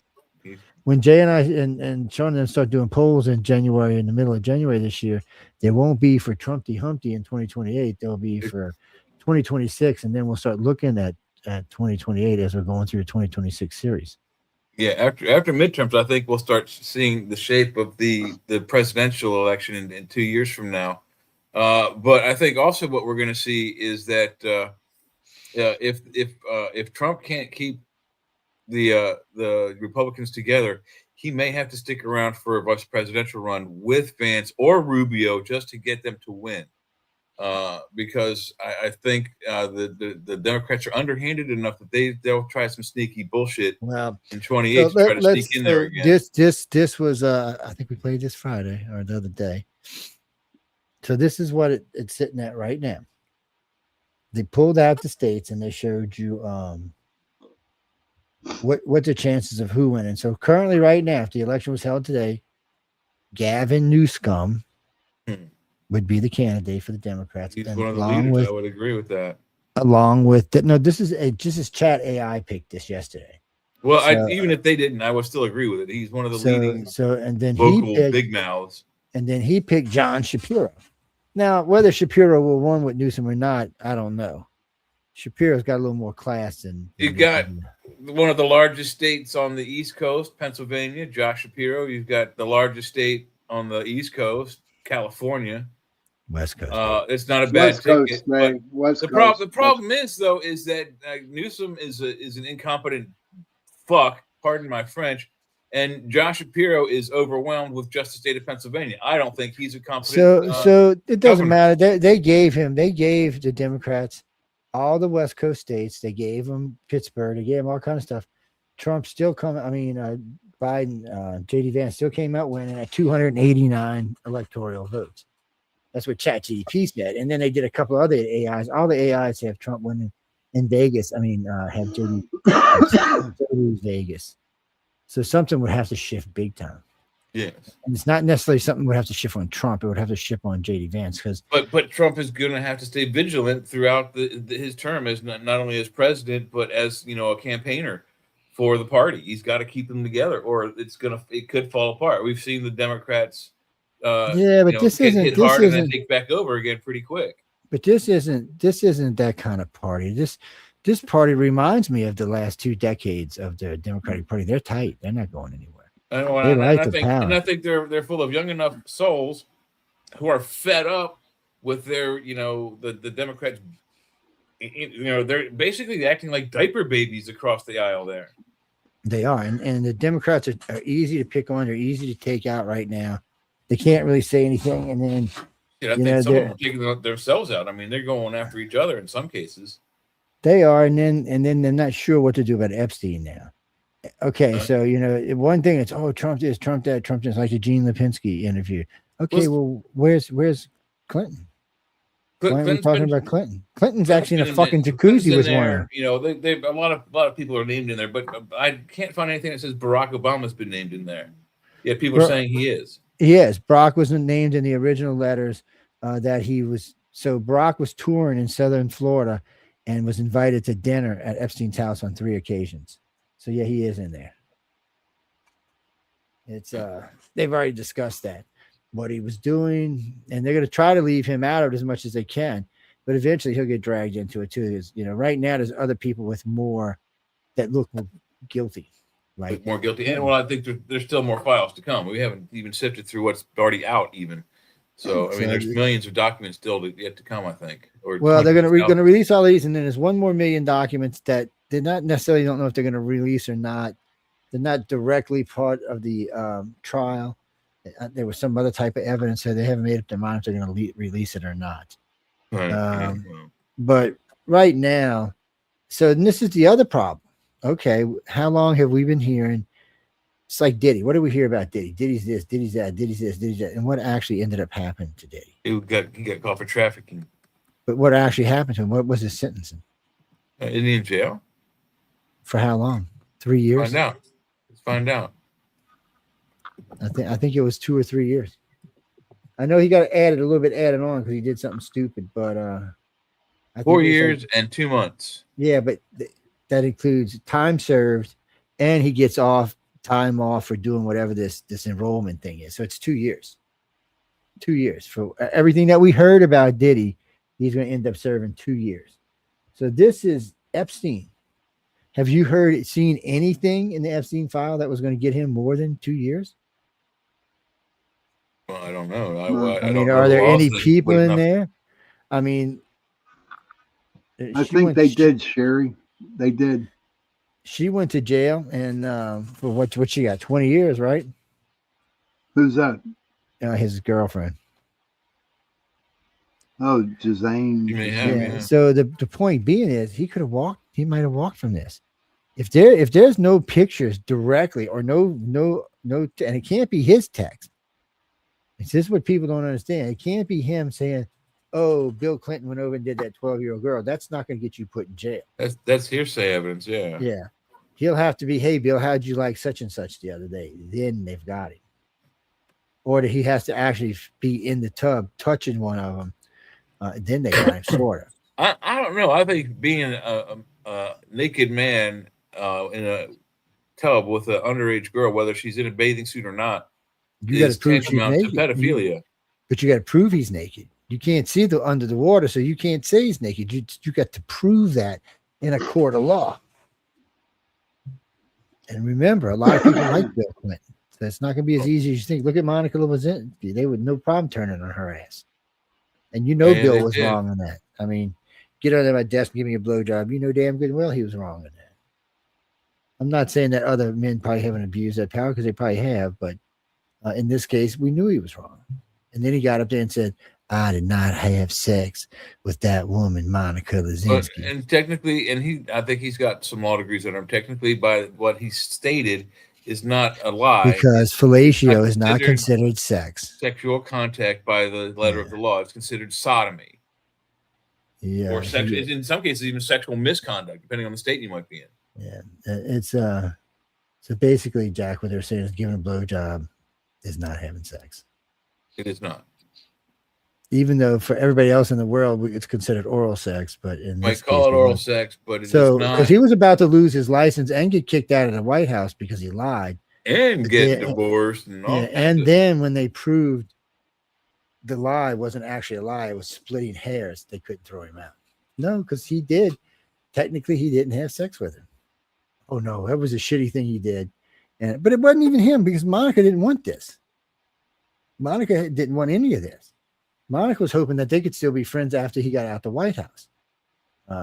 When Jay and I and Sean and them start doing polls in January, in the middle of January this year, there won't be for Trumpty Humpty in 2028. There'll be for 2026, and then we'll start looking at 2028 as we're going through the 2026 series. Yeah, after midterms, I think we'll start seeing the shape of the presidential election in 2 years from now. But I think also what we're going to see is that if Trump can't keep the Republicans together, he may have to stick around for a vice presidential run with Vance or Rubio just to get them to win. Because I think the Democrats are underhanded enough that they'll try some sneaky bullshit in 28 to try to sneak in there again. This was I think we played this Friday or the other day. So this is what it's sitting at right now. They pulled out the states and they showed you what the chances of who winning. So currently, right now, if the election was held today, Gavin Newsom would be the candidate for the Democrats. He's one of the leaders. I would agree with that. Along with this is Chat AI picked this yesterday. Well, even if they didn't, I would still agree with it. He's one of the leading and then vocal big mouths. And then he picked John Shapiro. Now, whether Shapiro will run with Newsom or not, I don't know. Shapiro's got a little more class than you've got one of the largest states on the East Coast, Pennsylvania, Josh Shapiro. You've got the largest state on the East Coast, California. West Coast. It's not a It's bad West Coast, ticket. man. But West the Coast. problem is though is that Newsom is an incompetent fuck. Pardon my French. And Josh Shapiro is overwhelmed with just the state of Pennsylvania. I don't think he's a competent. So it doesn't governor. matter. They gave the Democrats all the West Coast states. They gave them Pittsburgh. They gave them all kind of stuff. Trump still coming. I mean, Biden, JD Vance still came out winning at 289 electoral votes. That's what ChatGPT said. And then they did a couple other AIs. All the AIs have Trump winning in Vegas. I mean, have JD Vegas. So something would have to shift big time. Yes. And it's not necessarily something would have to shift on Trump. It would have to shift on JD Vance because. But Trump is going to have to stay vigilant throughout his term as not only as president but as a campaigner for the party. He's got to keep them together, or it could fall apart. We've seen the Democrats. But this get isn't hit this hard and then isn't. take back over again pretty quick. But this isn't that kind of party. This party reminds me of the last 2 decades of the Democratic Party. They're tight. They're not going anywhere. I think they're full of young enough souls who are fed up with their, the Democrats. They're basically acting like diaper babies across the aisle there. They are, and the Democrats are easy to pick on. They're easy to take out right now. They can't really say anything, and then I think some of them are taking themselves out. I mean, they're going after each other in some cases. They are, and then they're not sure what to do about Epstein now. Okay, so one thing it's Trump this, Trump that, Trump this, like the Gene Lipinski interview. Okay, well, where's Clinton? Why aren't we talking about Clinton? Clinton's actually in a fucking jacuzzi with one. They a lot of people are named in there, but I can't find anything that says Barack Obama's been named in there. Yeah, people are saying he is. Yes, Barack wasn't named in the original letters that he was. So Barack was touring in Southern Florida and was invited to dinner at Epstein's house on 3 occasions. So yeah, he is in there. It's they've already discussed that, what he was doing, and they're going to try to leave him out of it as much as they can, but eventually he'll get dragged into it too. There's, right now there's other people with more that look guilty, right? More guilty, and I think there's still more files to come. We haven't even sifted through what's already out even. So I mean, there's millions of documents still yet to come, I think. Well, they're going to release all these, and then there's one more million documents that they're not necessarily don't know if they're going to release or not. They're not directly part of the trial. There was some other type of evidence, so they haven't made up their mind if they're going to release it or not. Right. But right now, so this is the other problem. Okay, how long have we been hearing? It's like Diddy. What do we hear about Diddy? Diddy's this, Diddy's that, Diddy's this, Diddy's that. And what actually ended up happening to Diddy? He got caught for trafficking. But what actually happened to him? What was his sentencing? Isn't he in jail? For how long? 3 years? Find out. Let's find out. I think it was 2 or 3 years. I know he got added a little bit on because he did something stupid, but 4 years and 2 months. Yeah, but that includes time served, and he gets time off for doing whatever this enrollment thing is. So it's 2 years. 2 years for everything that we heard about Diddy. He's going to end up serving 2 years. So this is Epstein. Have you seen anything in the Epstein file that was going to get him more than 2 years? Well, I don't know. I mean, are there any people in there? I mean, I think they did, Sherry. They did. She went to jail, and for what she got? 20 years, right? Who's that? His girlfriend. Oh, Jazane. Yeah. So the point being is, he could have walked. He might have walked from this. If there's no pictures directly or no, and it can't be his text. This is what people don't understand. It can't be him saying, "Oh, Bill Clinton went over and did that 12-year-old girl." That's not going to get you put in jail. That's hearsay evidence. Yeah. Yeah. He'll have to be, "Hey, Bill, how'd you like such and such the other day?" Then they've got him. Or that he has to actually be in the tub touching one of them. Then they got him, sort of. I don't know. I think being a naked man in a tub with an underage girl, whether she's in a bathing suit or not, you got to prove she's naked. Pedophilia. But you got to prove he's naked. You can't see under the water, so you can't say he's naked. You got to prove that in a court of law. And remember, a lot of people like Bill Clinton. So it's not going to be as easy as you think. Look at Monica Lewinsky. They would no problem turning on her ass. And you know And Bill it was did. wrong on that. I mean, get under my desk and give me a blowjob. You know damn good well he was wrong on that. I'm not saying that other men probably haven't abused that power, because they probably have, but in this case, we knew he was wrong. And then he got up there and said, I did not have sex with that woman, Monica Lewinsky. And technically, I think he's got some law degrees on him. Technically, by what he stated, is not a lie. Because fellatio is not considered sex. Sexual contact by the letter of the law. It's considered sodomy. Yeah. Or in some cases, even sexual misconduct, depending on the state you might be in. Yeah. It's so basically, Jack, what they're saying is giving a blowjob is not having sex. It is not. Even though for everybody else in the world, it's considered oral sex, but in Might this call case, it oral sex, but it's so not. because he was about to lose his license and get kicked out of the White House because he lied And get divorced and all. Yeah, and then when they proved the lie wasn't actually a lie, it was splitting hairs, they couldn't throw him out. No, because he did. Technically, he didn't have sex with her. Oh no, that was a shitty thing he did. But it wasn't even him, because Monica didn't want this. Monica didn't want any of this. Monica was hoping that they could still be friends after he got out the White House.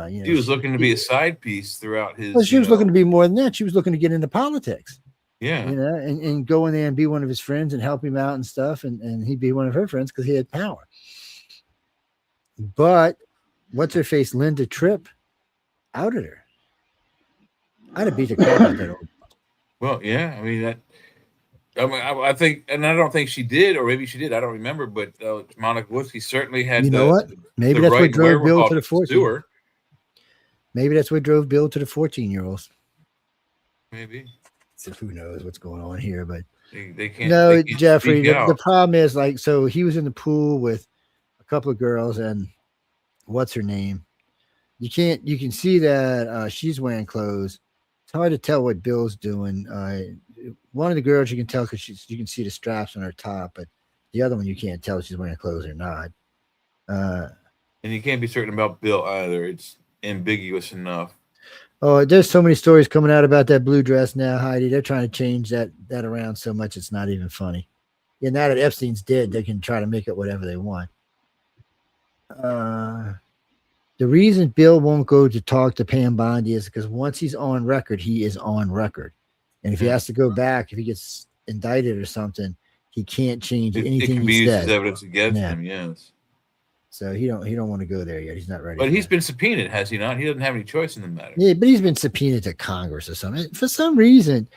He was looking to be a side piece throughout his. Well, she was looking to be more than that. She was looking to get into politics. Yeah. And go in there and be one of his friends and help him out and stuff. And he'd be one of her friends because he had power. But what's her face? Linda Tripp outed her. I'd have beat the crap out of that old. Well, yeah. I mean, I think, and I don't think she did, or maybe she did. I don't remember. But Monica Lewinsky certainly had. You know what? Maybe that's what drove Bill to the 14. Maybe that's what drove Bill to the 14-year-olds. Maybe. So who knows what's going on here? But they can't. No, they can't Jeffrey. speak out. The problem is, like, so he was in the pool with a couple of girls, and what's her name? You can see that she's wearing clothes. It's hard to tell what Bill's doing. One of the girls you can tell because you can see the straps on her top, but the other one you can't tell if she's wearing clothes or not. And you can't be certain about Bill either. It's ambiguous enough. Oh, there's so many stories coming out about that blue dress now, Heidi. They're trying to change that around so much it's not even funny. Yeah, now that Epstein's dead, they can try to make it whatever they want. The reason Bill won't go to talk to Pam Bondi is because once he's on record, he is on record. And if he has to go back, if he gets indicted or something, he can't change anything it can be he used says. as evidence against Yeah. him. Yes. So he don't want to go there yet. He's not ready. But he's been subpoenaed, has he not? He doesn't have any choice in the matter. Yeah, but he's been subpoenaed to Congress or something. For some reason,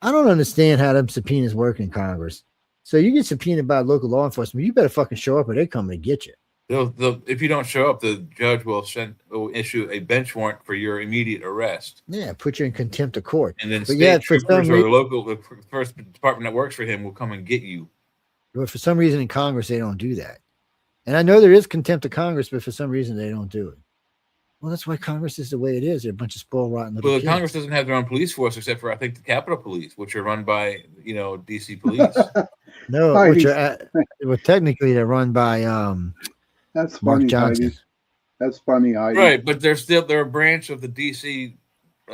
I don't understand how them subpoenas work in Congress. So you get subpoenaed by local law enforcement, you better fucking show up or they're coming to get you. They'll if you don't show up, the judge will issue a bench warrant for your immediate arrest. Yeah, put you in contempt of court. And then But state for troopers some or the first department that works for him will come and get you. But for some reason in Congress, they don't do that. And I know there is contempt of Congress, but for some reason they don't do it. Well, that's why Congress is the way it is. They're a bunch of spoiled, rotten little Well, kids. Congress doesn't have their own police force except for, I think, the Capitol Police, which are run by, DC police. No, well, technically they're run by That's Mark funny, Johnson. Heidi. That's funny, Heidi. Right, but they're a branch of the DC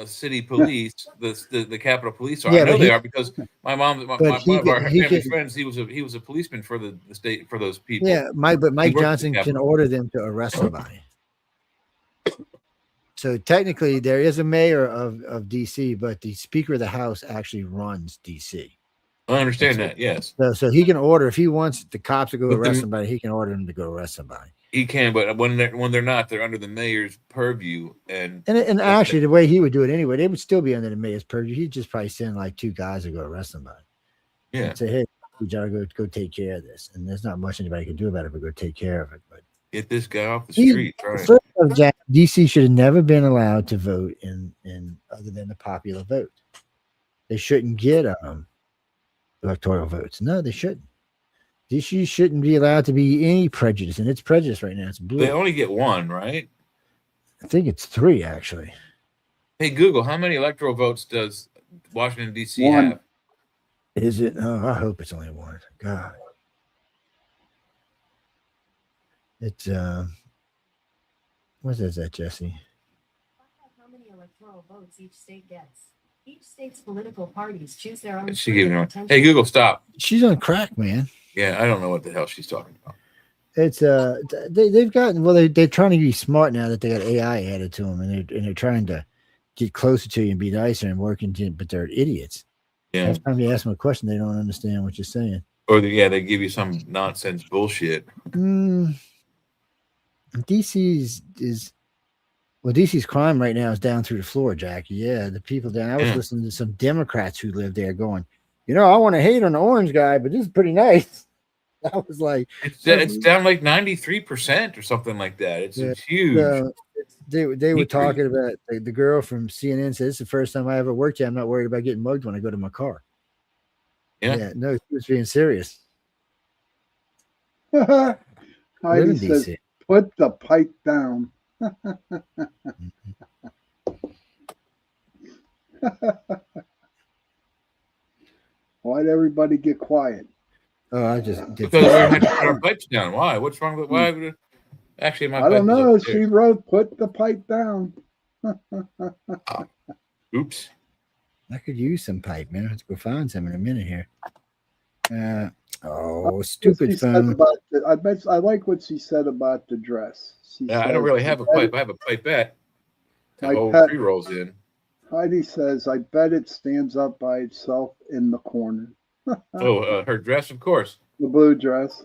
city police, the Capitol Police are. Yeah, I know but they he- are because my mom, one but he of our can- he family can- friends, he was a policeman for the state for those people. Yeah, Mike He worked Johnson at the can Capitol. order them to arrest somebody. So technically, there is a mayor of DC, but the Speaker of the House actually runs DC. I understand that. Yes, So he can order if he wants the cops to go But arrest the- somebody. He can order them to go arrest somebody. he can, but when they're not, they're under the mayor's purview. And And the way he would do it anyway, they would still be under the mayor's purview. He'd just probably send like 2 guys to go arrest somebody. Yeah. And say, hey, you gotta go take care of this. And there's not much anybody can do about it, but go take care of it. But get this guy off the He- street. Right. first off, Jack, DC should have never been allowed to vote in other than the popular vote. They shouldn't get electoral votes. No, they shouldn't. DC shouldn't be allowed to be any prejudice, and it's prejudice right now. It's blue. They only get one, right? I think it's 3 actually. Hey Google, how many electoral votes does Washington D.C. One. have? Is it? Oh, I hope it's only 1. God. It's what is that, Jesse? How many electoral votes each state gets? Each state's political parties choose their own. She gave me one. potential- Hey Google, stop. She's on crack, man. Yeah, I don't know what the hell she's talking about. It's they've gotten they're trying to be smart now that they got AI added to them, and they're trying to get closer to you and be nicer and working to, but they're idiots. Yeah. Every time you ask them a question, they don't understand what you're saying. Or they give you some nonsense bullshit. DC's crime right now is down through the floor, Jackie. Yeah, the people down. I was listening to some Democrats who live there going, I want to hate on the orange guy, but this is pretty nice. I was like, it's down like 93% or something like that. It's huge. They were talking about the girl from CNN said, "It's the first time I ever worked here. I'm not worried about getting mugged when I go to my car." Yeah, no, she was being serious. Heidi says, "Put the pipe down." Why'd everybody get quiet? Oh, I just because we had to put our pipes down. Why? What's wrong with why? Actually, I don't know. She wrote, "Put the pipe down." Oops. I could use some pipe, man. Let's go find some in a minute here. Stupid phone. I like what she said about the dress. I don't really have a pipe. I have a pipette to hold pre-rolls in. Heidi says, "I bet it stands up by itself in the corner." Her dress, of course. The blue dress.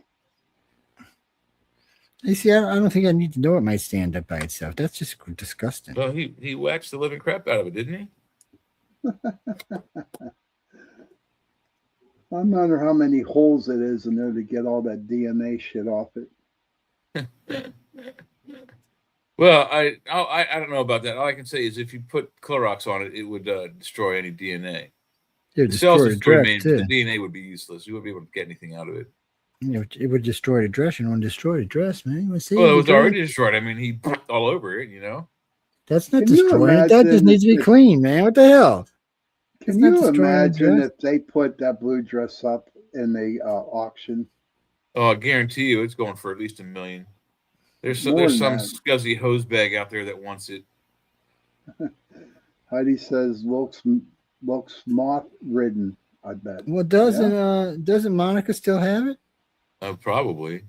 You see, I don't think I need to know it might stand up by itself. That's just disgusting. Well, he waxed the living crap out of it, didn't he? I wonder how many holes it is in there to get all that DNA shit off it. Well, I don't know about that. All I can say is if you put Clorox on it, it would destroy any DNA. The cells would remain, but the DNA would be useless. You wouldn't be able to get anything out of it. It would destroy the dress. You don't want to destroy the dress, man. Well, it was already destroyed. I mean, he put all over it, That's not destroying it. That just needs to be clean, man. What the hell? Can you imagine if they put that blue dress up in the auction? Oh, I guarantee you it's going for at least $1 million. There's some scuzzy hose bag out there that wants it. Heidi says looks moth ridden, I bet. Well, doesn't Monica still have it? Probably.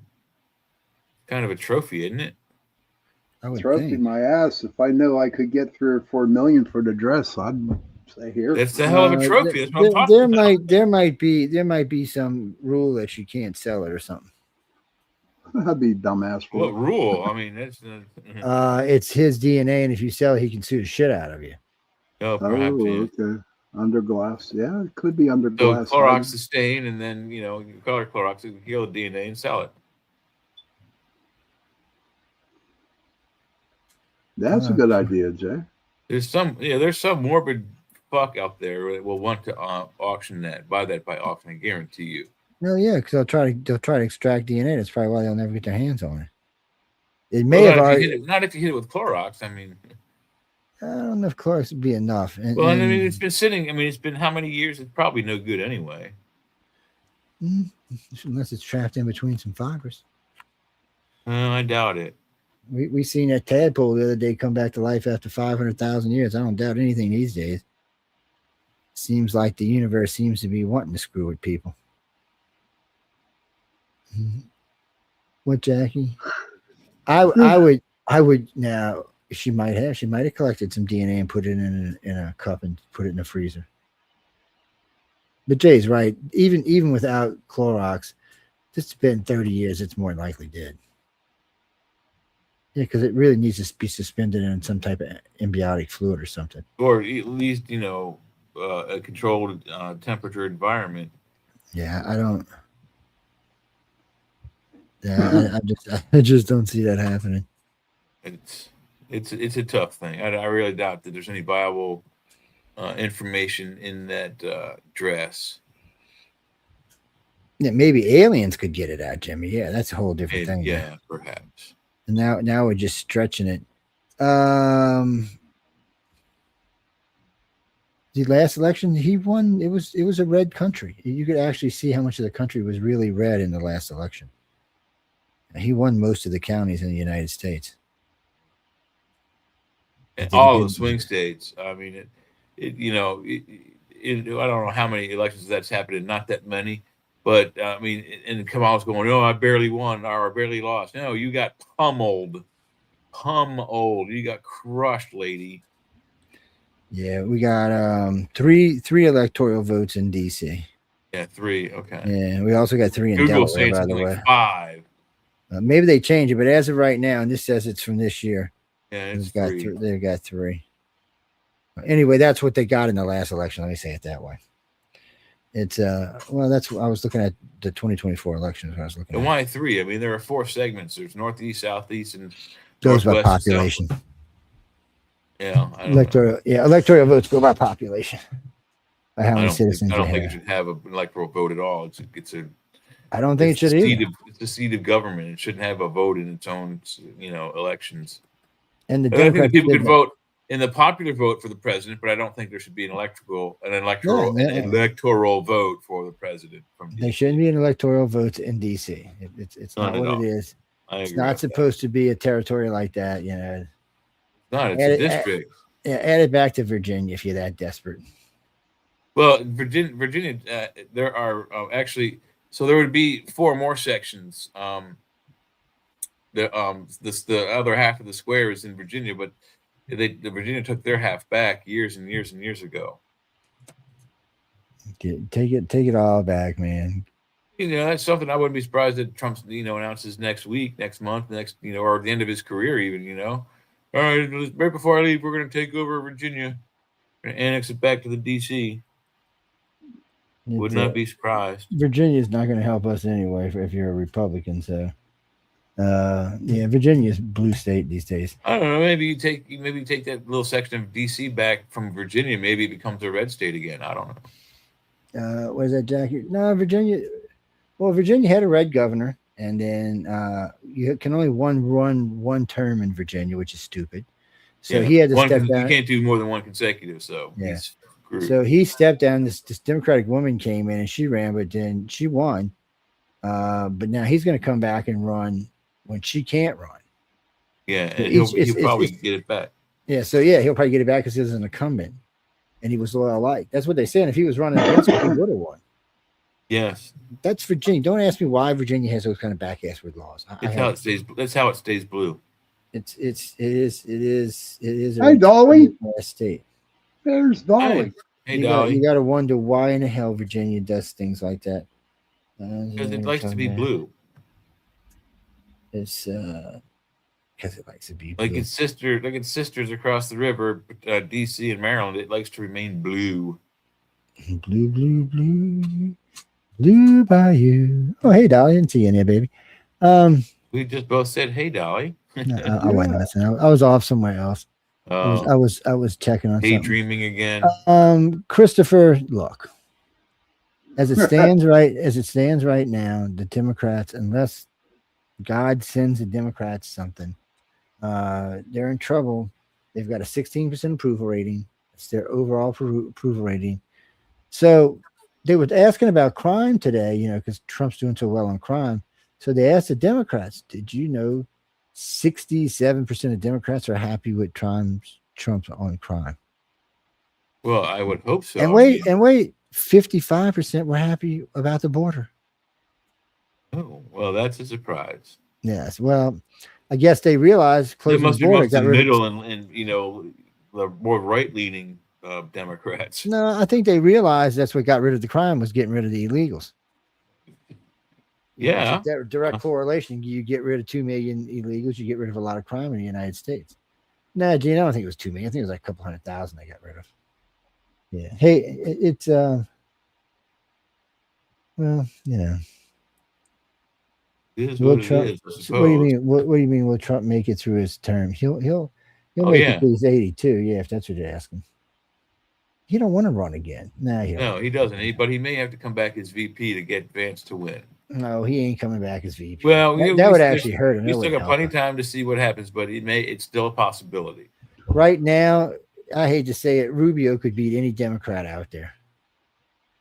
Kind of a trophy, isn't it? Trophy my ass. If I knew I could get 3 or 4 million for the dress, I'd say here. That's the hell of a trophy. That's what I'm talking about. There might be some rule that you can't sell it or something. That'd be dumbass. What rule? I mean, that's it's his DNA, and if you sell it, he can sue the shit out of you. Oh, perhaps. Okay. Under glass. Yeah, it could be under glass. So Clorox the stain, and then you color Clorox, you can kill the DNA and sell it. That's a good idea, Jay. There's some morbid fuck out there that will want to buy that by auction. I guarantee you. No, yeah, because they'll try to extract DNA. That's probably why they'll never get their hands on it. It may have already. Not if you hit it with Clorox. I mean, I don't know if Clorox would be enough. I mean, it's been sitting. I mean, it's been how many years? It's probably no good anyway. Unless it's trapped in between some fibers. I doubt it. We seen that tadpole the other day come back to life after 500,000 years. I don't doubt anything these days. Seems like the universe seems to be wanting to screw with people. What, Jackie? I would now. She might have collected some DNA and put it in a cup and put it in the freezer. But Jay's right. Even without Clorox, it's been 30 years. It's more likely dead. Yeah, because it really needs to be suspended in some type of embiotic fluid or something, or at least a controlled temperature environment. Yeah, I don't. Yeah, I just don't see that happening. It's a tough thing. I really doubt that there's any viable information in that dress. Yeah, maybe aliens could get it out, Jimmy. Yeah, that's a whole different thing. Yeah, man. Perhaps. And now we're just stretching it. The last election he won, it was a red country. You could actually see how much of the country was really red in the last election. He won most of the counties in the United States. And all the swing states. I mean, I don't know how many elections that's happened in. Not that many, But I mean, and Kamala's going, "No, I barely won or I barely lost." No, you got pummeled. You got crushed, lady. Yeah, we got three electoral votes in DC. Yeah, 3. Okay. Yeah, we also got 3 in Google Delaware, by the like way. 5. Maybe they change it, but as of right now, and this says it's from this year. Yeah, it's they've got 3. Anyway, that's what they got in the last election. Let me say it that way. It's well, that's I was looking at the 2024 elections. I was looking. And why 3? I mean, there are 4 segments. There's Northeast, Southeast, and goes by Northwest and population. South. Yeah, I don't know. Electoral votes go by population. By how I many don't citizens think, I don't you think have. it should have an electoral vote at all. I don't think it should either. It's the seat of government. It shouldn't have a vote in its own, elections. And the I think Democrats people did could that. vote in the popular vote for the president, but I don't think there should be an electoral vote for the president. There shouldn't be an electoral vote in DC. It's not None at what all. it is. I It's agree not with supposed to be a territory like that. it's a district. Add it back to Virginia if you're that desperate. Well, Virginia, there are actually, so there would be 4 more sections. The other half of the square is in Virginia, but the Virginia took their half back years and years and years ago. Take it all back, man. That's something I wouldn't be surprised that Trump, announces next week, next month, or at the end of his career, even. All right, right before I leave, we're going to take over Virginia and annex it back to the DC. Would not be surprised. Virginia's not going to help us anyway if you're a Republican. So, Virginia's blue state these days. I don't know. Maybe you take that little section of DC back from Virginia. Maybe it becomes a red state again. I don't know. Was that Jackie? No, Virginia. Well, Virginia had a red governor, and then you can only run one term in Virginia, which is stupid. So he had to step down. You can't do more than one consecutive. So yeah. So he stepped down. This Democratic woman came in and she ran, but then she won. But now he's going to come back and run when she can't run. Yeah, and he'll probably get it back. Yeah, so he'll probably get it back because he was an incumbent, and he was loyal like. That's what they said. If he was running against him, he would have won. Yes, that's Virginia. Don't ask me why Virginia has those kind of back-assward laws. That's how it stays blue. It is. Hey, Dolly. State. There's Dolly. Hey, Dolly. You got to wonder why in the hell Virginia does things like that. Because it likes to be blue. It's because it likes to be blue. Like its sisters across the river, DC and Maryland. It likes to remain blue. Blue, blue, blue, blue bayou. Oh, hey, Dolly, didn't see you in there, baby. We just both said, "Hey, Dolly." I wasn't listening. I was off somewhere else. I was checking on daydreaming again. Christopher, look, as it stands right now, the Democrats, unless God sends the Democrats something, they're in trouble. They've got a 16% approval rating. It's their overall approval rating. So they were asking about crime today, because Trump's doing so well on crime. So they asked the Democrats, did you know 67% of Democrats are happy with Trump's on crime? Well, I would hope so. And wait, 55% were happy about the border. Oh, well, that's a surprise. Yes. Well, I guess they realized closing the border got rid middle and the more right-leaning Democrats. No, I think they realized that's what got rid of the crime was getting rid of the illegals. Yeah. That direct correlation. You get rid of 2 million illegals, you get rid of a lot of crime in the United States. No, Gene, I don't think it was 2 million. I think it was like a couple 100,000 they got rid of. Yeah. Hey, it's well, It is what Trump, it is, what do you mean? What do you mean? Will Trump make it through his term? He'll make it through his 82. Yeah, if that's what you're asking. He don't want to run again. No, he doesn't. But he may have to come back as VP to get Vance to win. No, he ain't coming back as VP. Well, that would actually hurt him. We still got plenty of time to see what happens, but it's still a possibility. Right now, I hate to say it, Rubio could beat any Democrat out there.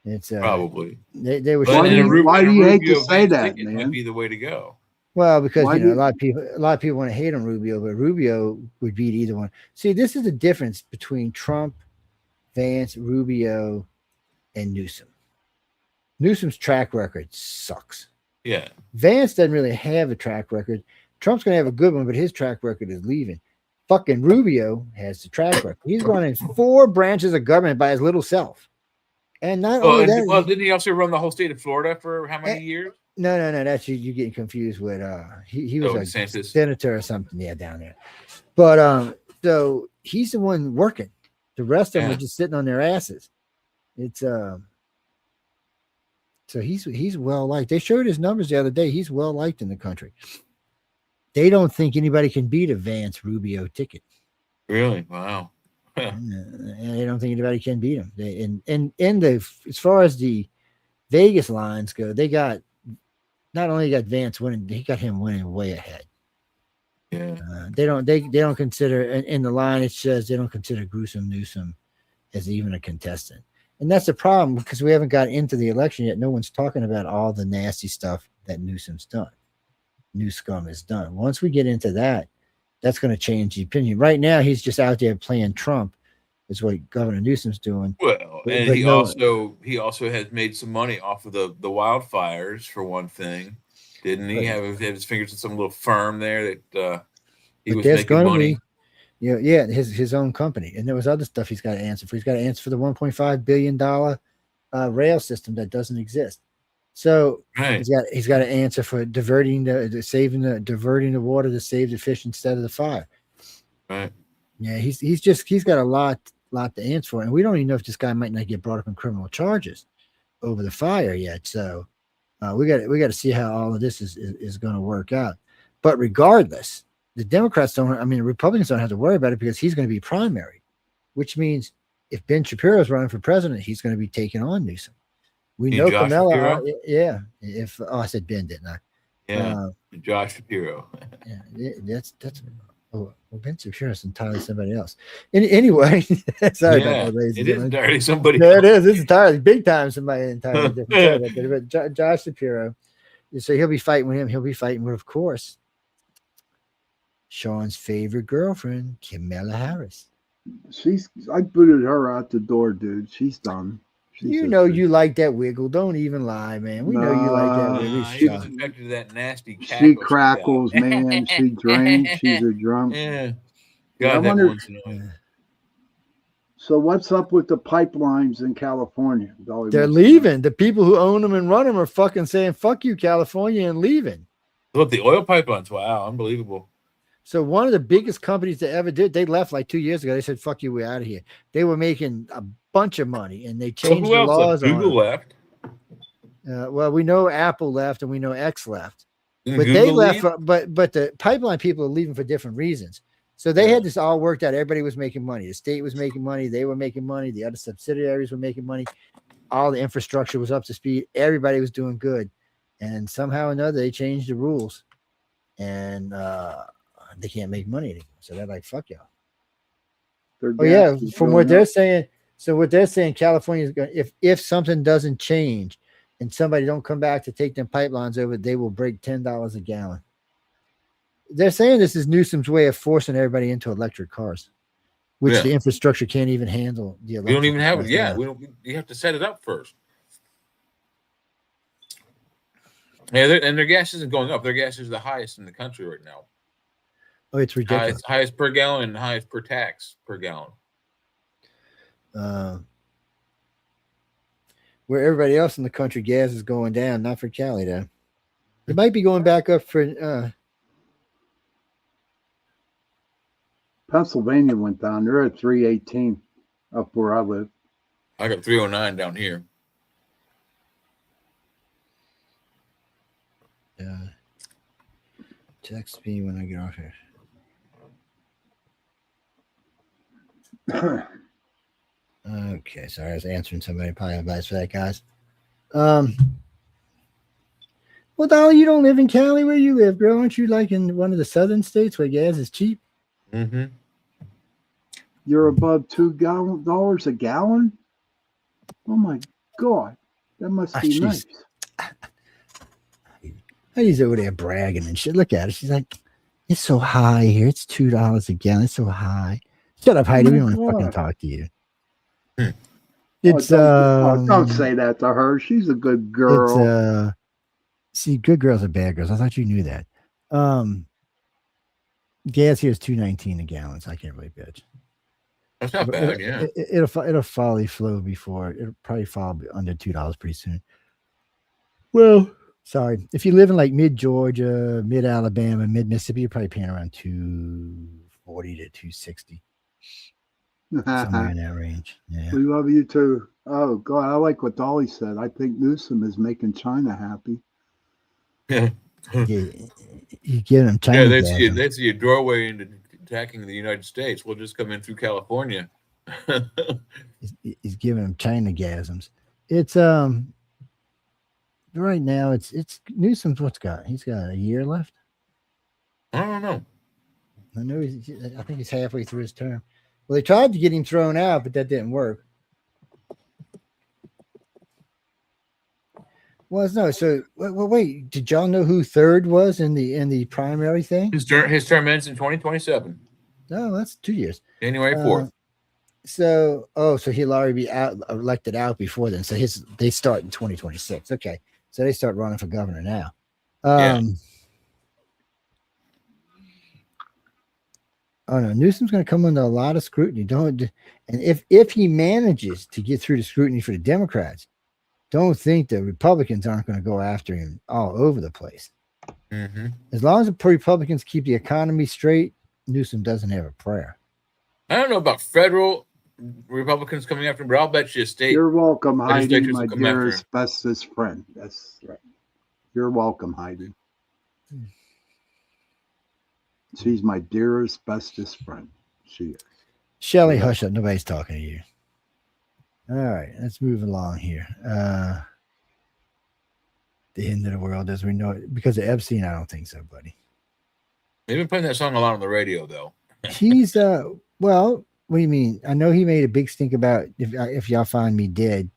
It's probably they were. Why do you hate to say that, man? It might be the way to go. Well, because a lot of people want to hate on Rubio, but Rubio would beat either one. See, this is the difference between Trump, Vance, Rubio, and Newsom. Newsom's track record sucks. Yeah. Vance doesn't really have a track record. Trump's going to have a good one, but his track record is leaving. Fucking Rubio has the track record. He's running 4 branches of government by his little self. And not only that. Well, didn't he also run the whole state of Florida for how many years? No. That's you getting confused with he was a senator or something, down there. But so he's the one working. The rest of them are just sitting on their asses. It's so he's well liked. They showed his numbers the other day. He's well liked in the country. They don't think anybody can beat a Vance Rubio ticket. Really? Wow. And they don't think anybody can beat him. As far as the Vegas lines go, they got not only got Vance winning, he got him winning way ahead. Yeah. They don't consider in the line it says they don't consider Gruesome Newsom as even a contestant. And that's the problem because we haven't got into the election yet. No one's talking about all the nasty stuff that Newsom's done. Newscom has done. Once we get into that, that's going to change the opinion. Right now, he's just out there playing Trump, is what Governor Newsom's doing. Well, and he also has made some money off of the wildfires for one thing, didn't he? Have his fingers in some little firm there that he was making money. His own company, and there was other stuff he's got to answer for. He's got to answer for the $1.5 billion rail system that doesn't exist. So he's got to answer for diverting the water to save the fish instead of the fire. Right. Yeah, he's got a lot to answer for, and we don't even know if this guy might not get brought up in criminal charges over the fire yet. So we got to see how all of this is going to work out. But regardless, the Republicans don't have to worry about it because he's going to be primary, which means if Ben Shapiro is running for president, he's going to be taking on Newsom. We know Kamala. If I said Ben, didn't I? Yeah, Josh Shapiro. That's Ben Shapiro's entirely somebody else. Anyway, sorry about that, ladies. It is entirely somebody. Yeah, it is. It's entirely big time somebody entirely different. But Josh Shapiro. So he'll be fighting with him. He'll be fighting with, of course, Sean's favorite girlfriend, Kamala Harris. I booted her out the door, dude. She's done. You like that wiggle. Don't even lie, man. We know you like that wiggle. She was affected to that nasty cackle. She crackles, man. She drinks. She's a drunk. Yeah. God, that one's annoying. So what's up with the pipelines in California? They're leaving. The people who own them and run them are fucking saying, fuck you, California, and leaving. Look, the oil pipelines. Wow, unbelievable. So one of the biggest companies that ever did, they left like 2 years ago. They said, fuck you, we're out of here. They were making a bunch of money, and they changed the laws. Google left. Well, we know Apple left, and we know X left. But they left, but the pipeline people are leaving for different reasons. So they had this all worked out. Everybody was making money. The state was making money. They were making money. The other subsidiaries were making money. All the infrastructure was up to speed. Everybody was doing good. And somehow or another, they changed the rules. And they can't make money anymore. So they're like, fuck y'all. From what they're saying. So what they're saying, California is going, if something doesn't change and somebody don't come back to take them pipelines over, they will break $10 a gallon. They're saying this is Newsom's way of forcing everybody into electric cars, which the infrastructure can't even handle. We don't even have it. Yeah, you have to set it up first. Yeah, and their gas isn't going up. Their gas is the highest in the country right now. Oh, it's ridiculous. Highest per gallon and highest per tax per gallon. Where everybody else in the country, gas is going down, not for Cali, though. It might be going back up for. Pennsylvania went down. They're at 318 up where I live. I got 309 down here. Text me when I get off here. Okay, sorry, I was answering somebody. Apologize for that, guys. Well, Dolly, you don't live in Cali where you live, girl. Aren't you like in one of the southern states where gas is cheap? Mm-hmm. You're above $2 a gallon? Oh my God. That must be nice. Heidi's over there bragging and shit. Look at her. She's like, it's so high here. It's $2 a gallon. It's so high. Shut up, Heidi. We don't want to fucking talk to you. It's don't say that to her. She's a good girl. It's see, good girls are bad girls. I thought you knew that. Gas here is $2.19 a gallon. So I can't really bitch. That's not bad. Yeah, it'll folly flow before it'll probably fall under $2 pretty soon. Well, sorry, if you live in like mid Georgia, mid Alabama, mid Mississippi, you're probably paying around $2.40 to $2.60. Somewhere in that range. Yeah. We love you too. Oh God, I like what Dolly said. I think Newsom is making China happy. Yeah. You give them China. Yeah, that's your doorway into attacking the United States. We'll just come in through California. He's giving them China gasms. It's right now it's Newsom's he's got a year left. I don't know. I know I think he's halfway through his term. Well, they tried to get him thrown out, but that didn't work. Well, no. So, wait. Did y'all know who third was in the primary thing? His term ends in 2027. No, that's 2 years. January 4th. So he'll already be elected out before then. So they start in 2026. Okay, so they start running for governor now. Oh no, Newsom's going to come under a lot of scrutiny. And if he manages to get through the scrutiny for the Democrats, don't think the Republicans aren't going to go after him all over the place. Mm-hmm. As long as the Republicans keep the economy straight, Newsom doesn't have a prayer. I don't know about federal Republicans coming after him, but I'll bet you state. You're welcome, Heidi, legislatures my will come after him. dearest, bestest friend. That's right. You're welcome, Heidi. She's my dearest, bestest friend. She is. Shelly, hush up. Nobody's talking to you. All right, let's move along here. The end of the world as we know it. Because of Epstein, I don't think so, buddy. They've been playing that song a lot on the radio, though. He's well, what do you mean? I know he made a big stink about if y'all find me dead,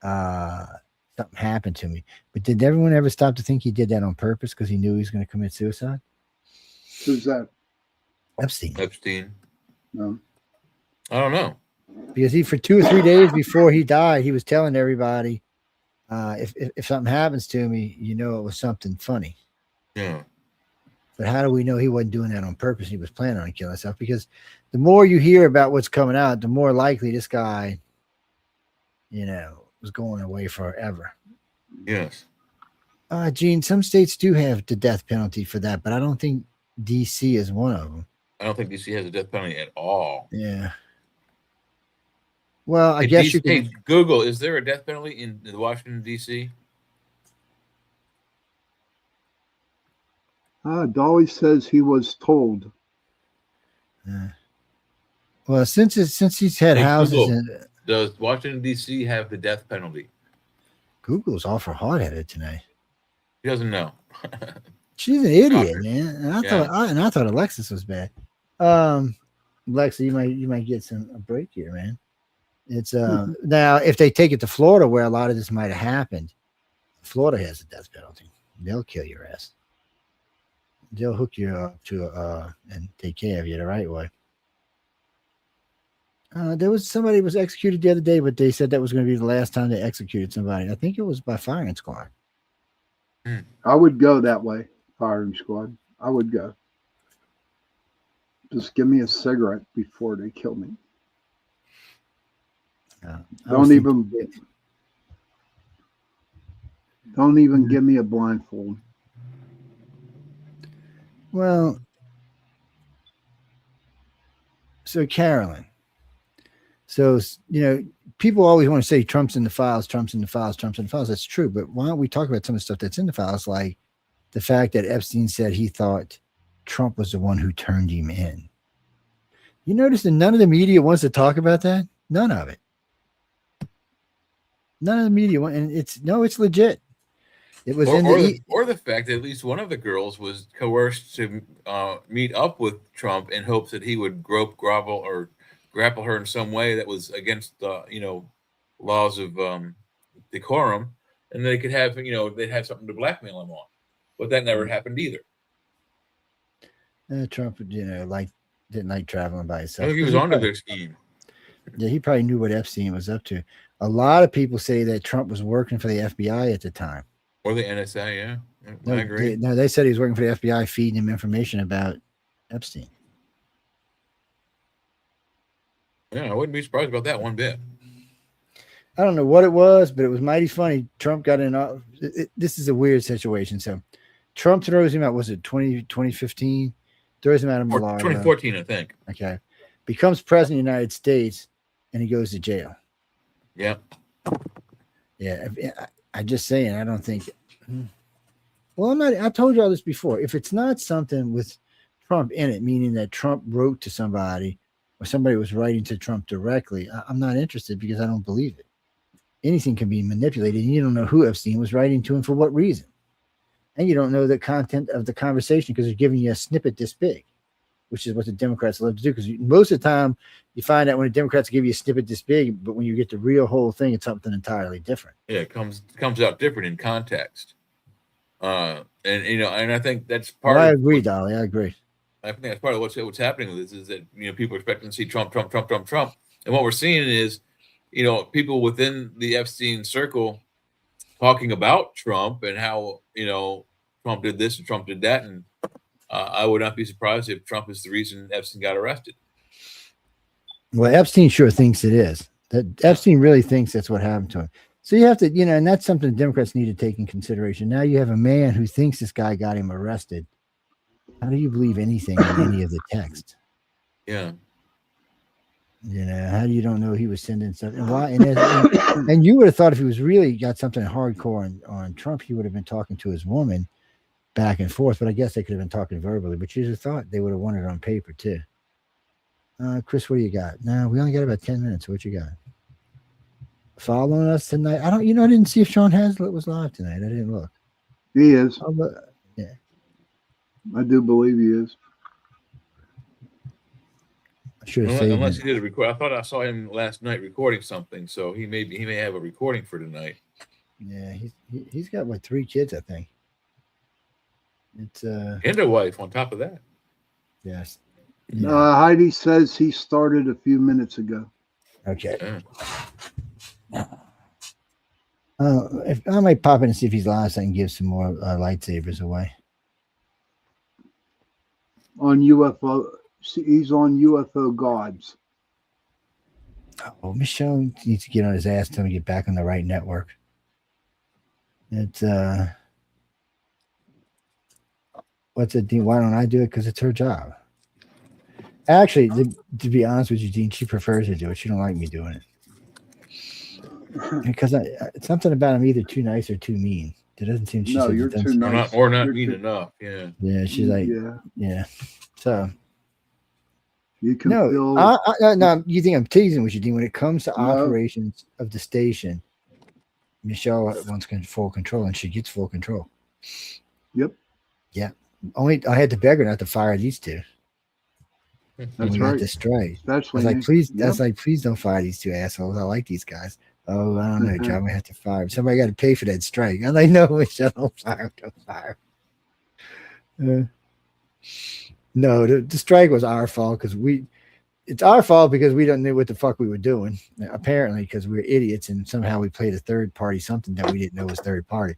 something happened to me. But did everyone ever stop to think he did that on purpose because he knew he was going to commit suicide? Who's that? Epstein. No. I don't know. Because he, for 2 or 3 days before he died, he was telling everybody, if something happens to me, you know it was something funny. Yeah. But how do we know he wasn't doing that on purpose? He was planning on killing himself. Because the more you hear about what's coming out, the more likely this guy, was going away forever. Yes. Gene, some states do have the death penalty for that, but I don't think D.C. is one of them. I don't think D.C. has a death penalty at all. Yeah. Well, I guess you can Google. Is there a death penalty in Washington D.C.? Dolly says he was told. Well, since he's had houses Does Washington D.C. have the death penalty? Google's awful hard-headed tonight. He doesn't know. She's an idiot, man. And I thought Alexis was bad. Alexa, you might get a break here, man. It's now if they take it to Florida, where a lot of this might have happened, Florida has a death penalty. They'll kill your ass. They'll hook you up to and take care of you the right way. There was somebody was executed the other day, but they said that was going to be the last time they executed somebody. I think it was by firing squad. I would go that way, firing squad. I would go. Just give me a cigarette before they kill me. Don't even give me a blindfold. Well, so Carolyn. So, people always want to say Trump's in the files. That's true. But why don't we talk about some of the stuff that's in the files, like the fact that Epstein said he thought Trump was the one who turned him in. You notice that none of the media wants to talk about that? None of it. None of the media want, and it's legit. It was or the fact that at least one of the girls was coerced to meet up with Trump in hopes that he would grovel, or grapple her in some way that was against laws of decorum, and they could have they'd have something to blackmail him on. But that never happened either. Trump, didn't like traveling by himself. I think he was onto their scheme. Yeah, he probably knew what Epstein was up to. A lot of people say that Trump was working for the FBI at the time. Or the NSA, yeah. No, I agree. They said he was working for the FBI, feeding him information about Epstein. Yeah, I wouldn't be surprised about that one bit. I don't know what it was, but it was mighty funny. Trump got in. This is a weird situation. So Trump throws him out. Was it 2015? Throws him out of Mar-a-Lago. 2014, I think. Okay. Becomes president of the United States, and he goes to jail. Yeah. Yeah. I'm just saying, I don't think. Well, I've told you all this before. If it's not something with Trump in it, meaning that Trump wrote to somebody or somebody was writing to Trump directly, I'm not interested because I don't believe it. Anything can be manipulated, and you don't know who Epstein was writing to and for what reason. And you don't know the content of the conversation because they're giving you a snippet this big, which is what the Democrats love to do. Because most of the time, you find out when the Democrats give you a snippet this big, but when you get the real whole thing, it's something entirely different. Yeah, it comes out different in context. And I think that's part. I agree, Dolly. I agree. I think that's part of what's happening with this is that people are expecting to see Trump, and what we're seeing is, people within the Epstein circle talking about Trump and how Trump did this and Trump did that, and I would not be surprised if Trump is the reason Epstein got arrested. Well, Epstein sure thinks it is. That Epstein really thinks that's what happened to him. So you have to, and that's something Democrats need to take in consideration. Now you have a man who thinks this guy got him arrested. How do you believe anything in any of the text? Yeah. How do you don't know he was sending stuff? And why? And you would have thought if he was really got something hardcore on Trump, he would have been talking to his woman back and forth. But I guess they could have been talking verbally. But you just thought they would have wanted it on paper too. Chris, what do you got? No, we only got about 10 minutes. What you got? Following us tonight? I didn't see if Sean Hazlitt was live tonight. I didn't look. He is. Yeah. I do believe he is. Unless he did a record. I thought I saw him last night recording something, so he may have a recording for tonight. Yeah, he's got 3 kids, I think. It's and a wife on top of that. Yes. Yeah. Heidi says he started a few minutes ago. Okay. If I might pop in and see if he's live, so I can give some more lightsabers away. On UFO, he's on UFO Gods. Oh, Michelle needs to get on his ass till we get back on the right network. It's what's it, Dean? Why don't I do it? Because it's her job. Actually, to be honest with you, Dean, she prefers to do it. She don't like me doing it. Because it's something about I'm either too nice or too mean. It doesn't seem. No, you're too nice. Or not mean enough. Yeah. Yeah, she's like, yeah. So you can no. You think I'm teasing with you, Dean? When it comes to operations of the station, Michelle wants full control, and she gets full control. Yep. Yeah. Only I had to beg her not to fire these two. That's right. The strike. That's I was like, please. That's like, please don't fire these two assholes. I like these guys. Oh, I don't know, John. We have to fire him. Somebody got to pay for that strike. I'm like, no, Michelle, don't fire him. No, the strike was our fault because it's our fault because we don't know what the fuck we were doing. Apparently, because we were idiots and somehow we played a third party something that we didn't know was third party.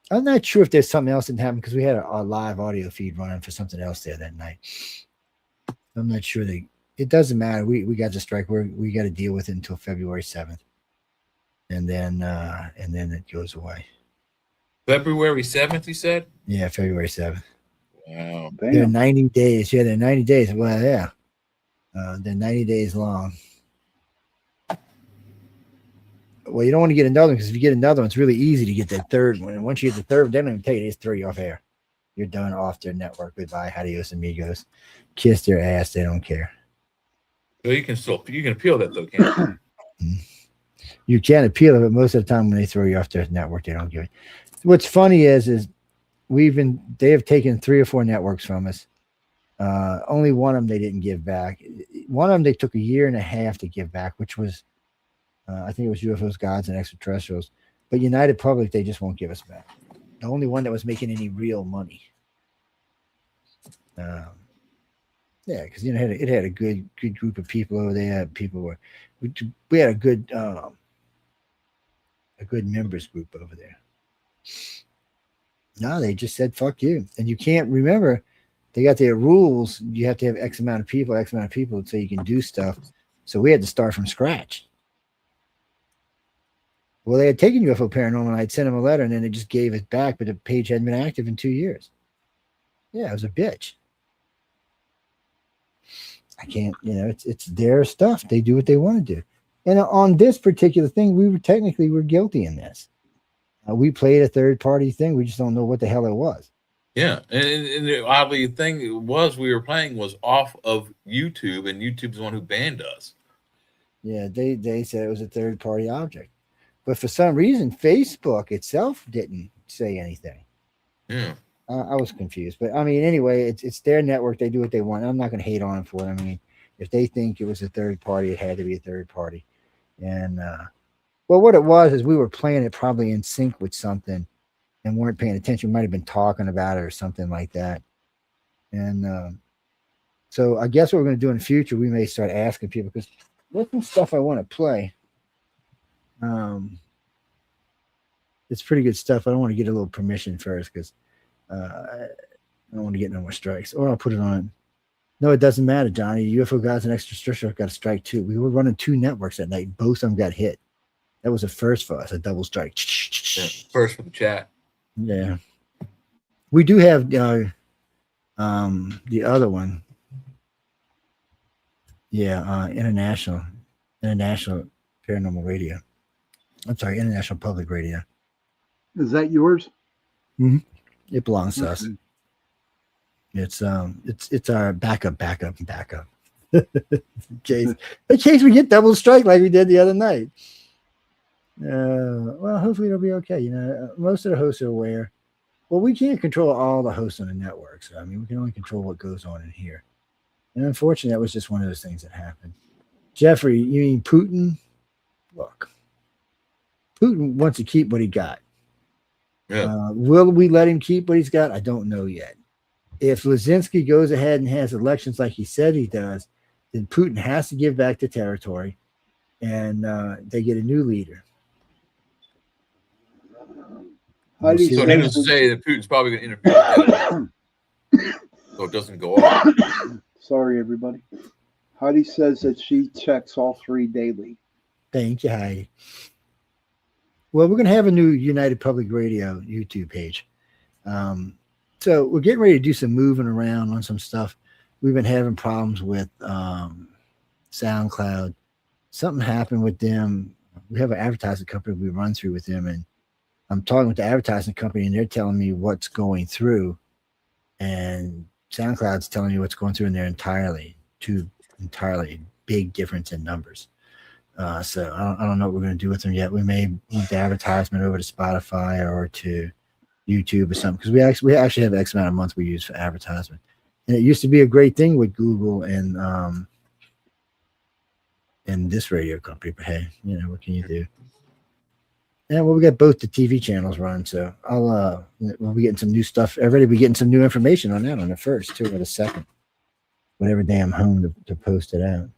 I'm not sure if there's something else that happened because we had a live audio feed running for something else there that night. I'm not sure it doesn't matter. We got the strike. We got to deal with it until February 7th, and then it goes away. February 7th, you said? Yeah, February 7th. Wow. They're 90 days. Yeah, they're 90 days. Well, yeah. They're 90 days long. Well, you don't want to get another one because if you get another one, it's really easy to get that third one. And once you get the third one, they don't even tell you, they just throw you off air. You're done off their network. Goodbye. Adios, amigos. Kiss their ass. They don't care. So you can appeal that though, can't you? You can appeal it, but most of the time when they throw you off their network, they don't give it. What's funny is they have taken 3 or 4 networks from us. Only one of them they didn't give back. One of them they took a year and a half to give back, which was I think it was UFOs, Gods, and Extraterrestrials. But United Public, they just won't give us back. The only one that was making any real money. Yeah, because it had a good group of people over there. We had a good members group over there. No, they just said fuck you, and you can't remember. They got their rules. You have to have X amount of people, so you can do stuff. So we had to start from scratch. Well, they had taken UFO Paranormal, and I'd sent them a letter, and then they just gave it back, but the page hadn't been active in 2 years. Yeah, it was a bitch. I can't, it's their stuff. They do what they want to do. And on this particular thing, we were guilty in this. We played a third-party thing. We just don't know what the hell it was. Yeah, and the oddly thing we were playing was off of YouTube, and YouTube's the one who banned us. Yeah, they said it was a third-party object. But for some reason, Facebook itself didn't say anything. Yeah. I was confused. But, I mean, anyway, it's their network. They do what they want. I'm not going to hate on them for it. I mean, if they think it was a third party, it had to be a third party. And, well, what it was is we were playing it probably in sync with something and weren't paying attention. We might have been talking about it or something like that. And so I guess what we're going to do in the future, we may start asking people, because there's some stuff I want to play. It's pretty good stuff. I don't want to get a little permission first, because I don't want to get no more strikes. Or I'll put it on. No, it doesn't matter, Johnny. UFO Gods and Extraterrestrial got a strike too. We were running 2 networks that night. Both of them got hit. That was a first for us, a double strike. Yeah, first for the chat. Yeah. We do have the other one. Yeah, International Paranormal Radio. I'm sorry, International Public Radio. Is that yours? Mm-hmm. It belongs to us. It's our backup. in case we get double strike like we did the other night. Well, hopefully it'll be okay. Most of the hosts are aware. Well, we can't control all the hosts on the network. So, I mean, we can only control what goes on in here. And unfortunately, that was just one of those things that happened. Jeffrey, you mean Putin? Look, Putin wants to keep what he got. Yeah. Will we let him keep what he's got? I don't know yet. If Lazinski goes ahead and has elections like he said he does, then Putin has to give back the territory, and they get a new leader. So needless to say that Putin's probably going to interfere with that, so it doesn't go off. Sorry, everybody. Heidi says that she checks all 3 daily. Thank you, Heidi. Well, we're going to have a new United Public Radio YouTube page. So we're getting ready to do some moving around on some stuff. We've been having problems with SoundCloud. Something happened with them. We have an advertising company we run through with them, and I'm talking with the advertising company, and they're telling me what's going through, and SoundCloud's telling me what's going through, and they're entirely big difference in numbers. So I don't know what we're going to do with them yet. We may move the advertisement over to Spotify or to YouTube or something, because we actually have X amount of months we use for advertisement, and it used to be a great thing with Google and this radio company. But hey, what can you do? And we got both the TV channels run, so we'll be getting some new stuff. Everybody be getting some new information on that on the 1st too, or the 2nd, whatever day I'm home to post it out.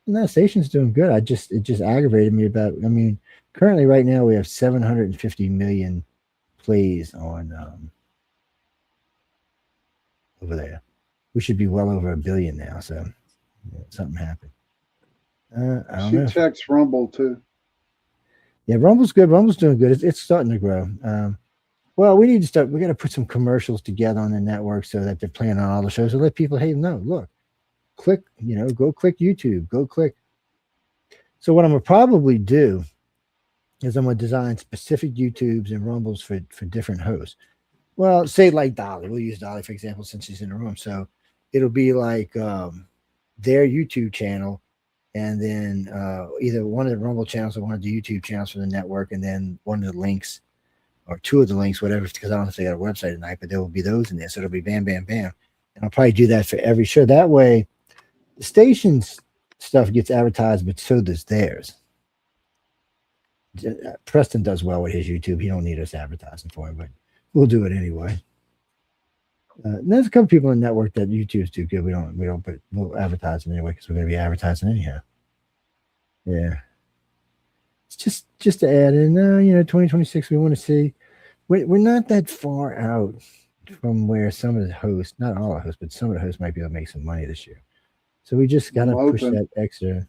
And that station's doing good. It just aggravated me about. I mean, currently right now we have 750 million plays on over there. We should be well over 1 billion now. So something happened. I don't know. She checks Rumble too. Yeah, Rumble's good. Rumble's doing good. It's starting to grow. Well, we need to start. We got to put some commercials together on the network so that they're playing on all the shows. So let people, hey, no, look. Click, go click YouTube, go click. So what I'm gonna probably do is I'm gonna design specific YouTubes and Rumbles for different hosts. Well, say like Dolly. We'll use Dolly for example, since she's in the room. So it'll be like their YouTube channel, and then either one of the Rumble channels or one of the YouTube channels for the network, and then one of the links or 2 of the links, whatever, because I don't know if they got a website tonight, but there will be those in there. So it'll be bam, bam, bam. And I'll probably do that for every show. That way, the station's stuff gets advertised, but so does theirs. Preston does well with his YouTube. He don't need us advertising for him, but we'll do it anyway. There's a couple people in the network that YouTube's too good. We'll advertise them anyway because we're going to be advertising anyhow. Yeah. It's just to add in, 2026, we want to see. We're not that far out from where some of the hosts, not all the hosts, but some of the hosts might be able to make some money this year. So we just got to push that extra.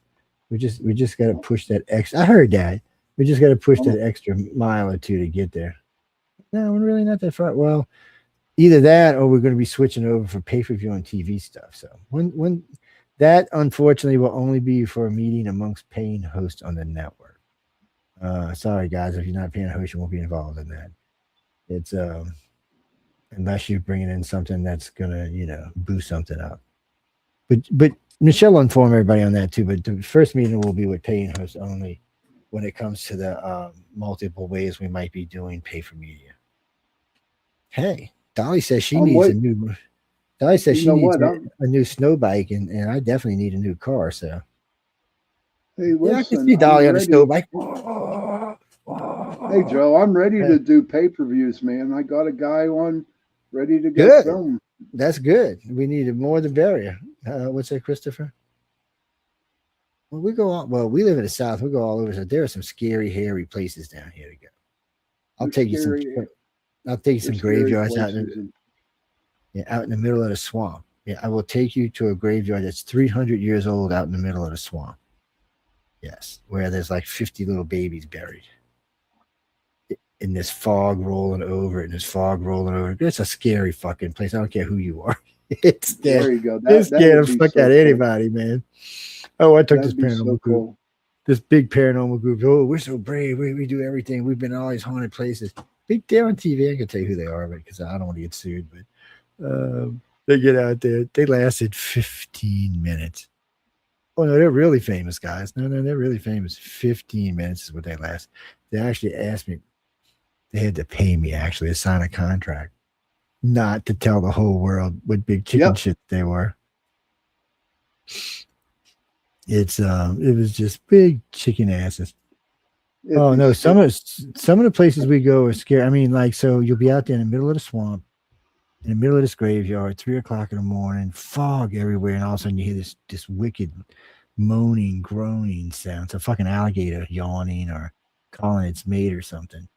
We just got to push that extra. I heard that. We just got to push that extra mile or two to get there. No, we're really not that far. Well, either that or we're going to be switching over for pay-per-view and TV stuff. So when that unfortunately will only be for a meeting amongst paying hosts on the network. Sorry guys, if you're not paying a host, you won't be involved in that. It's unless you're bringing in something that's gonna boost something up. But Michelle will inform everybody on that too. But the first meeting will be with paying hosts only when it comes to the multiple ways we might be doing pay for media. Hey. Dolly says she needs a new. Dolly says she needs a new snow bike, and I definitely need a new car. So, hey, listen, I can see Dolly on a snow bike. Hey, Joe, I'm ready to do pay-per-views, man. I got a guy on ready to get filmed. That's good. We need it more the barrier. What's that, Christopher? Well, we go on. Well, we live in the South. We go all over. So there are some scary, hairy places down here to go. I'll take you some graveyards out in the middle of the swamp. Yeah, I will take you to a graveyard that's 300 years old out in the middle of the swamp. Yes, where there's like 50 little babies buried. In this fog rolling over, It's a scary fucking place. I don't care who you are. It's there. There you go. It's scared the fuck out of anybody, man. Oh, I took this paranormal group. This big paranormal group. Oh, we're so brave. We do everything. We've been in all these haunted places. They're on TV. I can tell you who they are, because I don't want to get sued. But they get out there. They lasted 15 minutes. Oh no, they're really famous guys. No, they're really famous. 15 minutes is what they last. They actually asked me. They had to pay me actually to sign a contract, not to tell the whole world what big chicken shit they were. It was just big chicken asses. Oh no, some of the places we go are scary. I mean, like, so you'll be out there in the middle of the swamp, in the middle of this graveyard, 3:00 in the morning, fog everywhere, and all of a sudden you hear this wicked moaning, groaning sound. It's a fucking alligator yawning or calling its mate or something.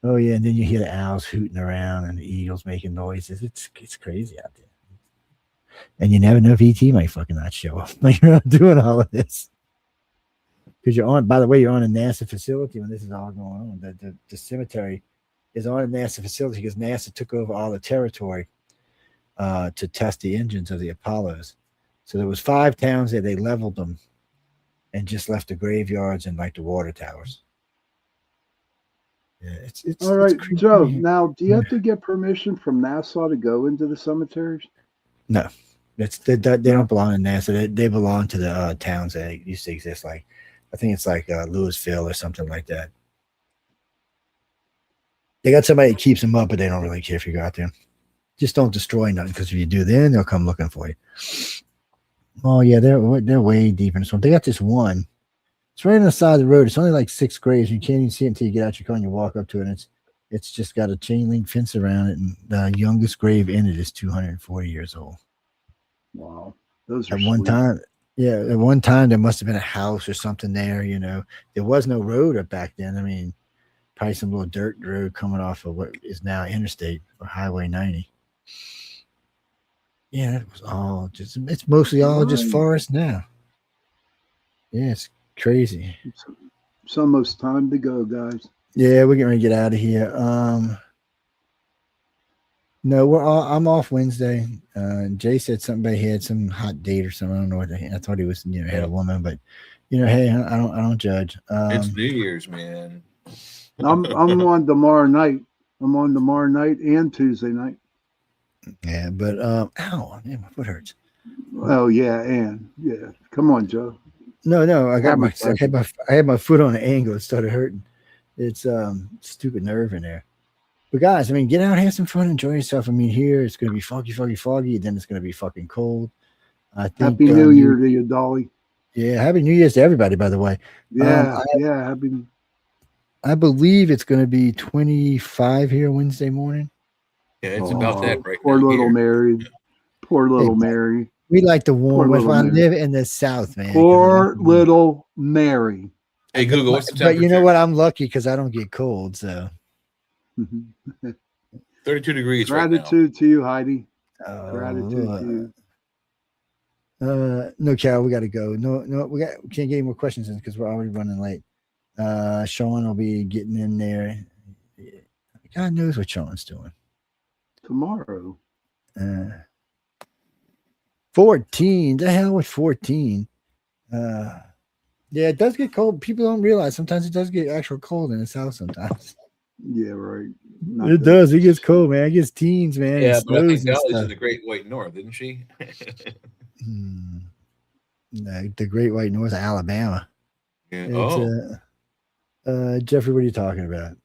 Oh yeah, and then you hear the owls hooting around and the eagles making noises. It's crazy out there. And you never know if ET might fucking not show up. Like, you're not doing all of this. Because you're on, by the way, you're on a NASA facility when this is all going on. The cemetery is on a NASA facility because NASA took over all the territory to test the engines of the Apollos. So there was 5 towns there. They leveled them and just left the graveyards and like the water towers. Yeah, it's all right, Joe. Now, do you have to get permission from NASA to go into the cemeteries? No, they don't belong to NASA. They belong to the towns that used to exist. Like, I think it's like Louisville or something like that. They got somebody that keeps them up, but they don't really care if you go out there. Just don't destroy nothing, because if you do, then they'll come looking for you. Oh yeah, they're way deep in this one. They got this one. It's right on the side of the road. It's only like 6 graves. You can't even see it until you get out your car and you walk up to it. And it's just got a chain link fence around it, and the youngest grave in it is 240 years old. Wow, those are at one time. Yeah, at one time there must have been a house or something there. You know, there was no road up back then. I mean, probably some little dirt road coming off of what is now Interstate or Highway 90. Yeah, it was all just. It's mostly all just forest now. Yeah, it's crazy. It's almost time to go, guys. Yeah, we're getting ready to get out of here. No, I'm off Wednesday. Jay said something about he had some hot date or something. I don't know what I thought he was, had a woman, but hey, I don't judge. It's New Year's, man. I'm on tomorrow night. I'm on tomorrow night and Tuesday night. Yeah, but ow, man, my foot hurts. Oh yeah, come on, Joe. No, I had my foot on an angle. It started hurting. It's stupid nerve in there. But guys, I mean, get out, have some fun, enjoy yourself. I mean, here it's gonna be foggy, then it's gonna be fucking cold. I think, Happy New Year to you, Dolly. Yeah, Happy New Year's to everybody, by the way. Happy. I believe it's gonna be 25 here Wednesday morning. Yeah, it's about that right Poor now little here. Mary. Poor little Mary. We like the warm. Poor If little I Mary. live in the South, man. Poor little Mary. Hey Google, what's the But temperature? you know what? I'm lucky because I don't get cold. So 32 degrees right now. Gratitude to you, Heidi. Oh, Gratitude to you. no, Carol, we got to go. No, we can't get any more questions in because we're already running late. Sean will be getting in there. God knows what Sean's doing. Tomorrow. 14. The hell with 14. Yeah, it does get cold. People don't realize sometimes it does get actual cold in this house sometimes. Yeah, right. It does. It gets cold, man. It gets teens, man. Yeah, It but I think snows and Dolly's stuff. in the Great White North, isn't she? The Great White North of Alabama. Yeah. It's, Jeffrey, what are you talking about?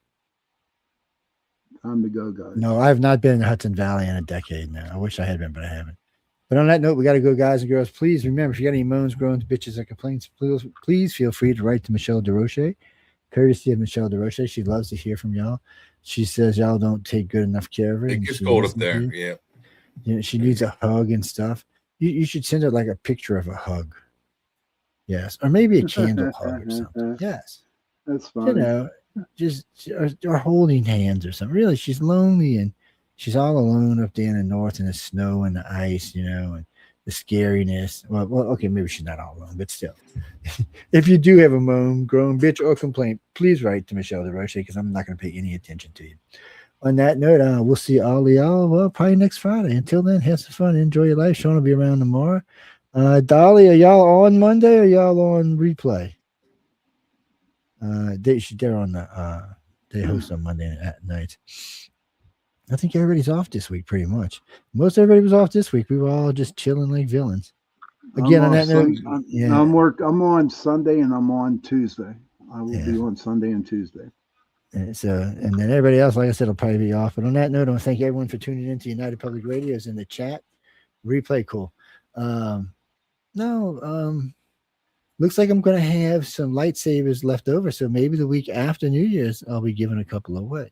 Time to go, guys. No, I have not been in the Hudson Valley in a decade now. I wish I had been, but I haven't. But on that note, we got to go, guys and girls. Please remember, if you got any moans, groans, bitches, or complaints, please feel free to write to Michelle DeRoche, courtesy of Michelle DeRoche. She loves to hear from y'all. She says y'all don't take good enough care of her. It and gets she cold up listens there. to you. Yeah. You know, she needs a hug and stuff. You should send her like a picture of a hug. Yes. Or maybe a candle hug or something. Yes. That's fine. You know, just or holding hands or something. Really, she's lonely and she's all alone up there in the north in the snow and the ice, you know, and the scariness. Well, okay, maybe she's not all alone, but still. If you do have a moan, groan, bitch, or complaint, please write to Michelle DeRoche because I'm not going to pay any attention to you. On that note, we'll see all of y'all probably next Friday. Until then, have some fun. Enjoy your life. Sean will be around tomorrow. Dolly, are y'all on Monday or y'all on replay? They're on the they host on Monday at night. I think everybody's off this week pretty much. Most everybody was off this week. We were all just chilling like villains. Again, on that note, I'm on Sunday and I'm on Tuesday. I will be on Sunday and Tuesday. And then everybody else, like I said, will probably be off. But on that note, I want to thank everyone for tuning in to United Public Radio's in the chat. Replay, cool. Looks like I'm going to have some lightsabers left over. So maybe the week after New Year's, I'll be giving a couple away.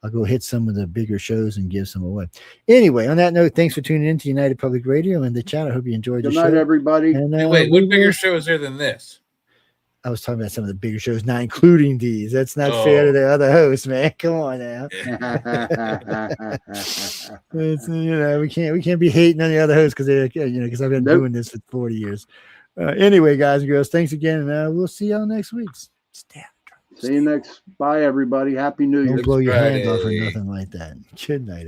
I'll go hit some of the bigger shows and give some away. Anyway, on that note, thanks for tuning in to United Public Radio and the chat. I hope you enjoyed the show. Good night, everybody. And, Wait, what bigger show is there than this? I was talking about some of the bigger shows, not including these. That's not fair to the other hosts, man. Come on now. It's, we can't be hating on the other hosts because I've been doing this for 40 years. Anyway, guys and girls, thanks again, and we'll see y'all next week. See you next. Bye, everybody. Happy New Year. Don't blow your hand off or nothing like that. Good night, everybody.